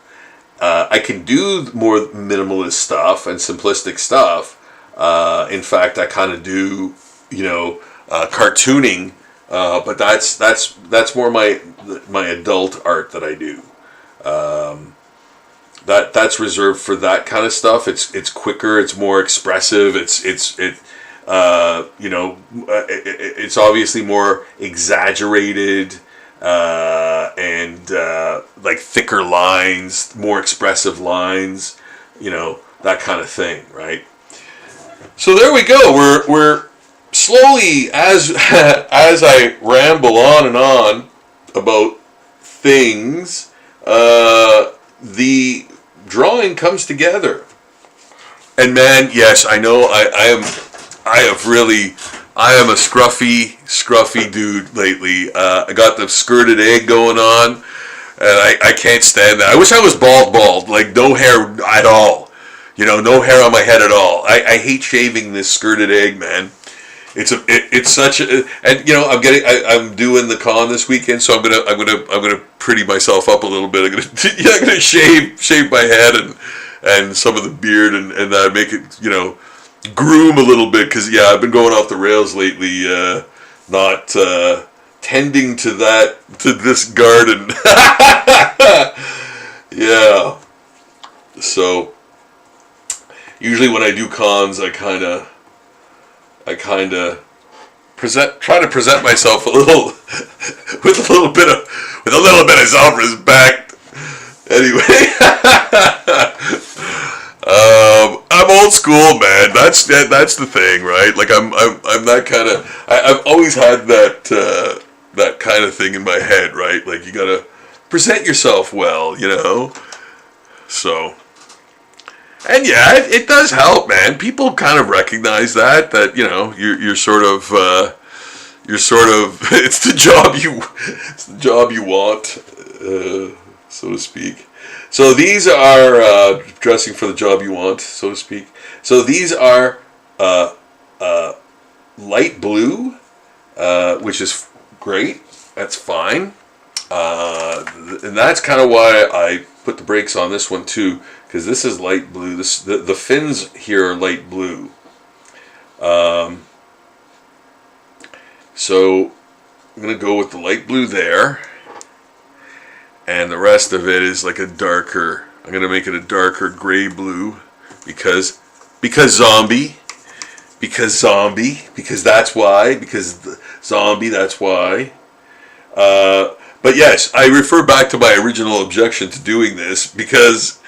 I can do more minimalist stuff and simplistic stuff. In fact, I kind of do, cartooning, but that's more my adult art that I do. That's reserved for that kind of stuff. It's quicker. It's more expressive. It's obviously more exaggerated. And thicker lines, more expressive lines, that kind of thing, right? So there we go. We're slowly, as I ramble on and on about things, the drawing comes together. And man, yes, I know I am a scruffy dude lately. I got the skirted egg going on, and I can't stand that. I wish I was bald, like no hair at all. No hair on my head at all. I hate shaving this skirted egg, man. It's such a, and I'm doing the con this weekend, so I'm gonna pretty myself up a little bit. I'm gonna shave my head and some of the beard and make it groom a little bit, because I've been going off the rails lately, not tending to this garden. Yeah. So usually when I do cons, I kind of try to present myself a little with a little bit of self-respect, Anyway, I'm old school, man. That's the thing, right? Like I'm that kind of. I've always had that that kind of thing in my head, right? Like you gotta present yourself well, you know. So, and yeah, it does help, man. People kind of recognize that you know you're sort of it's the job you want, so to speak. So these are dressing for the job you want, so to speak. So these are light blue, which is great. That's fine. And that's kind of why I put the brakes on this one too, because this is light blue. The fins here are light blue. So I'm going to go with the light blue there. And the rest of it is like a darker, I'm going to make it a darker gray blue because zombie, because that's why, because the zombie, that's why. But yes, I refer back to my original objection to doing this because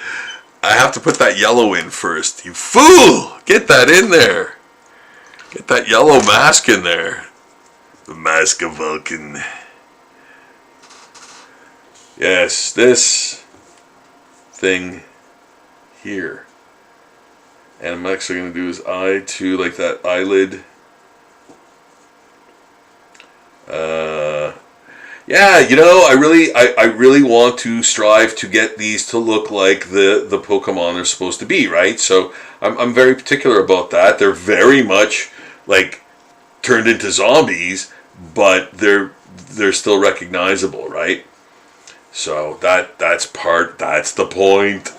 I have to put that yellow in first. You fool! Get that in there. Get that yellow mask in there. The Mask of Vulcan. Yes, this thing here. And I'm actually going to do his eye too, like that eyelid. Yeah, you know, I really want to strive to get these to look like the Pokemon they're supposed to be, right? So I'm very particular about that. They're very much like turned into zombies, but they're still recognizable, right? So that's the point.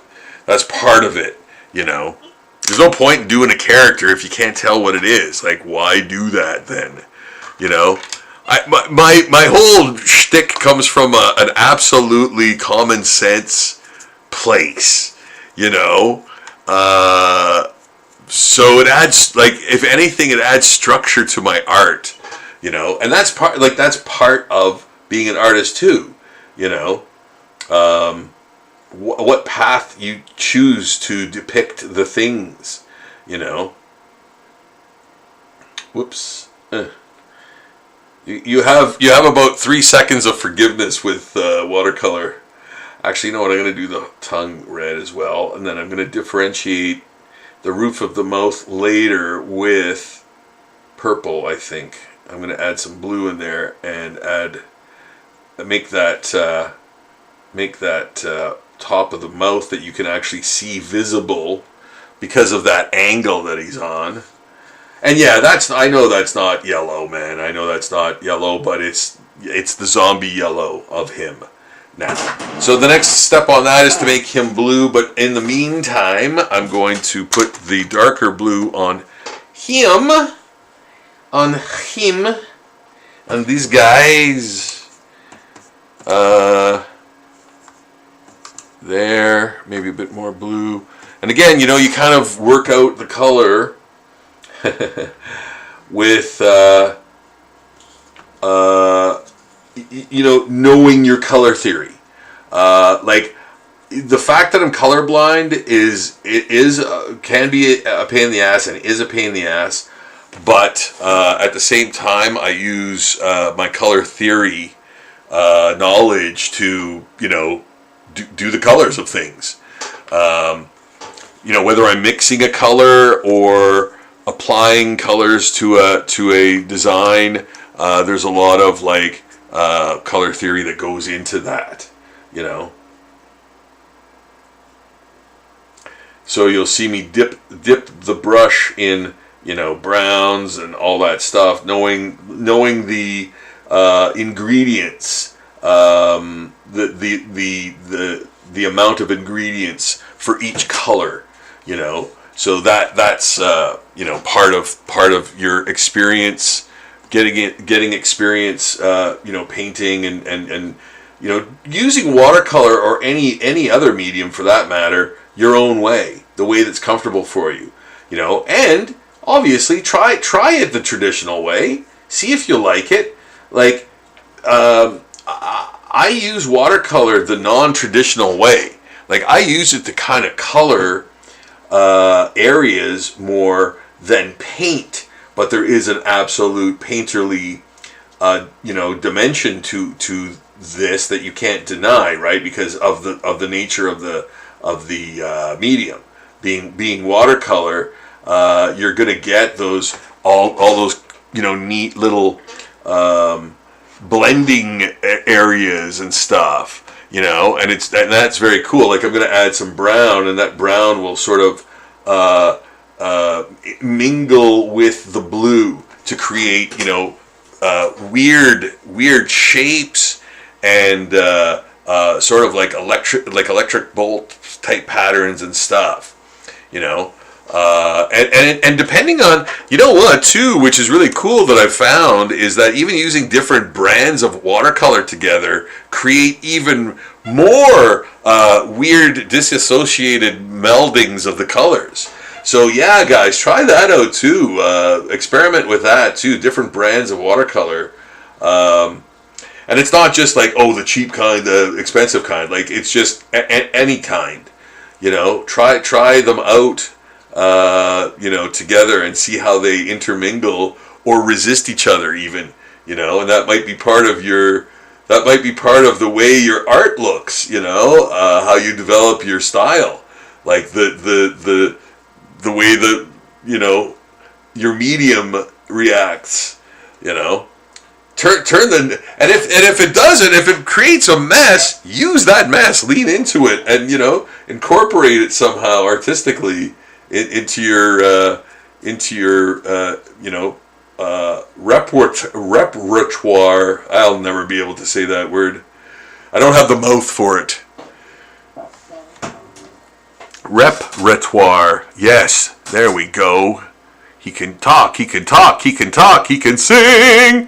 That's part of it, you know. There's no point in doing a character if you can't tell what it is. Like, why do that then? You know? My whole shtick comes from an absolutely common sense place, you know? So it adds, like, if anything, it adds structure to my art, you know? And that's part of being an artist too, you know? What path you choose to depict the things, you know? Whoops. You have about 3 seconds of forgiveness with watercolor. Actually, you know what? I'm going to do the tongue red as well, and then I'm going to differentiate the roof of the mouth later with purple. I think I'm going to add some blue in there and make that top of the mouth that you can actually see visible because of that angle that he's on. And yeah, I know that's not yellow, man. I know that's not yellow, but it's the zombie yellow of him now. So the next step on that is to make him blue, but in the meantime, I'm going to put the darker blue on him. And these guys. There, maybe a bit more blue. And again, you know, you kind of work out the color with you know, knowing your color theory. Like the fact that I'm colorblind can be a pain in the ass, and is a pain in the ass. But at the same time, I use my color theory knowledge to, you know, do the colors of things. You know, whether I'm mixing a color or applying colors to a design, there's a lot of like color theory that goes into that, you know. So you'll see me dip the brush in, you know, browns and all that stuff, knowing the ingredients, the amount of ingredients for each color, you know. So that's you know, part of your experience, getting experience, you know, painting and you know, using watercolor or any other medium for that matter your own way, the way that's comfortable for you, you know. And obviously try it the traditional way, see if you like it. Like I use watercolor the non-traditional way. Like, I use it to kind of color areas more than paint, but there is an absolute painterly, dimension to this that you can't deny, right? Because of the nature of the medium being watercolor, you're gonna get those all those neat little blending areas and stuff. And that's very cool. Like, I'm going to add some brown, and that brown will sort of mingle with the blue to create, weird shapes and sort of like electric bolt type patterns and stuff. And depending on, what too, which is really cool that I've found, is that even using different brands of watercolor together create even more weird disassociated meldings of the colors. So yeah, guys, try that out too. Experiment with that too, different brands of watercolor. And it's not just like, the cheap kind, the expensive kind. Like, it's just any kind. Try them out. Together and see how they intermingle or resist each other even, and that might be part of the way your art looks, how you develop your style, like the way that, your medium reacts, turn the, and if it doesn't, if it creates a mess, use that mess, lean into it, and, incorporate it somehow artistically into your repertoire. I'll never be able to say that word. I don't have the mouth for it. Repertoire. Yes, there we go. He can talk. He can talk. He can talk. He can sing.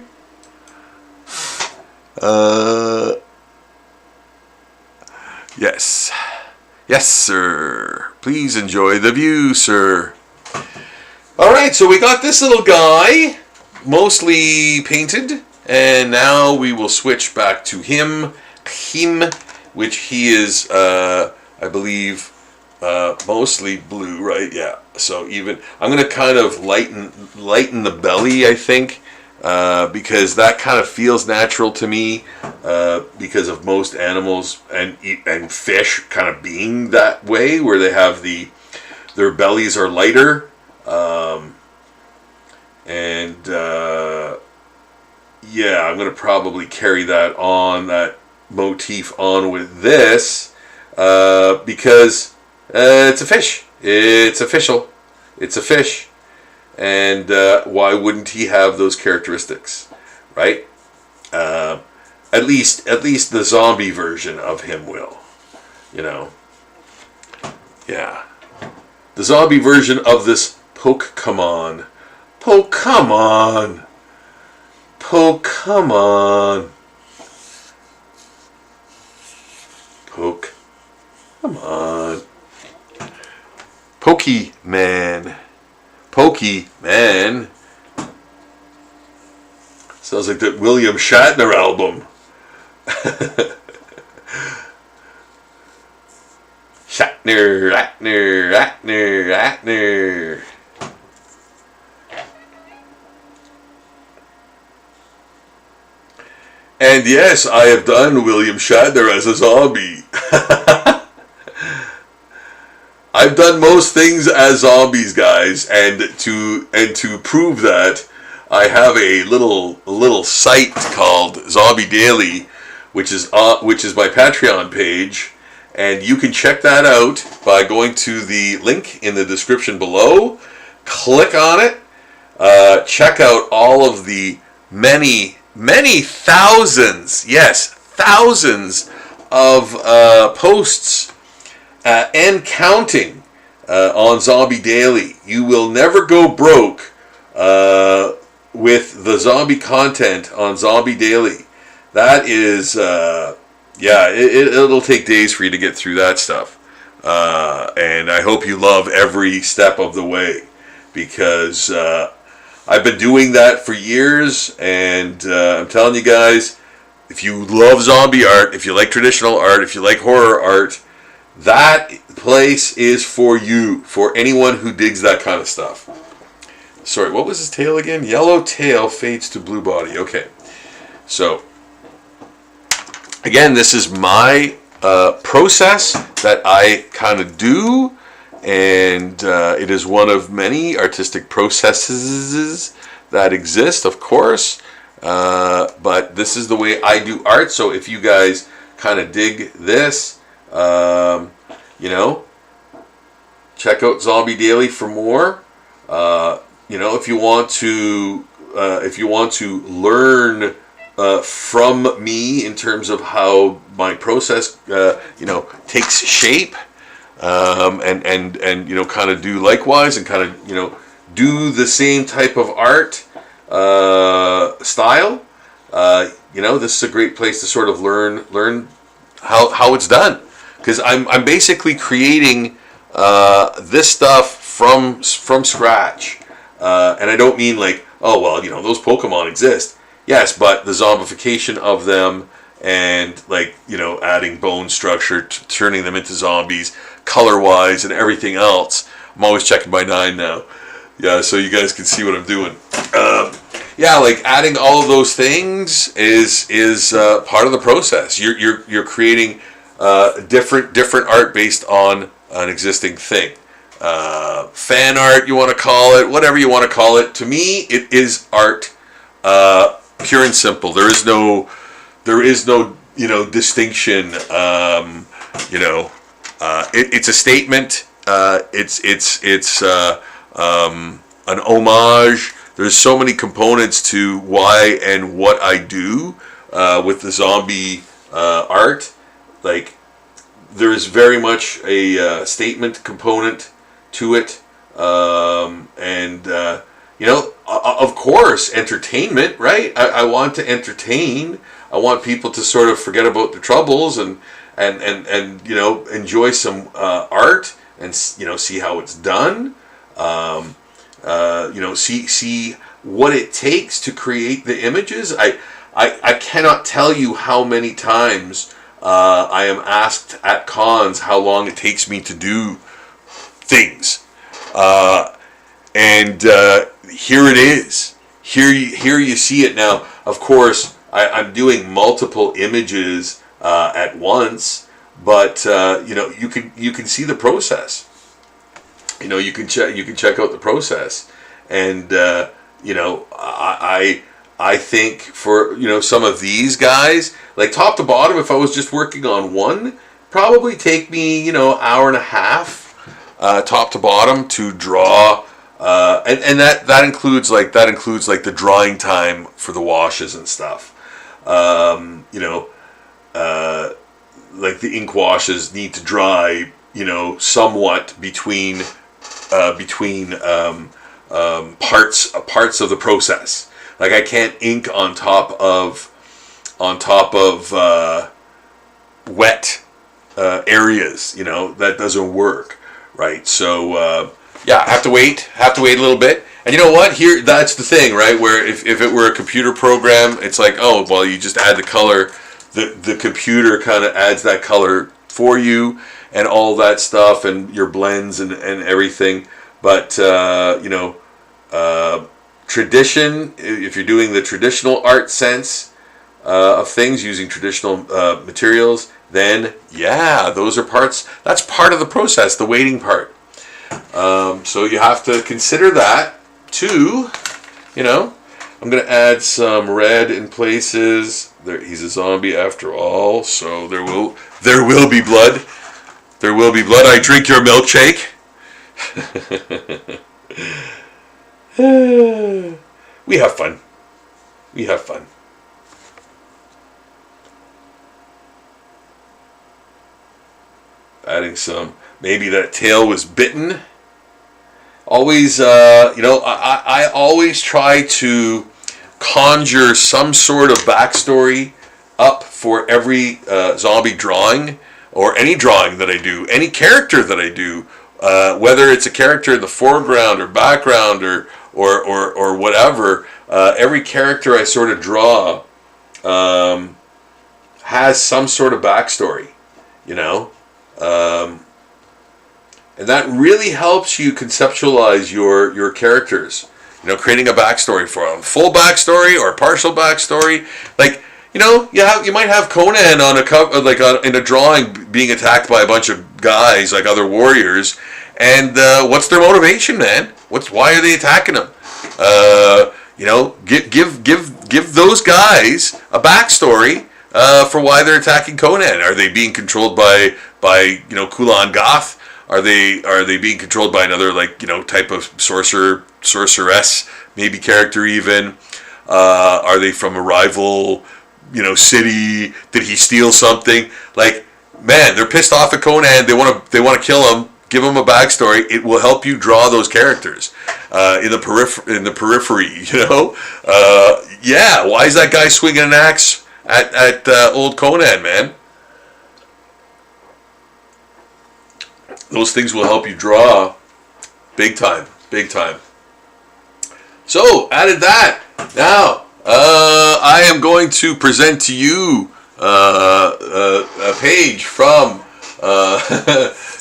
Yes. Yes, sir. Please enjoy the view, sir. Alright, so we got this little guy, mostly painted, and now we will switch back to him, which he is, I believe, mostly blue, right? Yeah. So I'm going to kind of lighten the belly, I think, because that kind of feels natural to me, because of most animals and fish kind of being that way, where they have their bellies are lighter, I'm going to probably carry that motif on with this, because it's a fish. It's official. It's a fish. And why wouldn't he have those characteristics, right? At least the zombie version of him will, Yeah. The zombie version of this Pokemon. Pokemon. Pokemon. Pokemon. Pokemon. Pokemon. Sounds like that William Shatner album. Shatner. And yes, I have done William Shatner as a zombie. I've done most things as zombies, guys, and to prove that, I have a little site called Zombie Daily, which is my Patreon page, and you can check that out by going to the link in the description below. Click on it. Check out all of the many thousands, yes, thousands of posts and counting on Zombie Daily. You will never go broke with the zombie content on Zombie Daily. That is, it'll take days for you to get through that stuff. And I hope you love every step of the way, because I've been doing that for years, and I'm telling you guys, if you love zombie art, if you like traditional art, if you like horror art, that place is for you, for anyone who digs that kind of stuff. Sorry, what was his tail again? Yellow tail fades to blue body. Okay. So, again, this is my process that I kind of do, and it is one of many artistic processes that exist, of course, but this is the way I do art. So if you guys kind of dig this, you know, check out Zombie Daily for more. You know, if you want to learn from me in terms of how my process, you know, takes shape, and you know, kind of do likewise, and kind of, you know, do the same type of art style. You know, this is a great place to sort of learn how it's done, because I'm basically creating this stuff from scratch, and I don't mean like, oh well, you know, those Pokemon exist. Yes, but the zombification of them, and like, you know, adding bone structure, turning them into zombies, color-wise, and everything else. I'm always checking my 9 now. Yeah, so you guys can see what I'm doing. Yeah, like adding all of those things is part of the process. You're creating different art based on an existing thing. Fan art, you want to call it, whatever you want to call it. To me, it is art. Pure and simple. There is no, you know, distinction. You know, it's a statement. It's an homage. There's so many components to why and what I do with the zombie art. Like, there is very much a statement component to it, and you know, of course, entertainment, right? I want to entertain. I want people to sort of forget about their troubles and you know, enjoy some art, and you know, see how it's done. You know, see what it takes to create the images. I cannot tell you how many times I am asked at cons how long it takes me to do things, and here it is. Here you see it now. Of course, I'm doing multiple images at once, but you know, you can see the process. You know, you can check out the process, and you know, I think for, you know, some of these guys, like top to bottom, if I was just working on one, probably take me, you know, hour and a half, top to bottom, to draw, and that includes like the drying time for the washes and stuff. You know, like the ink washes need to dry, you know, somewhat between parts of the process. Like, I can't ink on top of wet areas. You know, that doesn't work, right? So yeah, I have to wait a little bit. And you know what? Here, that's the thing, right? Where if it were a computer program, it's like, oh well, you just add the color. The computer kind of adds that color for you, and all that stuff, and your blends and everything. But you know, tradition, if you're doing the traditional art sense of things, using traditional materials, then yeah, those are parts. That's part of the process, the waiting part. So you have to consider that too. You know, I'm gonna add some red in places. There, he's a zombie after all, so there will be blood. There will be blood. I drink your milkshake. We have fun. We have fun. Adding some. Maybe that tail was bitten. Always, you know, I always try to conjure some sort of backstory up for every zombie drawing, or any drawing that I do, any character that I do, whether it's a character in the foreground or background or whatever. Every character I sort of draw has some sort of backstory, you know. And that really helps you conceptualize your characters. Creating a backstory for them, full backstory or partial backstory. Like, you might have Conan on a cover, in a drawing, being attacked by a bunch of guys, like other warriors. And what's their motivation, man? Why are they attacking him? Give those guys a backstory for why they're attacking Conan. Are they being controlled by Kulan Gath? Are they being controlled by another type of sorceress, maybe character even? Are they from a rival city? Did he steal something? Like, man, they're pissed off at Conan. They want to kill him. Give him a backstory. It will help you draw those characters in the periphery. Yeah. Why is that guy swinging an axe at old Conan, man? Those things will help you draw big time. So, added that. Now, I am going to present to you a page from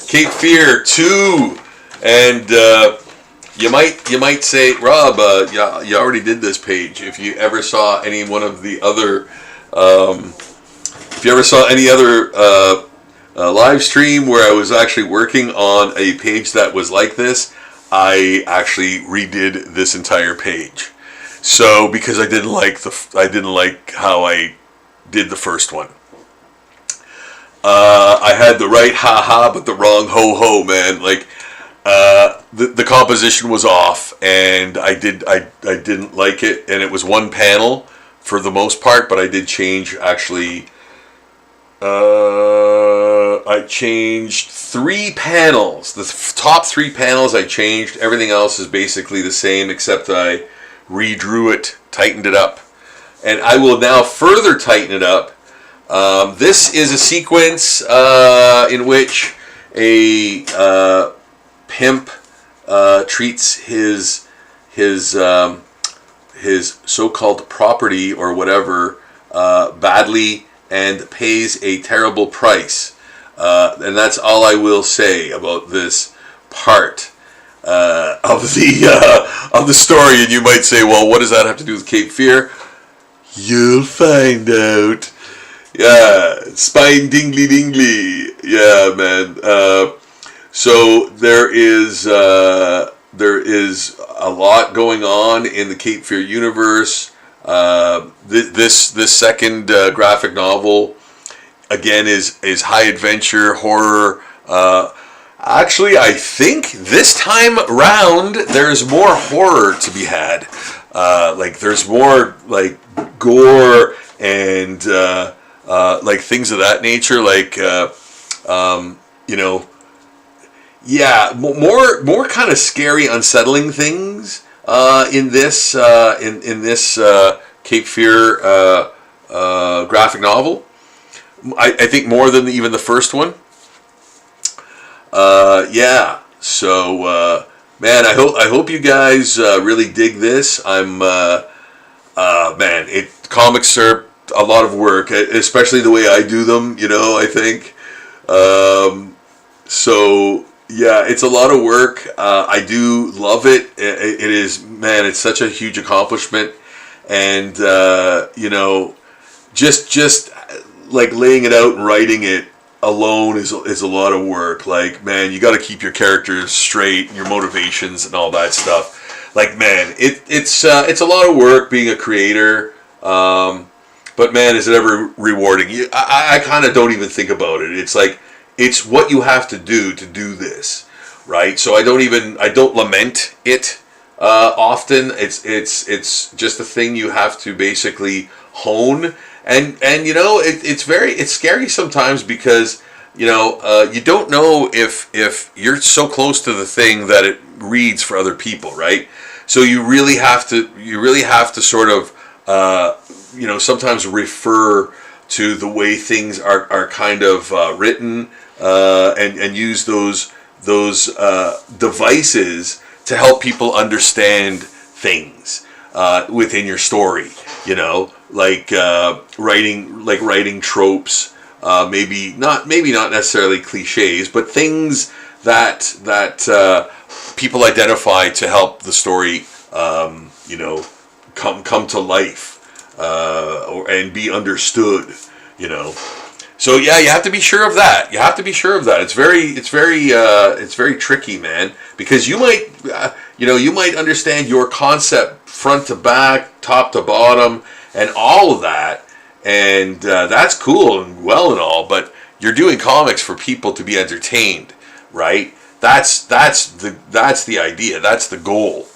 Cape Fear 2. And you might say, Rob, you already did this page. If you ever saw any one of the other, live stream where I was actually working on a page that was like this, I actually redid this entire page. So because I didn't like how I did the first one. I had the right ha-ha but the wrong ho-ho, man. Like the composition was off, and I didn't like it, and it was one panel for the most part, but I did change actually. I changed 3 panels. The top 3 panels I changed. Everything else is basically the same, except I redrew it, tightened it up. And I will now further tighten it up. This is a sequence in which a pimp treats his so-called property or whatever badly and pays a terrible price. And that's all I will say about this part of the story. And you might say, well, what does that have to do with Cape Fear? You'll find out. Yeah, spine dingly dingly. Yeah, man. So there is a lot going on in the Cape Fear universe. This second graphic novel, again, is high adventure horror. Actually, I think this time round there's more horror to be had. There's more gore and things of that nature. More kind of scary, unsettling things in this Cape Fear graphic novel. I think more than even the first one. So man, I hope you guys really dig this. Comics are a lot of work, especially the way I do them. I think. So yeah, it's a lot of work. I do love it. It is, man. It's such a huge accomplishment, and just like laying it out and writing it alone is a lot of work. Like, man, you got to keep your characters straight, and your motivations, and all that stuff. Like, man, it's a lot of work being a creator. But man, is it ever rewarding? I kind of don't even think about it. It's like, it's what you have to do this, right? So I don't lament it often. It's just a thing you have to basically hone. And it's scary sometimes because you don't know if you're so close to the thing that it reads for other people, right? So you really have to sort of sometimes refer to the way things are kind of written and use those devices to help people understand things within your story. Writing tropes maybe not necessarily cliches, but things that people identify to help the story, come to life, and be understood, So yeah, you have to be sure of that. It's very tricky, man, because you might understand your concept front to back, top to bottom, and all of that, and that's cool and well and all, but you're doing comics for people to be entertained, right? That's the idea. That's the goal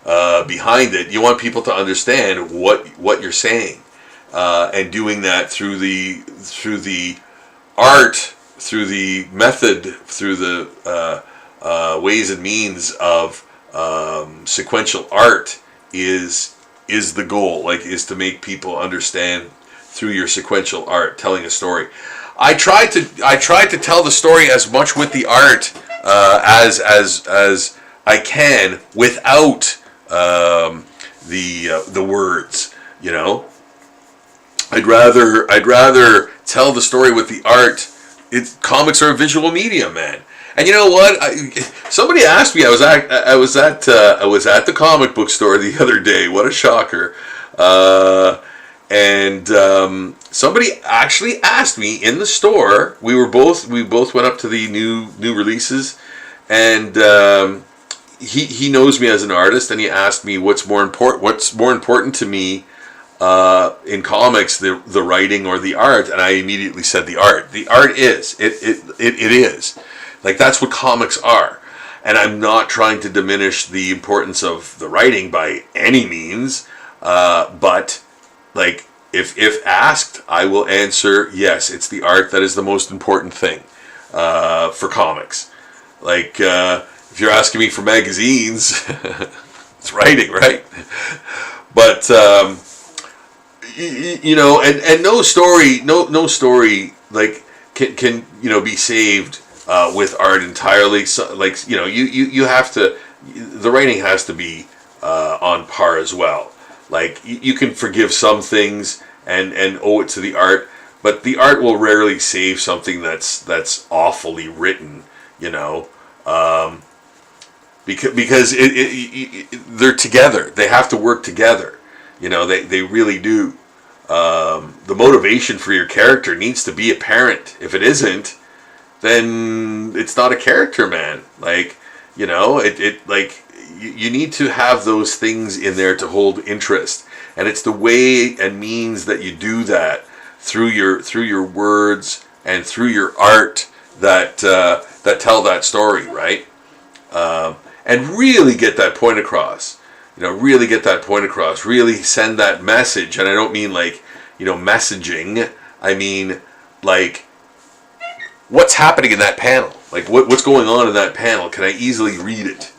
behind it. You want people to understand what you're saying, and doing that through the art, through the method, through the ways and means of sequential art is the goal. Is to make people understand through your sequential art, telling a story. I try to tell the story as much with the art as I can without the words. I'd rather tell the story with the art. Comics are a visual medium, man. And you know what? Somebody asked me. I was at the comic book store the other day. What a shocker! And somebody actually asked me in the store. We both went up to the new releases, and he knows me as an artist, and he asked me what's more important to me in comics, the writing or the art, and I immediately said the art. The art is it is. That's what comics are. And I'm not trying to diminish the importance of the writing by any means, but if asked, I will answer yes, it's the art that is the most important thing for comics. If you're asking me for magazines, it's writing, right? But and no story can be saved with art entirely. So, you have to. The writing has to be on par as well. You can forgive some things and owe it to the art, but the art will rarely save something that's awfully written. Because they're together. They have to work together. They really do. The motivation for your character needs to be apparent. If it isn't, then it's not a character, man. You need to have those things in there to hold interest, and it's the way and means that you do that through your words and through your art that tell that story, right? And really get that point across. Really get that point across. Really send that message, and I don't mean messaging. I mean what's happening in that panel. What's going on in that panel? Can I easily read it?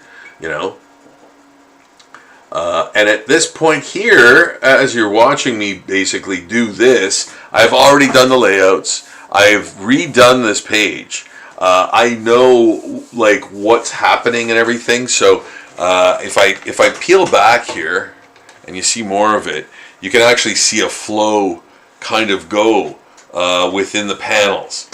And at this point here, as you're watching me basically do this, I've already done the layouts. I've redone this page. I know what's happening and everything. So if I peel back here and you see more of it, you can actually see a flow kind of go within the panels.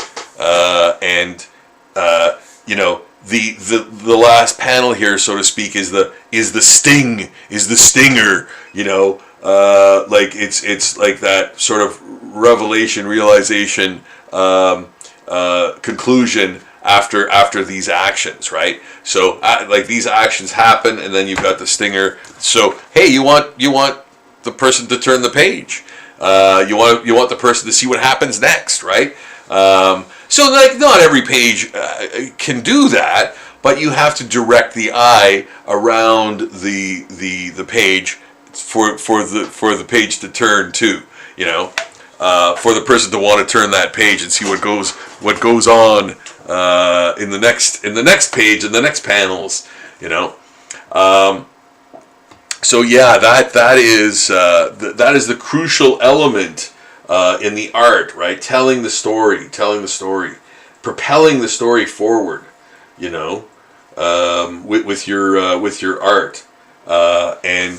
The last panel here, so to speak, is the stinger. It's like that sort of realization, conclusion after these actions, right? So these actions happen, and then you've got the stinger. So hey, you want the person to turn the page. You want the person to see what happens next, right? So not every page can do that, but you have to direct the eye around the page for the page to turn to, for the person to want to turn that page and see what goes on in the next page and the next panels, So yeah, that is the crucial element in the art, right? Telling the story, propelling the story forward, with your art, and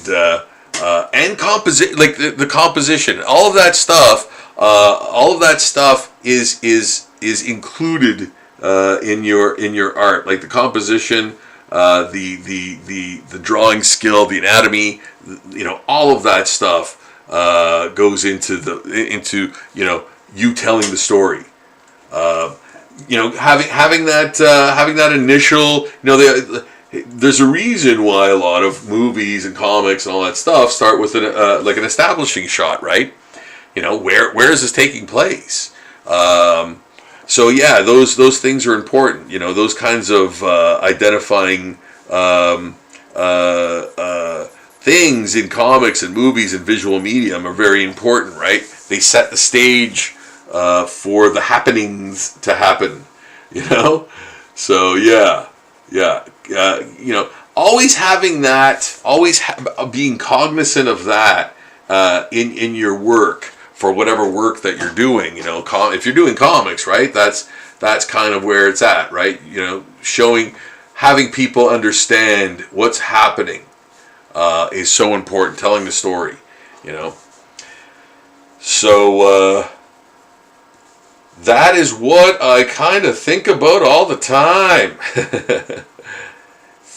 composition, the composition, all of that stuff is included in your art, like the composition, the drawing skill, the anatomy, all of that stuff goes into you telling the story. Having that initial, there's a reason why a lot of movies and comics and all that stuff start with an establishing shot, right? Where is this taking place? So yeah, those things are important. Those kinds of identifying things in comics and movies and visual medium are very important, right? They set the stage for the happenings to happen. So yeah. Always having that, being cognizant of that in your work, for whatever work that you're doing. If you're doing comics, right, that's kind of where it's at, right? Having people understand what's happening is so important. Telling the story, So that is what I kind of think about all the time.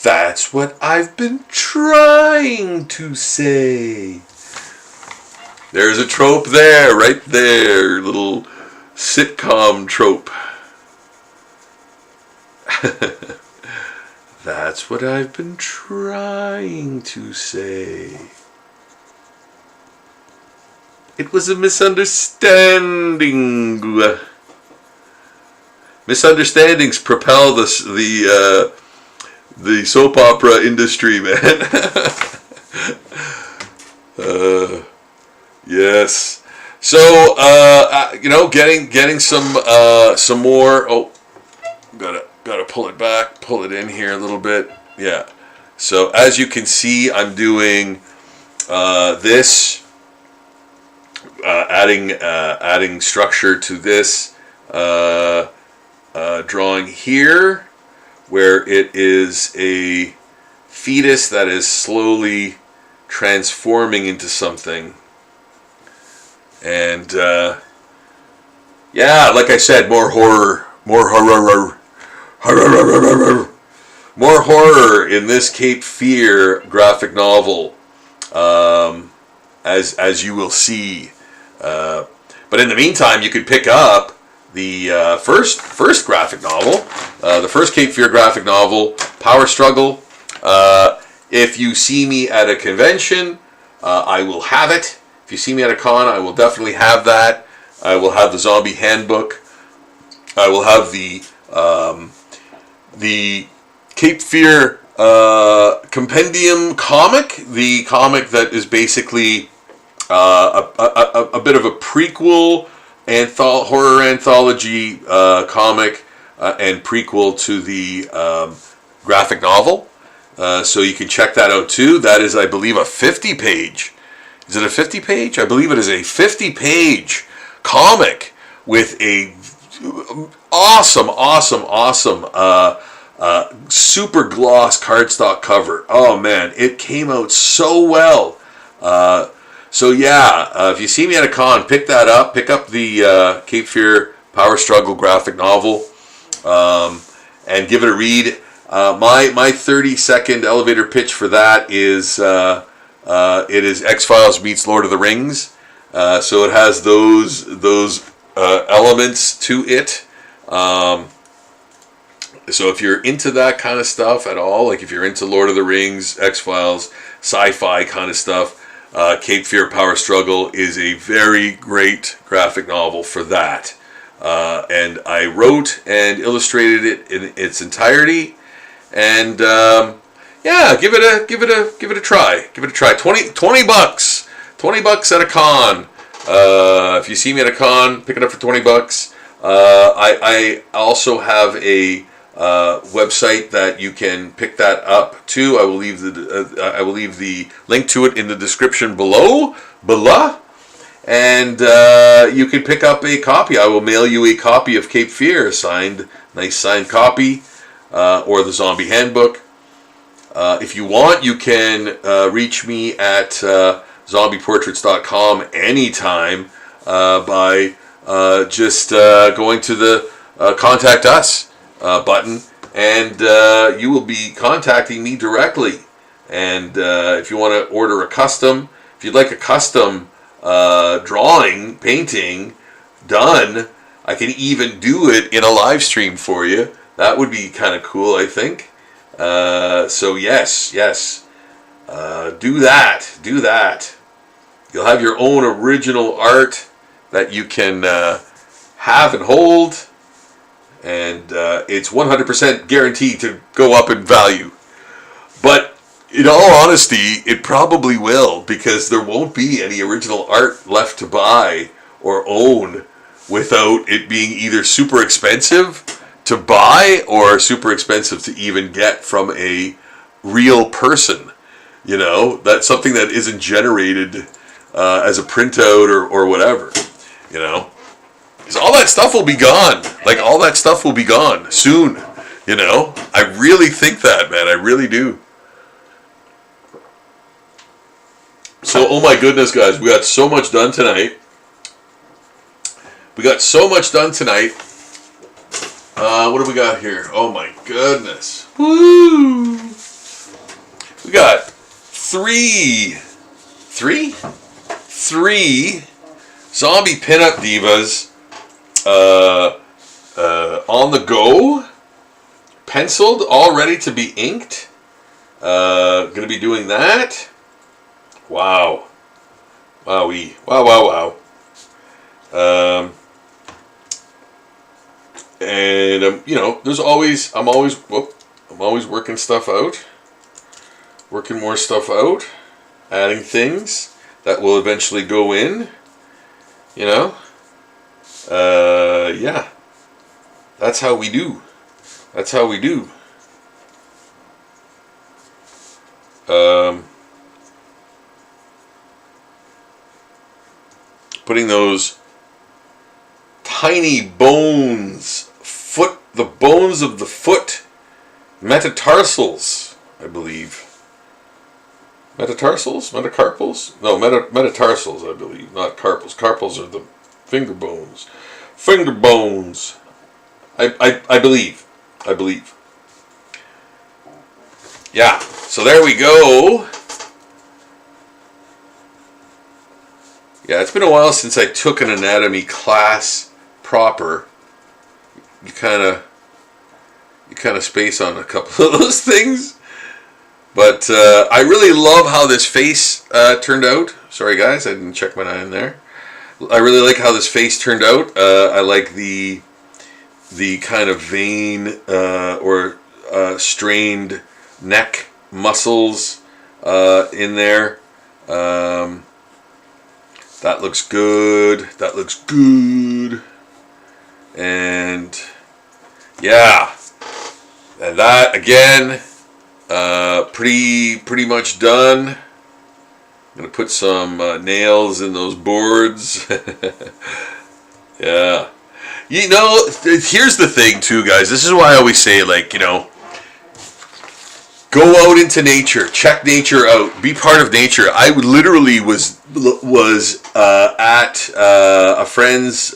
That's what I've been trying to say. There's a trope there, right there. Little sitcom trope. That's what I've been trying to say. It was a misunderstanding. Misunderstandings propel the soap opera industry, man. Yes. So getting some more. Oh, gotta pull it back, pull it in here a little bit. Yeah. So as you can see, I'm doing this, adding structure to this drawing here, where it is a fetus that is slowly transforming into something. And like I said, more horror in this Cape Fear graphic novel, as you will see. But in the meantime, you could pick up the first graphic novel, the first Cape Fear graphic novel, Power Struggle. If you see me at a convention, I will have it. If you see me at a con, I will definitely have that. I will have the Zombie Handbook. I will have the Cape Fear Compendium comic, the comic that is basically a bit of a prequel horror anthology comic and prequel to the graphic novel. So you can check that out too. That is, I believe, a 50-page. Is it a 50-page? I believe it is a 50-page comic with a awesome super gloss cardstock cover. Oh man, it came out so well. So yeah, if you see me at a con, pick that up. Pick up the Cape Fear Power Struggle graphic novel and give it a read. My 30-second elevator pitch for that is it is X-Files meets Lord of the Rings. So it has those elements to it. So if you're into that kind of stuff at all, like if you're into Lord of the Rings, X-Files, sci-fi kind of stuff, Cape Fear Power Struggle is a very great graphic novel for that. And I wrote and illustrated it in its entirety. And give it a try. Give it a try. $20 $20 at a con. If you see me at a con, pick it up for $20. I also have a website that you can pick that up too. I will leave the link to it in the description below. And you can pick up a copy. I will mail you a copy of Cape Fear, nice signed copy, or the Zombie Handbook. If you want, you can reach me at zombieportraits.com anytime by just going to the contact us button, and you will be contacting me directly. And if you want to order a custom, if you'd like a custom drawing, painting done, I can even do it in a live stream for you. That would be kind of cool, I think. So yes, do that. You'll have your own original art that you can have and hold, and it's 100% guaranteed to go up in value. But in all honesty, it probably will, because there won't be any original art left to buy or own without it being either super expensive to buy or super expensive to even get from a real person. You know, that's something that isn't generated as a printout or whatever. You know, because all that stuff will be gone. Like, all that stuff will be gone soon. You know, I really think that, man. I really do. So, oh my goodness, guys, we got so much done tonight. What do we got here? Oh my goodness. Woo! We got three zombie pinup divas on the go, penciled, all ready to be inked. Gonna be doing that. Wow. Wowee. Wow. And you know, I'm always working stuff out, working more stuff out, adding things that will eventually go in. You know, yeah, that's how we do. Putting those tiny bones, the bones of the foot, metatarsals, I believe. Metatarsals? Metacarpals? No, metatarsals, I believe, not carpals. Carpals are the finger bones. Finger bones. I believe. Yeah, so there we go. Yeah, it's been a while since I took an anatomy class proper. You kind of space on a couple of those things. But I really love how this face turned out. Sorry guys, I didn't check my nine there. I really like how this face turned out. I like the kind of vein or strained neck muscles in there. That looks good. And yeah, and that again, pretty much done. I'm gonna put some nails in those boards. Yeah, you know, here's the thing too, guys. This is why I always say, like, you know, go out into nature, check nature out, be part of nature. I literally was at a friend's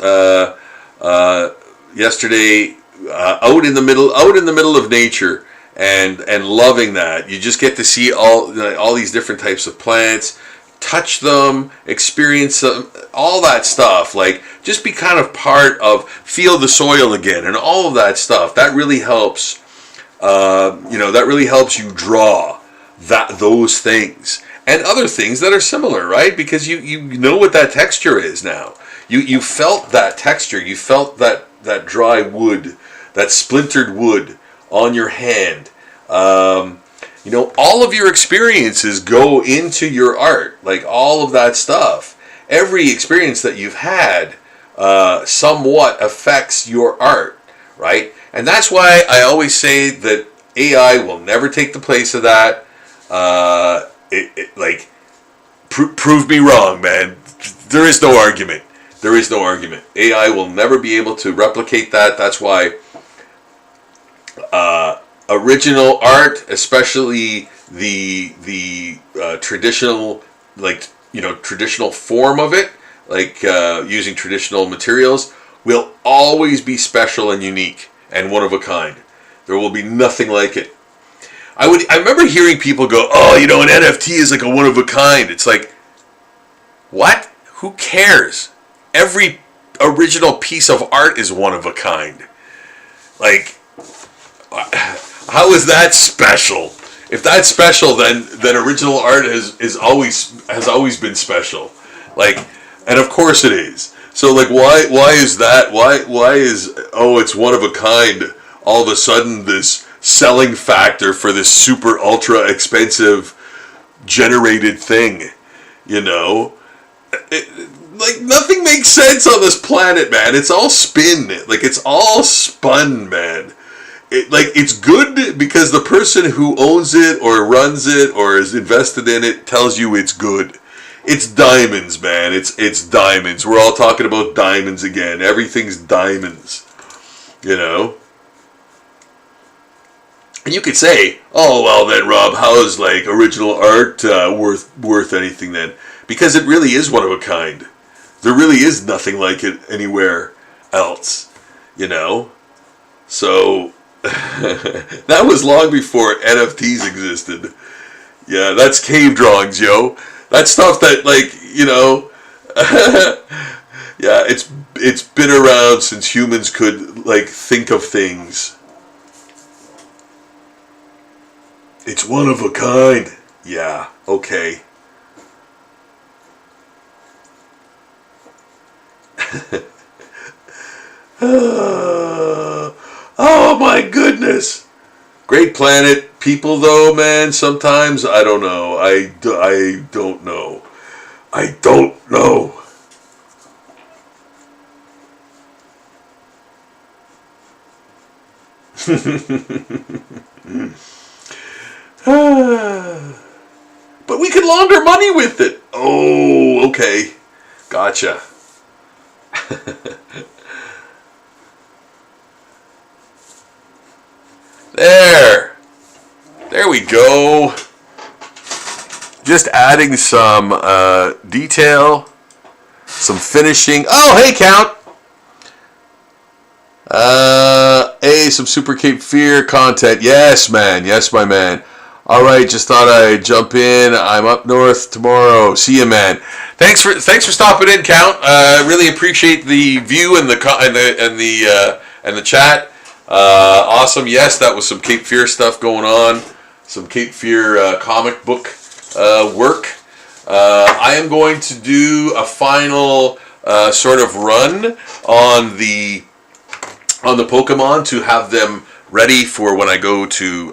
yesterday, out in the middle of nature, and loving that. You just get to see all these different types of plants, touch them, experience them, all that stuff. Like, just be kind of part of, feel the soil again, and all of that stuff. That really helps. That really helps you draw those things and other things that are similar, right? Because you know what that texture is now. You felt that texture. You felt that dry wood, that splintered wood on your hand. All of your experiences go into your art, like all of that stuff. Every experience that you've had somewhat affects your art, right? And that's why I always say that AI will never take the place of that. Prove me wrong, man. There is no argument. AI will never be able to replicate that. That's why original art, especially the traditional, traditional form of it, like using traditional materials, will always be special and unique and one of a kind. There will be nothing like it. I remember hearing people go, "Oh, you know, an NFT is like a one of a kind." It's like, what? Who cares? Every original piece of art is one of a kind. Like, how is that special? If that's special, then original art has always been special. Like, and of course it is. So like, why is that? Why is, oh, it's one of a kind, all of a sudden this selling factor for this super ultra expensive generated thing? You know, like, nothing makes sense on this planet, man. It's all spin. Like, it's all spun, man. It's good because the person who owns it or runs it or is invested in it tells you it's good. It's diamonds, man. It's diamonds. We're all talking about diamonds again. Everything's diamonds. You know? And you could say, oh, well then, Rob, how is like original art worth anything then? Because it really is one of a kind. There really is nothing like it anywhere else. You know? So that was long before NFTs existed. Yeah, that's cave drawings, yo. That's stuff that, like, you know, yeah, it's been around since humans could, like, think of things. It's one of a kind. Yeah, okay. Oh my goodness. Great planet. People though, man, sometimes I don't know. I don't know. I don't know. But we could launder money with it. Oh, okay. Gotcha. There we go. Just adding some detail, some finishing. Oh, hey, Count. Some Super Cape Fear content. Yes, man. Yes, my man. All right, just thought I'd jump in. I'm up north tomorrow. See you, man. Thanks for stopping in, Count. Really appreciate the view and the chat. Awesome. Yes, that was some Cape Fear stuff going on. Some Cape Fear comic book work. I am going to do a final sort of run on the Pokemon to have them ready for when I go to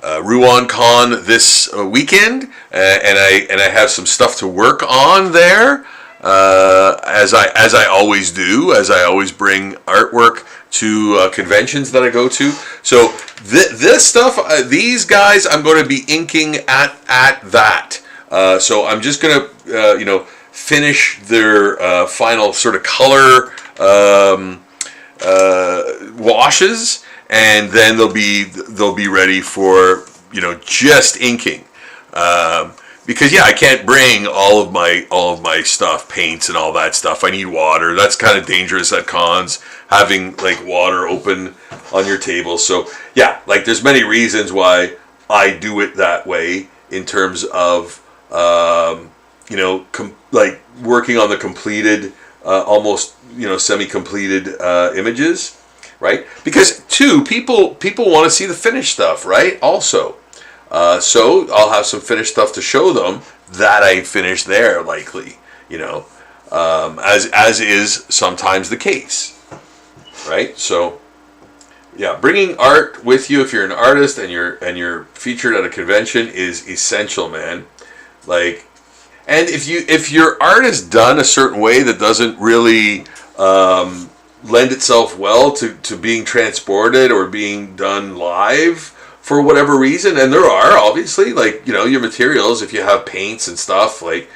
RuanCon this weekend, and I have some stuff to work on there, as I always do, as I always bring artwork to conventions that I go to. So this stuff, these guys, I'm going to be inking at that. So I'm just going to finish their final sort of color washes, and then they'll be ready for just inking. Because I can't bring all of my stuff, paints and all that stuff. I need water. That's kind of dangerous at cons, having like water open on your table. So yeah, like there's many reasons why I do it that way in terms of like working on the completed, almost semi-completed images, right? Because people want to see the finished stuff, right? Also. So I'll have some finished stuff to show them that I finished there, likely, as is sometimes the case, right? So, yeah, bringing art with you if you're an artist and you're featured at a convention is essential, man. Like, and if your art is done a certain way that doesn't really lend itself well to being transported or being done live, for whatever reason, and there are obviously, like, your materials, if you have paints and stuff, like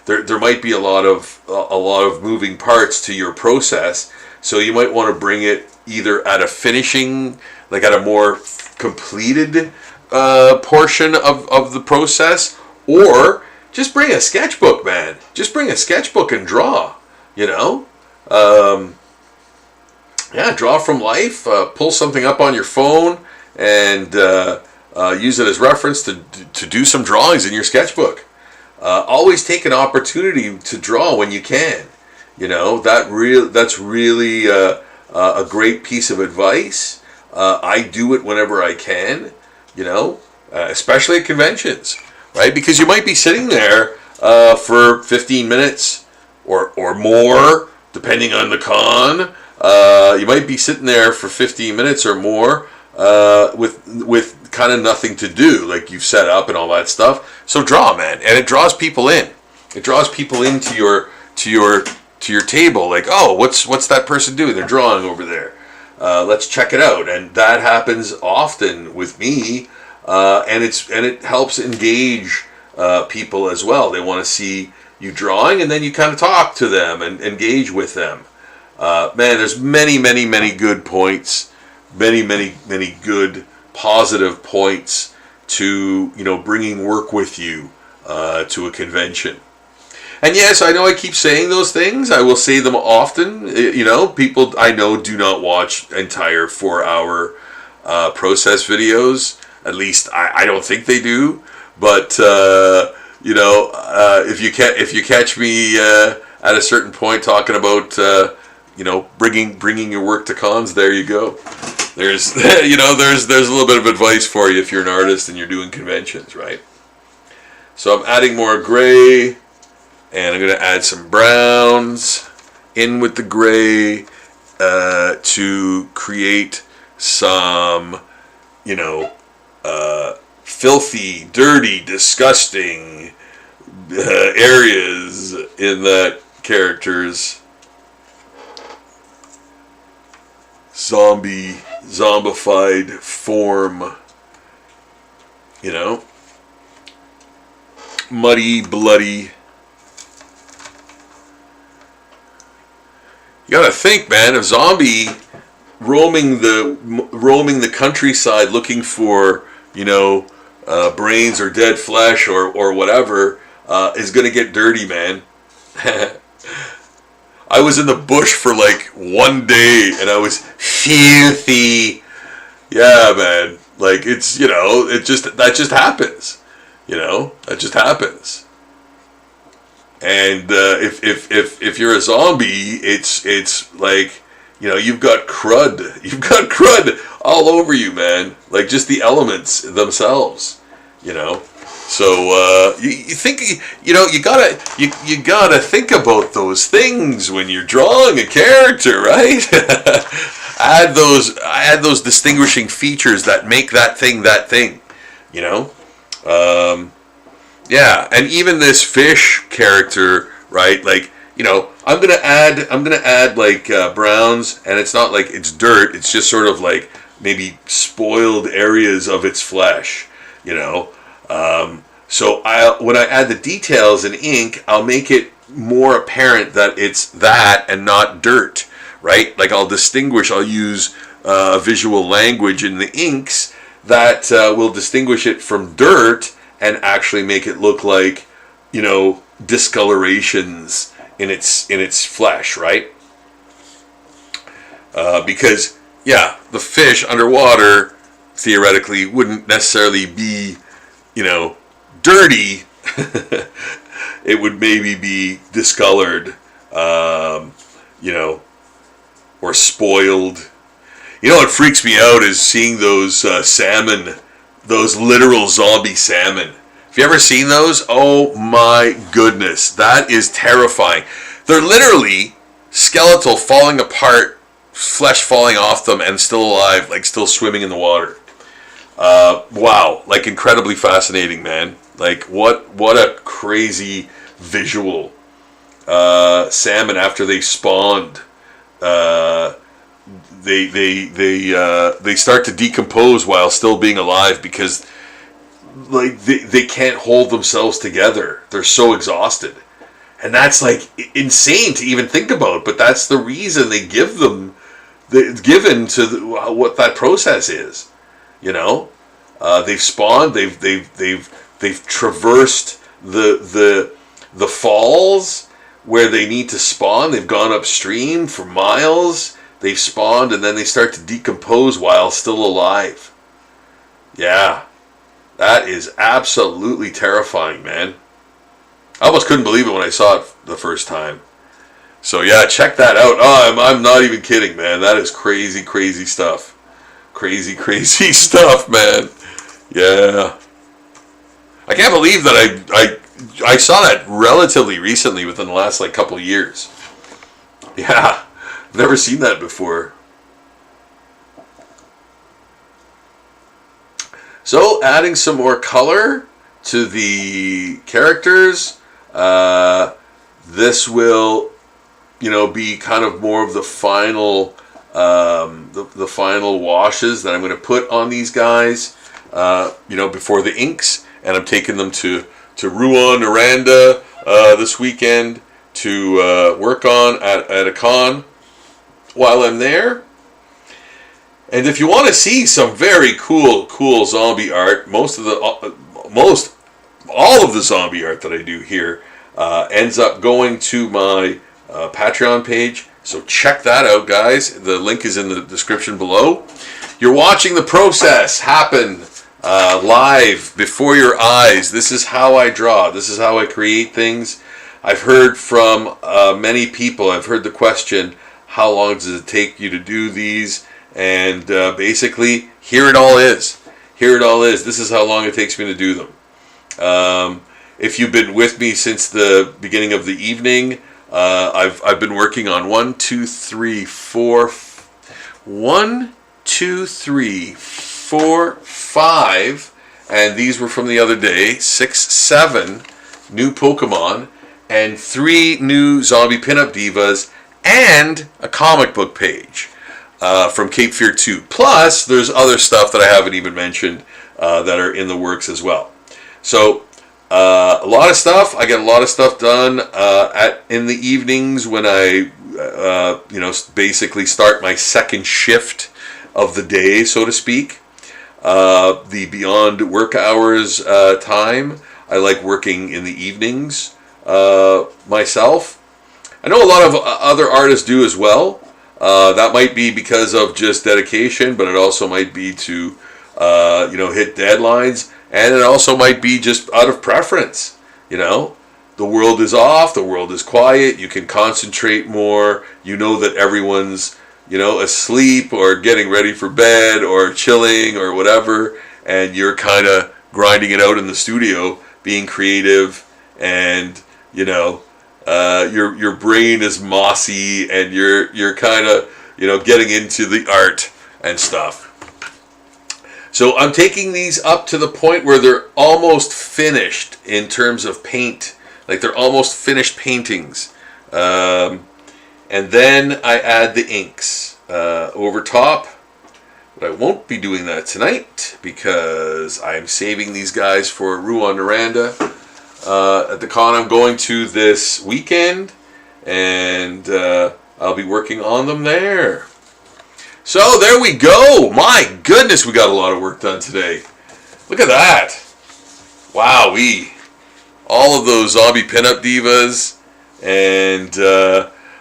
there might be a lot of moving parts to your process, so you might want to bring it either at a finishing, like at a more completed portion of the process, or just bring a sketchbook, man. Just bring a sketchbook and draw. Yeah, draw from life. Pull something up on your phone and use it as reference to do some drawings in your sketchbook. Always take an opportunity to draw when you can. That's really a great piece of advice. I do it whenever I can. Especially at conventions, right? Because you might be sitting there for 15 minutes or more, depending on the con. You might be sitting there for 15 minutes or more with kind of nothing to do, like you've set up and all that stuff. So draw, man, and it draws people in. It draws people into your table. Like, oh, what's that person doing? They're drawing over there. Let's check it out. And that happens often with me, and it helps engage people as well. They want to see you drawing, and then you kind of talk to them and engage with them. Man, there's many good points, many good positive points to bringing work with you to a convention. And yes, I know I keep saying those things. I will say them often. People I know do not watch entire 4-hour process videos. At least I don't think they do. But if you catch me at a certain point talking about bringing your work to cons, there you go. There's there's a little bit of advice for you if you're an artist and you're doing conventions, right? So I'm adding more gray, and I'm going to add some browns in with the gray to create some, filthy, dirty, disgusting areas in that character's zombified form, muddy, bloody. You gotta think, man, a zombie roaming the countryside looking for brains or dead flesh or whatever is gonna get dirty, man. I was in the bush for like one day and I was filthy. Yeah, man. Like it's that just happens. That just happens. And if you're a zombie, it's like you've got crud all over you, man. Like just the elements themselves. So you think you gotta think about those things when you're drawing a character, right? add those distinguishing features that make that thing. Yeah, and even this fish character, right? Like I'm gonna add like browns, and it's not like it's dirt. It's just sort of like maybe spoiled areas of its flesh, So when I add the details in ink, I'll make it more apparent that it's that and not dirt, right? Like I'll use visual language in the inks that will distinguish it from dirt and actually make it look like, discolorations in its flesh, right? Because the fish underwater theoretically wouldn't necessarily be, dirty. It would maybe be discolored, or spoiled. What freaks me out is seeing those salmon, those literal zombie salmon. Have you ever seen those? Oh my goodness, that is terrifying. They're literally skeletal, falling apart, flesh falling off them, and still alive, like still swimming in the water. Wow, like incredibly fascinating, man. Like what a crazy visual. Salmon after they spawned, they start to decompose while still being alive because like they can't hold themselves together. They're so exhausted. And that's like insane to even think about, but that's the reason they give them what that process is. They've spawned, they've traversed the falls where they need to spawn. They've gone upstream for miles. They've spawned and then they start to decompose while still alive. Yeah, that is absolutely terrifying, man. I almost couldn't believe it when I saw it the first time. So yeah, check that out. Oh, I'm not even kidding, man. That is crazy, crazy stuff. Crazy, crazy stuff, man. Yeah. I can't believe that I saw that relatively recently, within the last like couple of years. Yeah, I've never seen that before. So adding some more color to the characters. This will, be kind of more of the final, the final washes that I'm going to put on these guys, before the inks. And I'm taking them to Rouen, Noranda this weekend to work on at a con while I'm there. And if you want to see some very cool zombie art, all of the zombie art that I do here ends up going to my Patreon page. So check that out, guys. The link is in the description below. You're watching the process happen live before your eyes. This is how I draw. This is how I create things. I've heard from many people. I've heard the question, how long does it take you to do these? And basically, here it all is. Here it all is. This is how long it takes me to do them. If you've been with me since the beginning of the evening, I've been working on 1, 2, 3, 4, 5, and these were from the other day, 6, 7 new Pokemon, and 3 new zombie pinup divas, and a comic book page from Cape Fear 2. Plus, there's other stuff that I haven't even mentioned that are in the works as well. So, a lot of stuff. I get a lot of stuff done in the evenings when I, basically start my second shift of the day, so to speak. The beyond work hours time, I like working in the evenings myself. I know a lot of other artists do as well. That might be because of just dedication, but it also might be to hit deadlines, and it also might be just out of preference. The world is off, the world is quiet, you can concentrate more, you know that everyone's asleep or getting ready for bed or chilling or whatever, and you're kind of grinding it out in the studio, being creative, and your brain is mossy, and you're kind of getting into the art and stuff. So I'm taking these up to the point where they're almost finished in terms of paint, like they're almost finished paintings. And then I add the inks over top. But I won't be doing that tonight because I'm saving these guys for Rouen, Noranda at the con I'm going to this weekend. And I'll be working on them there. So there we go. My goodness, we got a lot of work done today. Look at that. Wowee. All of those zombie pinup divas. And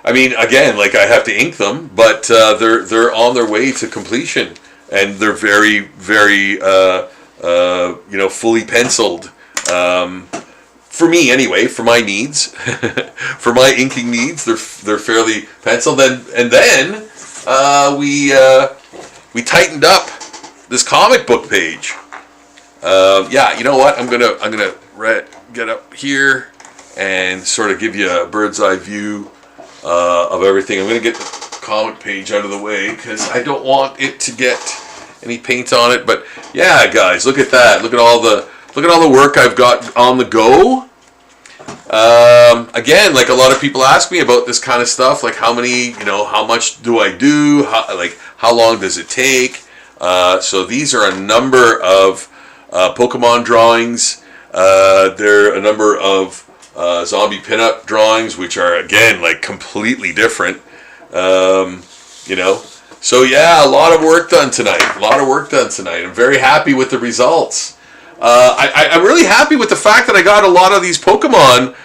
again, like I have to ink them, but they're on their way to completion, and they're very, very fully penciled. For me, anyway, for my needs, for my inking needs, they're fairly penciled. And then we tightened up this comic book page. You know what? I'm gonna get up here and sort of give you a bird's eye view of everything. I'm going to get the comic page out of the way because I don't want it to get any paint on it. But yeah, guys, look at that. Look at all the work I've got on the go. Again, like a lot of people ask me about this kind of stuff, like how much do I do? How long does it take? So these are a number of Pokemon drawings. There are a number of zombie pinup drawings, which are again like completely different. So yeah, a lot of work done tonight. I'm very happy with the results. I'm really happy with the fact that I got a lot of these Pokemon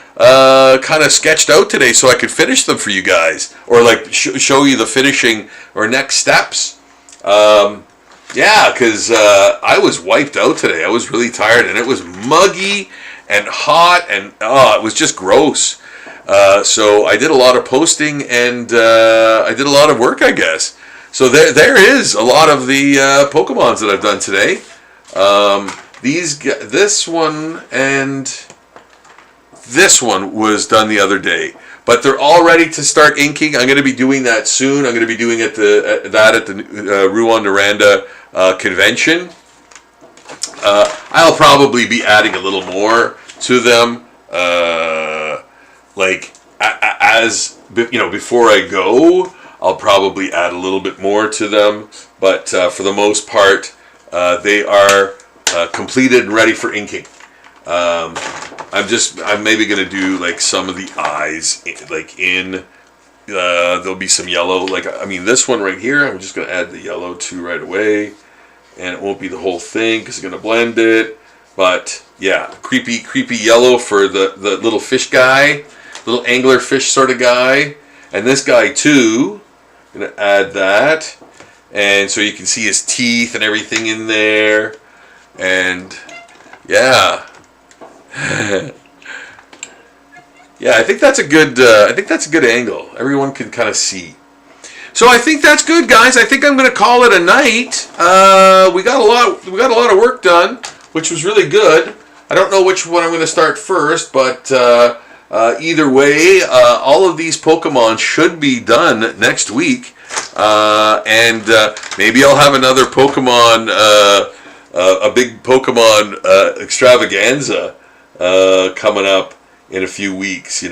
kind of sketched out today, so I could finish them for you guys, or like show you the finishing or next steps. Yeah, because I was wiped out today. I was really tired, and it was muggy and hot, and it was just gross. So I did a lot of posting, and I did a lot of work, I guess. So there is a lot of the Pokemons that I've done today. This one and this one was done the other day, but they're all ready to start inking. I'm going to be doing that soon. I'm going to be doing at the Rouen-Noranda convention. I'll probably be adding a little more to them, before I go. I'll probably add a little bit more to them, but for the most part, they are completed and ready for inking. I'm maybe gonna do like some of the eyes, there'll be some yellow. This one right here, I'm just gonna add the yellow to right away, and it won't be the whole thing because I'm gonna blend it. But yeah, creepy yellow for the little fish guy, little angler fish sort of guy, and this guy too. I'm gonna add that, and so you can see his teeth and everything in there, and yeah. Yeah, I think that's a good. I think that's a good angle. Everyone can kind of see. So I think that's good, guys. I think I'm going to call it a night. We got a lot of work done, which was really good. I don't know which one I'm going to start first, but either way, all of these Pokemon should be done next week, and maybe I'll have another Pokemon, a big Pokemon extravaganza coming up in a few weeks,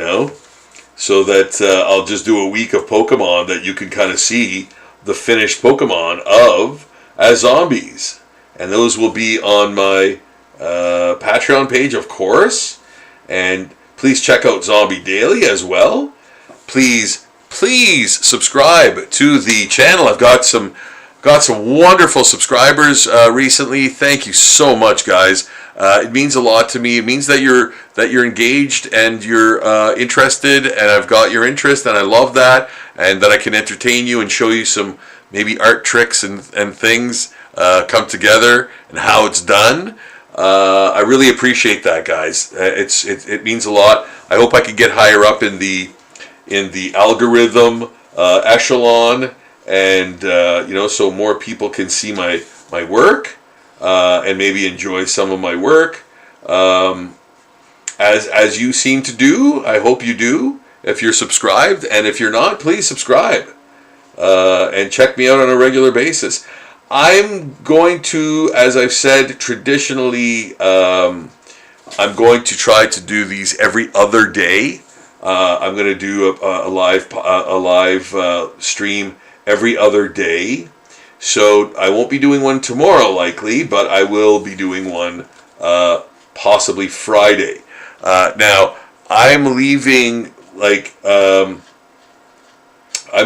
so that I'll just do a week of Pokemon that you can kind of see the finished Pokemon of as zombies, and those will be on my Patreon page, of course, and please check out Zombie Daily as well. Please subscribe to the channel. I've got some wonderful subscribers recently. Thank you so much, guys. It means a lot to me. It means that you're engaged and you're interested, and I've got your interest, and I love that, and that I can entertain you and show you some maybe art tricks and things come together and how it's done. I really appreciate that, guys. It means a lot. I hope I can get higher up in the algorithm echelon, and so more people can see my work. And maybe enjoy some of my work, as you seem to do. I hope you do, if you're subscribed, and if you're not, please subscribe, and check me out on a regular basis. I'm going to, as I've said, traditionally, I'm going to try to do these every other day. I'm going to do a live stream every other day. So I won't be doing one tomorrow likely, but I will be doing one possibly Friday. Now, I'm leaving, I'm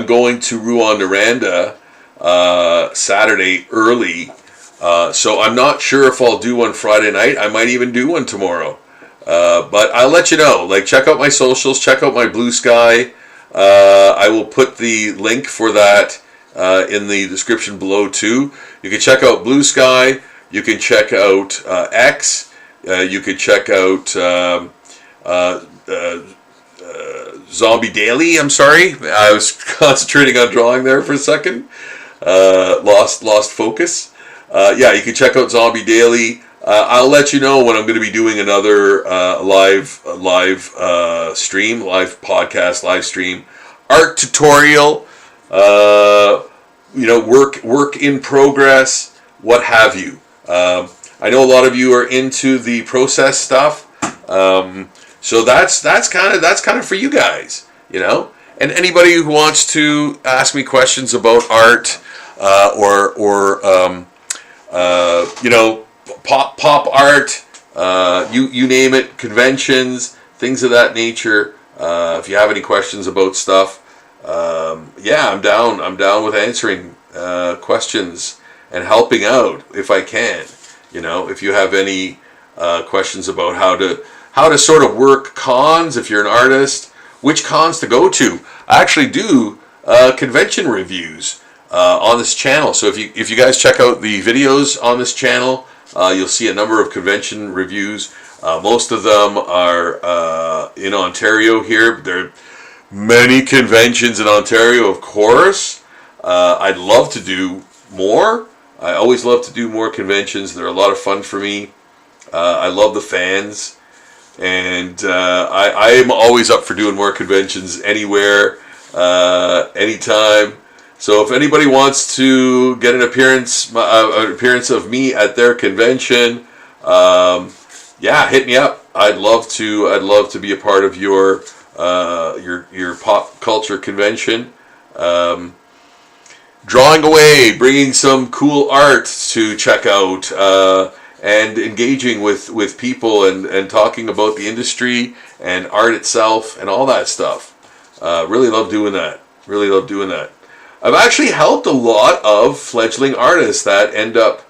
going to Rouen-Noranda Saturday early, so I'm not sure if I'll do one Friday night. I might even do one tomorrow. But I'll let you know. Check out my socials, check out my Blue Sky. I will put the link for that in the description below too. You can check out Blue Sky. You can check out X. You can check out Zombie Daily. I'm sorry, I was concentrating on drawing there for a second. Lost focus. Yeah, you can check out Zombie Daily. I'll let you know when I'm going to be doing another live stream, live podcast, live stream, art tutorial. Work in progress, what have you. I know a lot of you are into the process stuff, so that's kind of for you guys, And anybody who wants to ask me questions about art, or pop art, you name it, conventions, things of that nature. If you have any questions about stuff. I'm down. I'm down with answering questions and helping out if I can. If you have any questions about how to sort of work cons if you're an artist, which cons to go to. I actually do convention reviews on this channel. So if you guys check out the videos on this channel, you'll see a number of convention reviews. Most of them are in Ontario here. There are many conventions in Ontario, of course. I'd love to do more. I always love to do more conventions. They're a lot of fun for me. I love the fans. And I am always up for doing more conventions anywhere, anytime. So if anybody wants to get an appearance of me at their convention, yeah, hit me up. I'd love to be a part of your pop culture convention. Drawing away, bringing some cool art to check out, and engaging with people and talking about the industry and art itself and all that stuff. Really love doing that. Really love doing that. I've actually helped a lot of fledgling artists that end up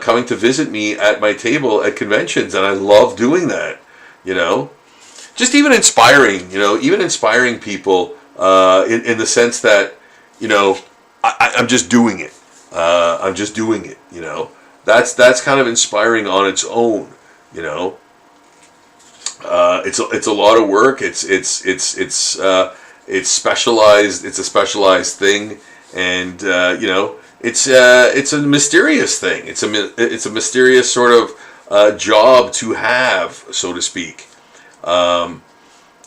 coming to visit me at my table at conventions, and I love doing that. Just even inspiring people in the sense that I'm just doing it. I'm just doing it. That's kind of inspiring on its own. It's a lot of work. It's specialized. It's a specialized thing, and it's a mysterious thing. It's a mysterious sort of job to have, so to speak.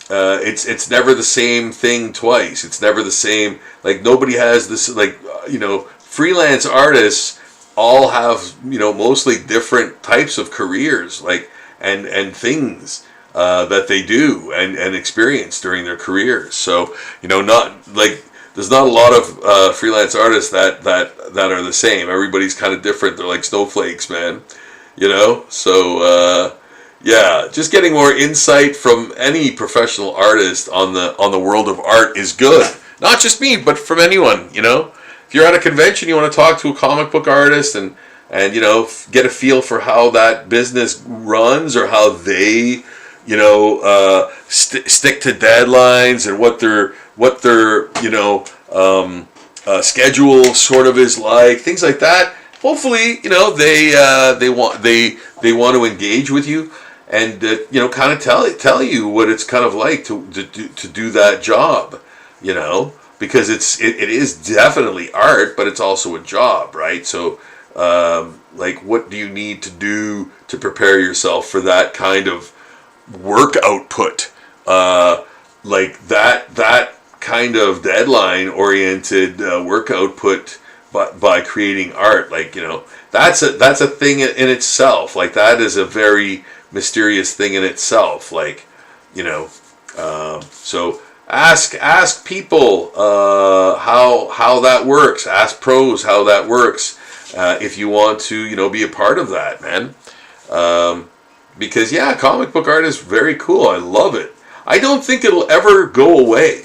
It's never the same thing twice. It's never the same. Like nobody has this. Freelance artists all have mostly different types of careers, and things that they do and experience during their careers. So there's not a lot of freelance artists that are the same. Everybody's kind of different. They're like snowflakes, man. So yeah, just getting more insight from any professional artist on the world of art is good. Not just me, but from anyone. If you're at a convention, you want to talk to a comic book artist and get a feel for how that business runs, or how they stick to deadlines, and what their schedule sort of is like, things like that. Hopefully, they want to engage with you and kind of tell you what it's kind of like to do that job, because it is definitely art, but it's also a job, right? So what do you need to do to prepare yourself for that kind of work output, that kind of deadline oriented work output by creating art? That's a thing in itself. That is a very mysterious thing in itself. So ask people how that works. Ask pros how that works, if you want to be a part of that, man. Because yeah, comic book art is very cool. I love it. I don't think it'll ever go away.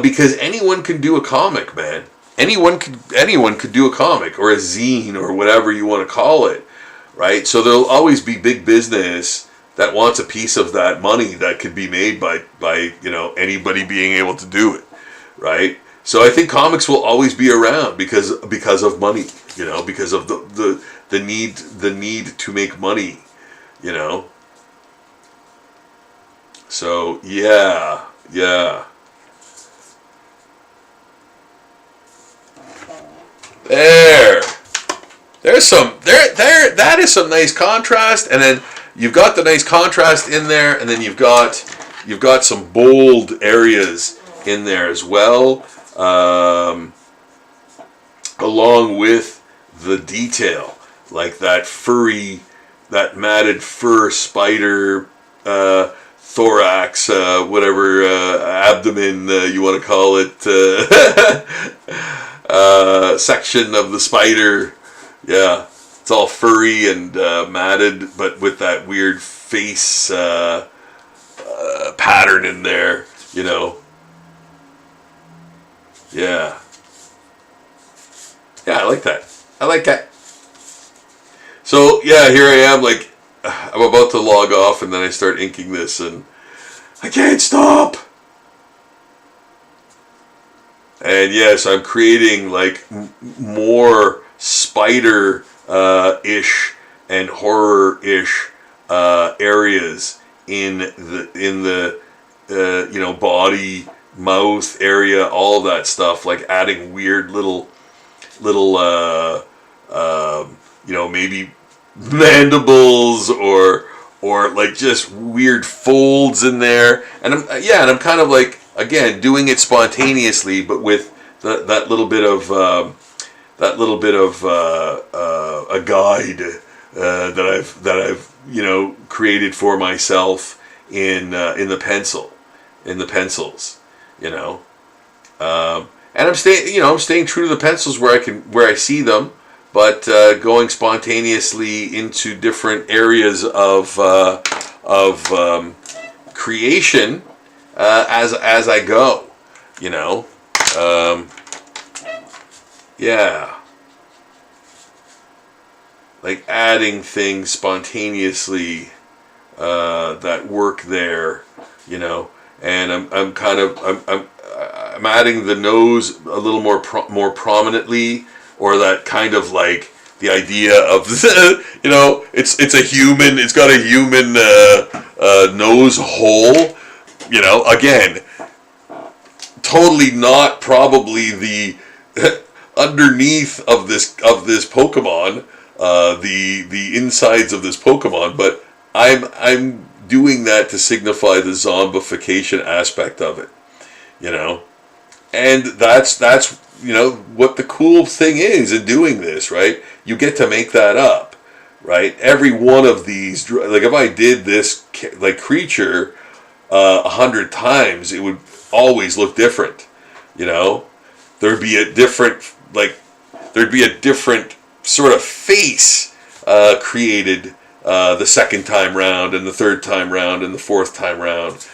Because anyone can do a comic, man. Anyone could do a comic or a zine or whatever you want to call it, right? So there'll always be big business that wants a piece of that money that could be made by anybody being able to do it, right? So I think comics will always be around because of money, because of the need to make money, So yeah. That is some nice contrast, and then you've got the nice contrast in there, and then you've got some bold areas in there as well, along with the detail, like that matted fur spider thorax, whatever abdomen you want to call it, section of the spider. Yeah, it's all furry and matted, but with that weird face pattern in there, Yeah. Yeah, I like that. So yeah, here I am, like I'm about to log off, and then I start inking this, and I can't stop. And yes, I'm creating like more spider-ish and horror-ish areas in the body, mouth area, all that stuff. Like adding weird little maybe mandibles or like just weird folds in there. And I'm kind of like, again, doing it spontaneously, but with that little bit of a guide that I've created for myself in the pencils, and I'm staying true to the pencils where I see them, but going spontaneously into different areas of creation as I go, yeah, like adding things spontaneously that work there, and I'm adding the nose a little more prominently, or that kind of like the idea of it's a human, it's got a human nose hole, again, totally not probably the underneath of this Pokemon, the insides of this Pokemon, but I'm doing that to signify the zombification aspect of it, and that's what the cool thing is in doing this, right? You get to make that up, right? Every one of these, like if I did this like creature 100 times, it would always look different, there'd be a different sort of face created the second time round, and the third time round, and the fourth time round,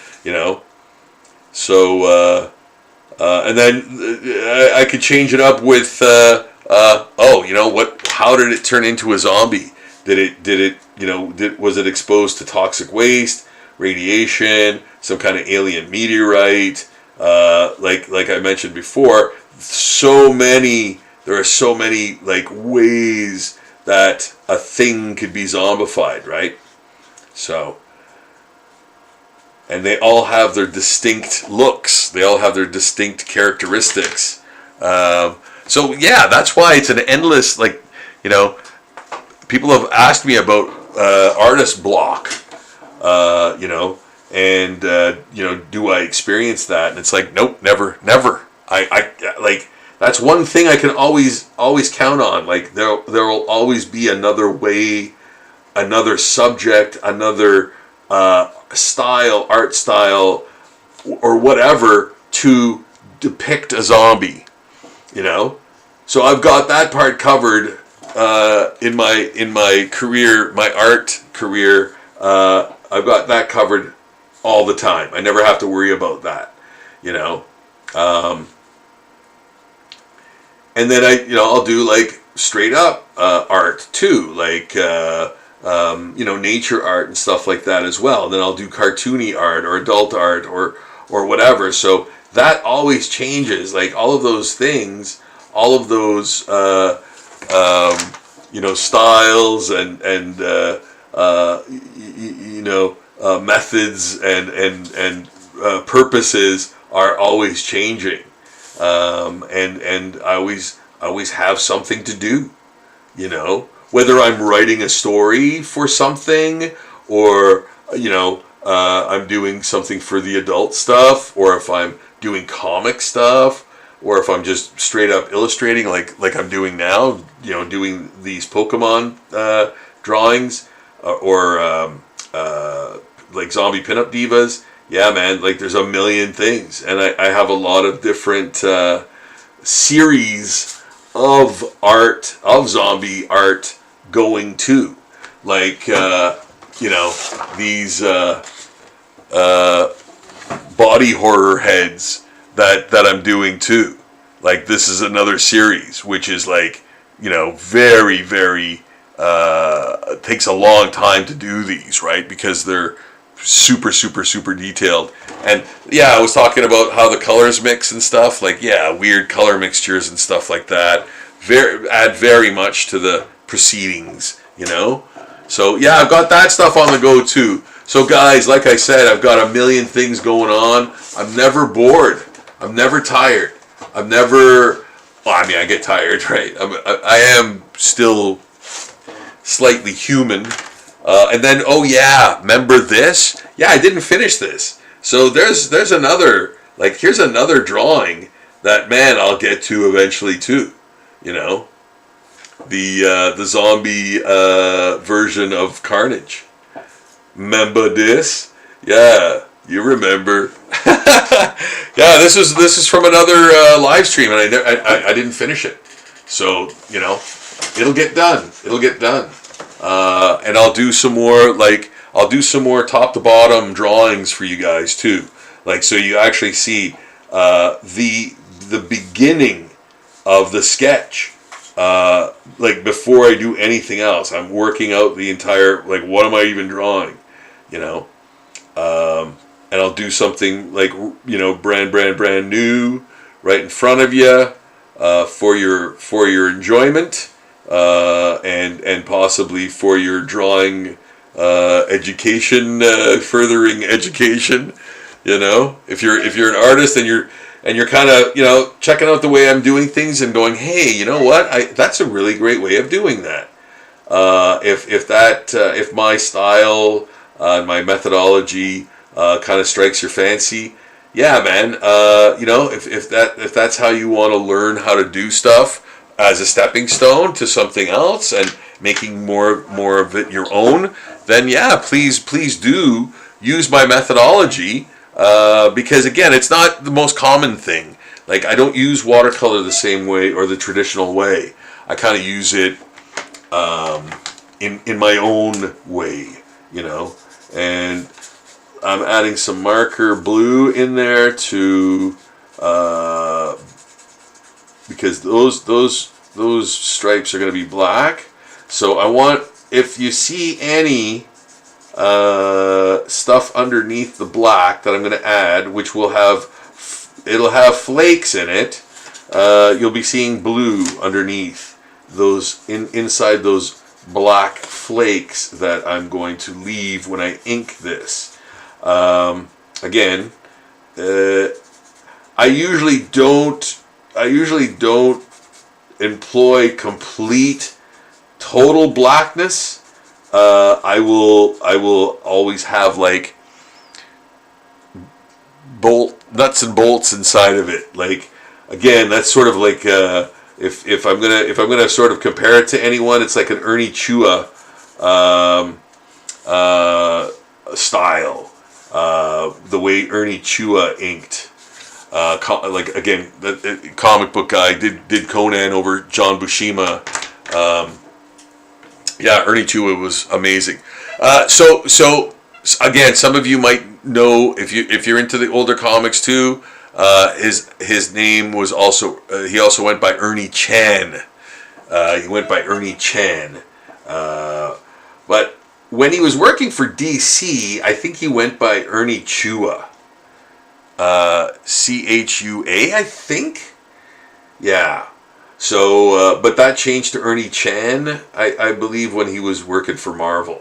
so and then I could change it up with how did it turn into a zombie? Was it exposed to toxic waste, radiation, some kind of alien meteorite, like I mentioned before? There are so many like ways that a thing could be zombified, right? So, and they all have their distinct looks. They all have their distinct characteristics. So yeah, that's why it's an endless, people have asked me about artist block, and do I experience that? And it's like, nope, never. I that's one thing I can always count on. Like there will always be another way, another subject, another art style, or whatever to depict a zombie, So I've got that part covered in my career, my art career. I've got that covered all the time. I never have to worry about that, and then I'll do like straight up art too, like nature art and stuff like that as well. Then I'll do cartoony art or adult art or whatever. So that always changes. Like all of those things, all of those styles and methods and purposes are always changing. And I always have something to do, whether I'm writing a story for something, or I'm doing something for the adult stuff, or if I'm doing comic stuff, or if I'm just straight up illustrating like I'm doing now, doing these Pokemon drawings, or like zombie pinup divas. Yeah, man, like there's a million things, and I have a lot of different series of art, of zombie art going too. Like, these body horror heads that I'm doing too. Like this is another series, which is like, very, very it takes a long time to do these, right? Because they're super, super, super detailed. And yeah, I was talking about how the colors mix and stuff. Like, yeah, weird color mixtures and stuff like that. Add very much to the proceedings, you know? So yeah, I've got that stuff on the go too. So guys, like I said, I've got a million things going on. I'm never bored. I'm never tired. I'm never, well, I mean, I get tired, right? I am still slightly human. And then, oh yeah, remember this? Yeah, I didn't finish this. So there's another, like, here's another drawing that, man, I'll get to eventually too. You know, the zombie version of Carnage. Remember this? Yeah, you remember. Yeah, this is from another live stream, and I didn't finish it. So, you know, it'll get done. It'll get done. And I'll do some more, like, I'll do some more top to bottom drawings for you guys too. Like, so you actually see the beginning of the sketch. Like, before I do anything else, I'm working out the entire, like, what am I even drawing? You know? And I'll do something like, you know, brand new right in front of you for your enjoyment. And possibly for your drawing education, furthering education. You know, if you're an artist and you're kind of, you know, checking out the way I'm doing things and going, hey, you know what, that's a really great way of doing that. If my style and my methodology kind of strikes your fancy, yeah, man, you know, if that's how you want to learn how to do stuff as a stepping stone to something else and making more of it your own, then yeah, please do use my methodology, because again, it's not the most common thing. Like, I don't use watercolor the same way or the traditional way. I kind of use it in my own way, you know. And I'm adding some marker blue in there to because those stripes are going to be black. So I want, if you see any stuff underneath the black that I'm going to add, which will have, it'll have flakes in it, you'll be seeing blue underneath those, inside those black flakes that I'm going to leave when I ink this. Again, I usually don't employ complete total blackness. I will always have like nuts and bolts inside of it. Like, again, that's sort of like if I'm gonna sort of compare it to anyone, it's like an Ernie Chua style, the way Ernie Chua inked. Like, again, the comic book guy did Conan over John Buscema. Yeah, Ernie Chua was amazing. So again, some of you might know, if you're into the older comics too. His name was also he also went by Ernie Chan. He went by Ernie Chan. But when he was working for DC, I think he went by Ernie Chua. Chua, I think. Yeah. So, but that changed to Ernie Chan, I believe, when he was working for Marvel.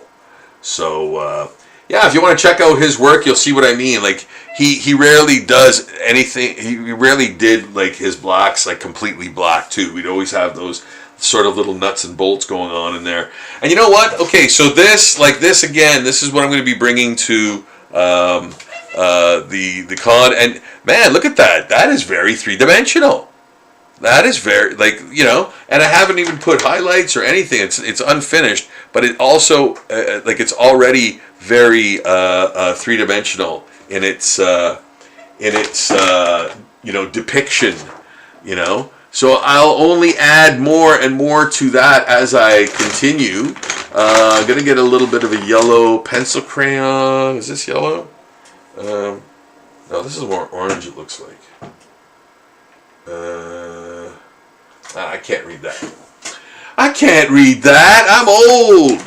So, yeah, if you want to check out his work, you'll see what I mean. Like, he rarely does anything. He rarely did, like, his blacks, like, completely black, too. We'd always have those sort of little nuts and bolts going on in there. And you know what? Okay, so this, like this, again, this is what I'm going to be bringing to the con. And, man, look at that. That is very three-dimensional. That is very, like, you know, and I haven't even put highlights or anything. It's unfinished, but it also, like, it's already very three-dimensional in its you know, depiction, you know. So I'll only add more and more to that as I continue. I'm going to get a little bit of a yellow pencil crayon. Is this yellow? No, this is more orange, it looks like. I can't read that. I can't read that. I'm old.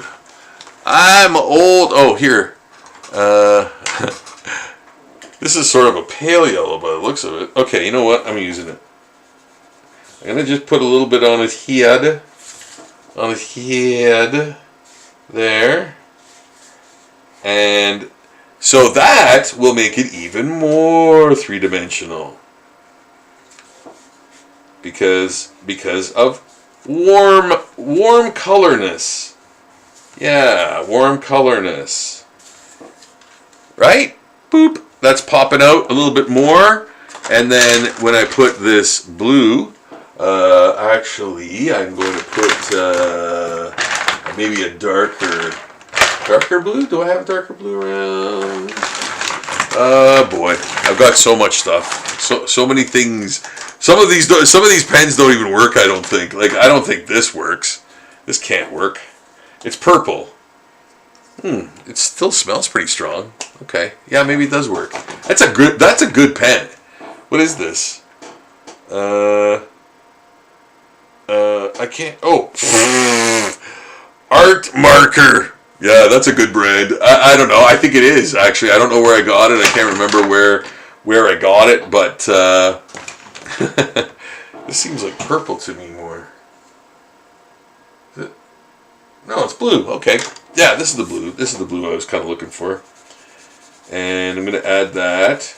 I'm old. Oh, here. This is sort of a pale yellow by the looks of it. Okay, you know what? I'm using it. I'm going to just put a little bit on his head. On his head. There. And so that will make it even more three-dimensional. Because of warm colorness. Yeah, warm colorness. Right? Boop. That's popping out a little bit more. And then when I put this blue, actually, I'm going to put maybe a darker blue. Do I have a darker blue around? Boy, I've got so much stuff. So many things. Some of these pens don't even work. I don't think. Like, I don't think this works. This can't work. It's purple. It still smells pretty strong. Okay, yeah, maybe it does work. That's a good pen. What is this? I can't. Oh, Art Marker. Yeah, that's a good brand. I don't know. I think it is actually. I don't know where I got it. I can't remember where I got it, but this seems like purple to me more. Is it? No, it's blue. Okay. Yeah, this is the blue. This is the blue I was kind of looking for. And I'm going to add that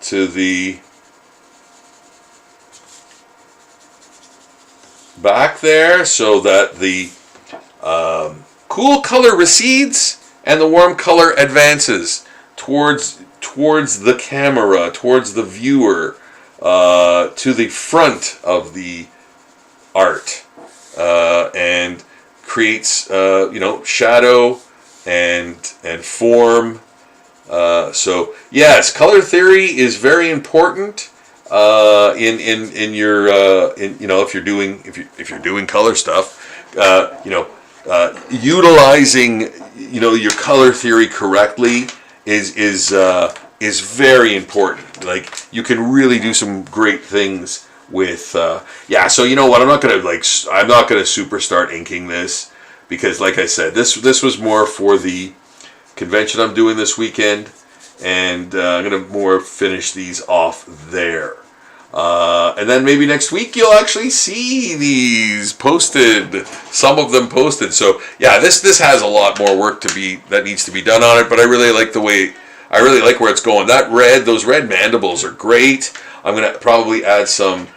to the back there so that the cool color recedes and the warm color advances towards the camera, towards the viewer, to the front of the art, and creates shadow and form. So yes, color theory is very important in your if you're doing color stuff. Utilizing your color theory correctly is very important. Like, you can really do some great things with so you know what, I'm not gonna super start inking this, because like I said, this was more for the convention I'm doing this weekend, and I'm gonna more finish these off there, and then maybe next week you'll actually see these posted, some of them posted. So yeah, this has a lot more work that needs to be done on it, but I really like where it's going. Those red mandibles are great. I'm gonna probably add some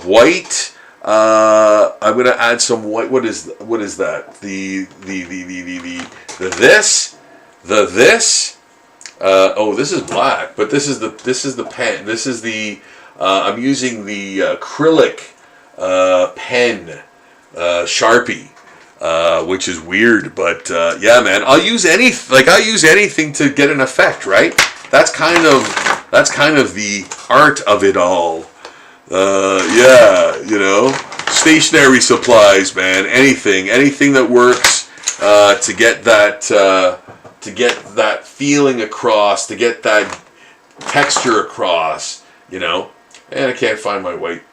white. I'm gonna add some white. What is that? This. This is black, but this is the pen. This is the. I'm using the acrylic pen, Sharpie, which is weird, but yeah, man. I'll use anything to get an effect, right? That's kind of the art of it all. Stationery supplies, man. Anything that works to get that feeling across, to get that texture across, And I can't find my white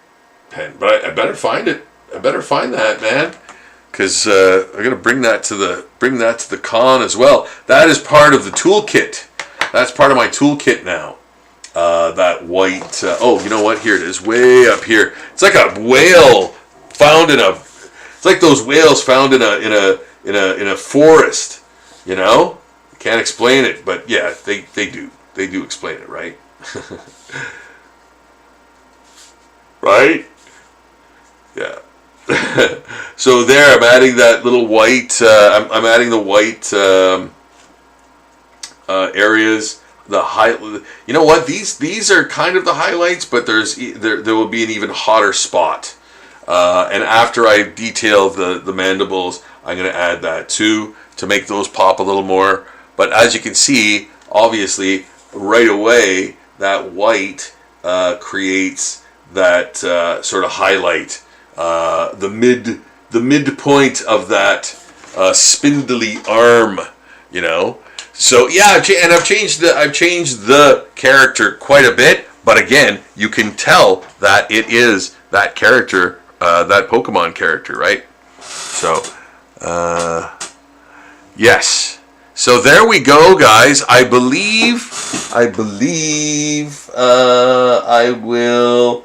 pen, but I better find it. I better find that, man, because I'm gonna bring that to the con as well. That is part of the toolkit. That's part of my toolkit now. That white. You know what? Here it is, way up here. It's like a whale found in a. It's like those whales found in a forest. Can't explain it, but yeah, they do explain it, right? Right? Yeah. So there, I'm adding that little white. I'm adding the white areas. The high. You know what? These are kind of the highlights, but there will be an even hotter spot. And after I detail the mandibles, I'm going to add that too to make those pop a little more. But as you can see, obviously, right away, that white creates that sort of highlight, the midpoint of that spindly arm, So yeah, I've changed the character quite a bit. But again, you can tell that it is that character that Pokemon character, right? So, yes. So there we go, guys. I believe I will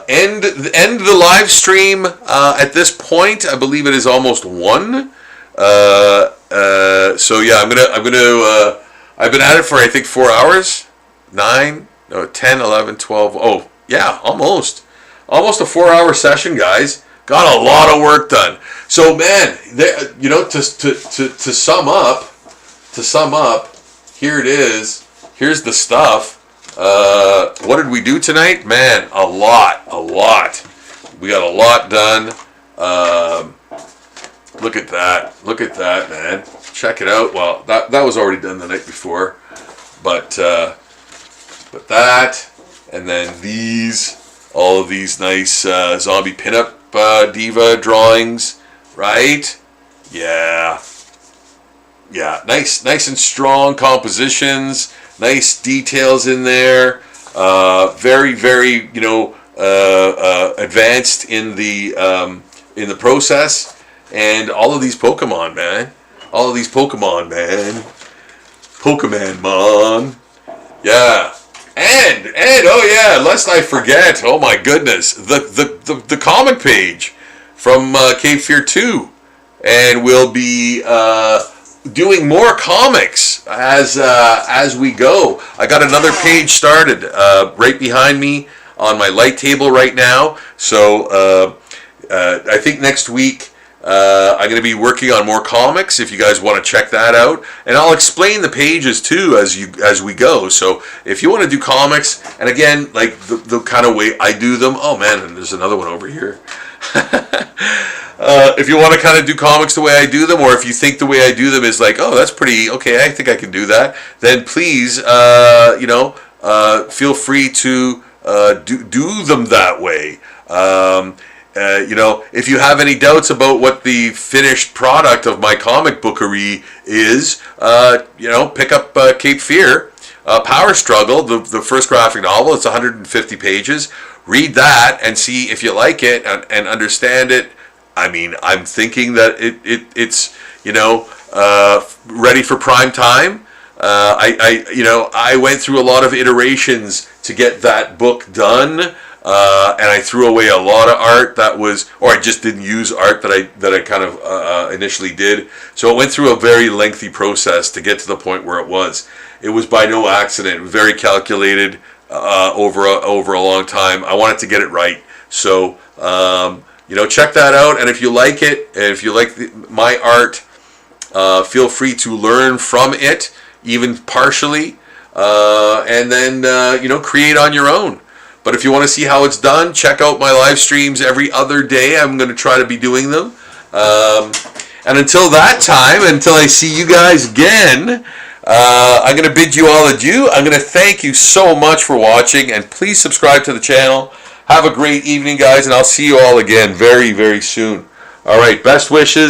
end the live stream at this point. I believe it is almost 1. So yeah, I've been at it for, I think, 4 hours. 9, no, 10, 11, 12. Oh, yeah, almost a 4-hour session, guys. Got a lot of work done. So, man, you know, to sum up, here it is. Here's the stuff. What did we do tonight? Man, a lot. We got a lot done. Look at that, man. Check it out. Well, that was already done the night before, but that, and then all of these nice zombie pinup diva drawings, right? Yeah, nice and strong compositions, nice details in there. Very, you know, advanced in the process, and all of these Pokemon, man. Pokemon, yeah. And oh yeah, lest I forget, oh my goodness, the comic page from Cape Fear 2, and we'll be doing more comics as we go. I got another page started right behind me on my light table right now. So I think next week I'm going to be working on more comics, if you guys want to check that out, and I'll explain the pages too as we go. So if you want to do comics, and again, like the kind of way I do them, oh man, and there's another one over here. If you want to kind of do comics the way I do them, or if you think the way I do them is like, oh, that's pretty okay, I think I can do that, then please, you know, feel free to do them that way. You know, if you have any doubts about what the finished product of my comic bookery is, you know, pick up Cape Fear, Power Struggle, the first graphic novel. It's 150 pages. Read that and see if you like it and understand it. I mean, I'm thinking that it's you know, ready for prime time. You know, I went through a lot of iterations to get that book done. And I threw away a lot of art that was, or I just didn't use art that I kind of initially did. So it went through a very lengthy process to get to the point where it was. It was by no accident, very calculated over a long time. I wanted to get it right. So you know, check that out. And if you like it, and if you like my art, feel free to learn from it, even partially, and then you know, create on your own. But if you want to see how it's done, check out my live streams every other day. I'm going to try to be doing them. And until that time, until I see you guys again, I'm going to bid you all adieu. I'm going to thank you so much for watching, and please subscribe to the channel. Have a great evening, guys, and I'll see you all again very, very soon. All right, best wishes.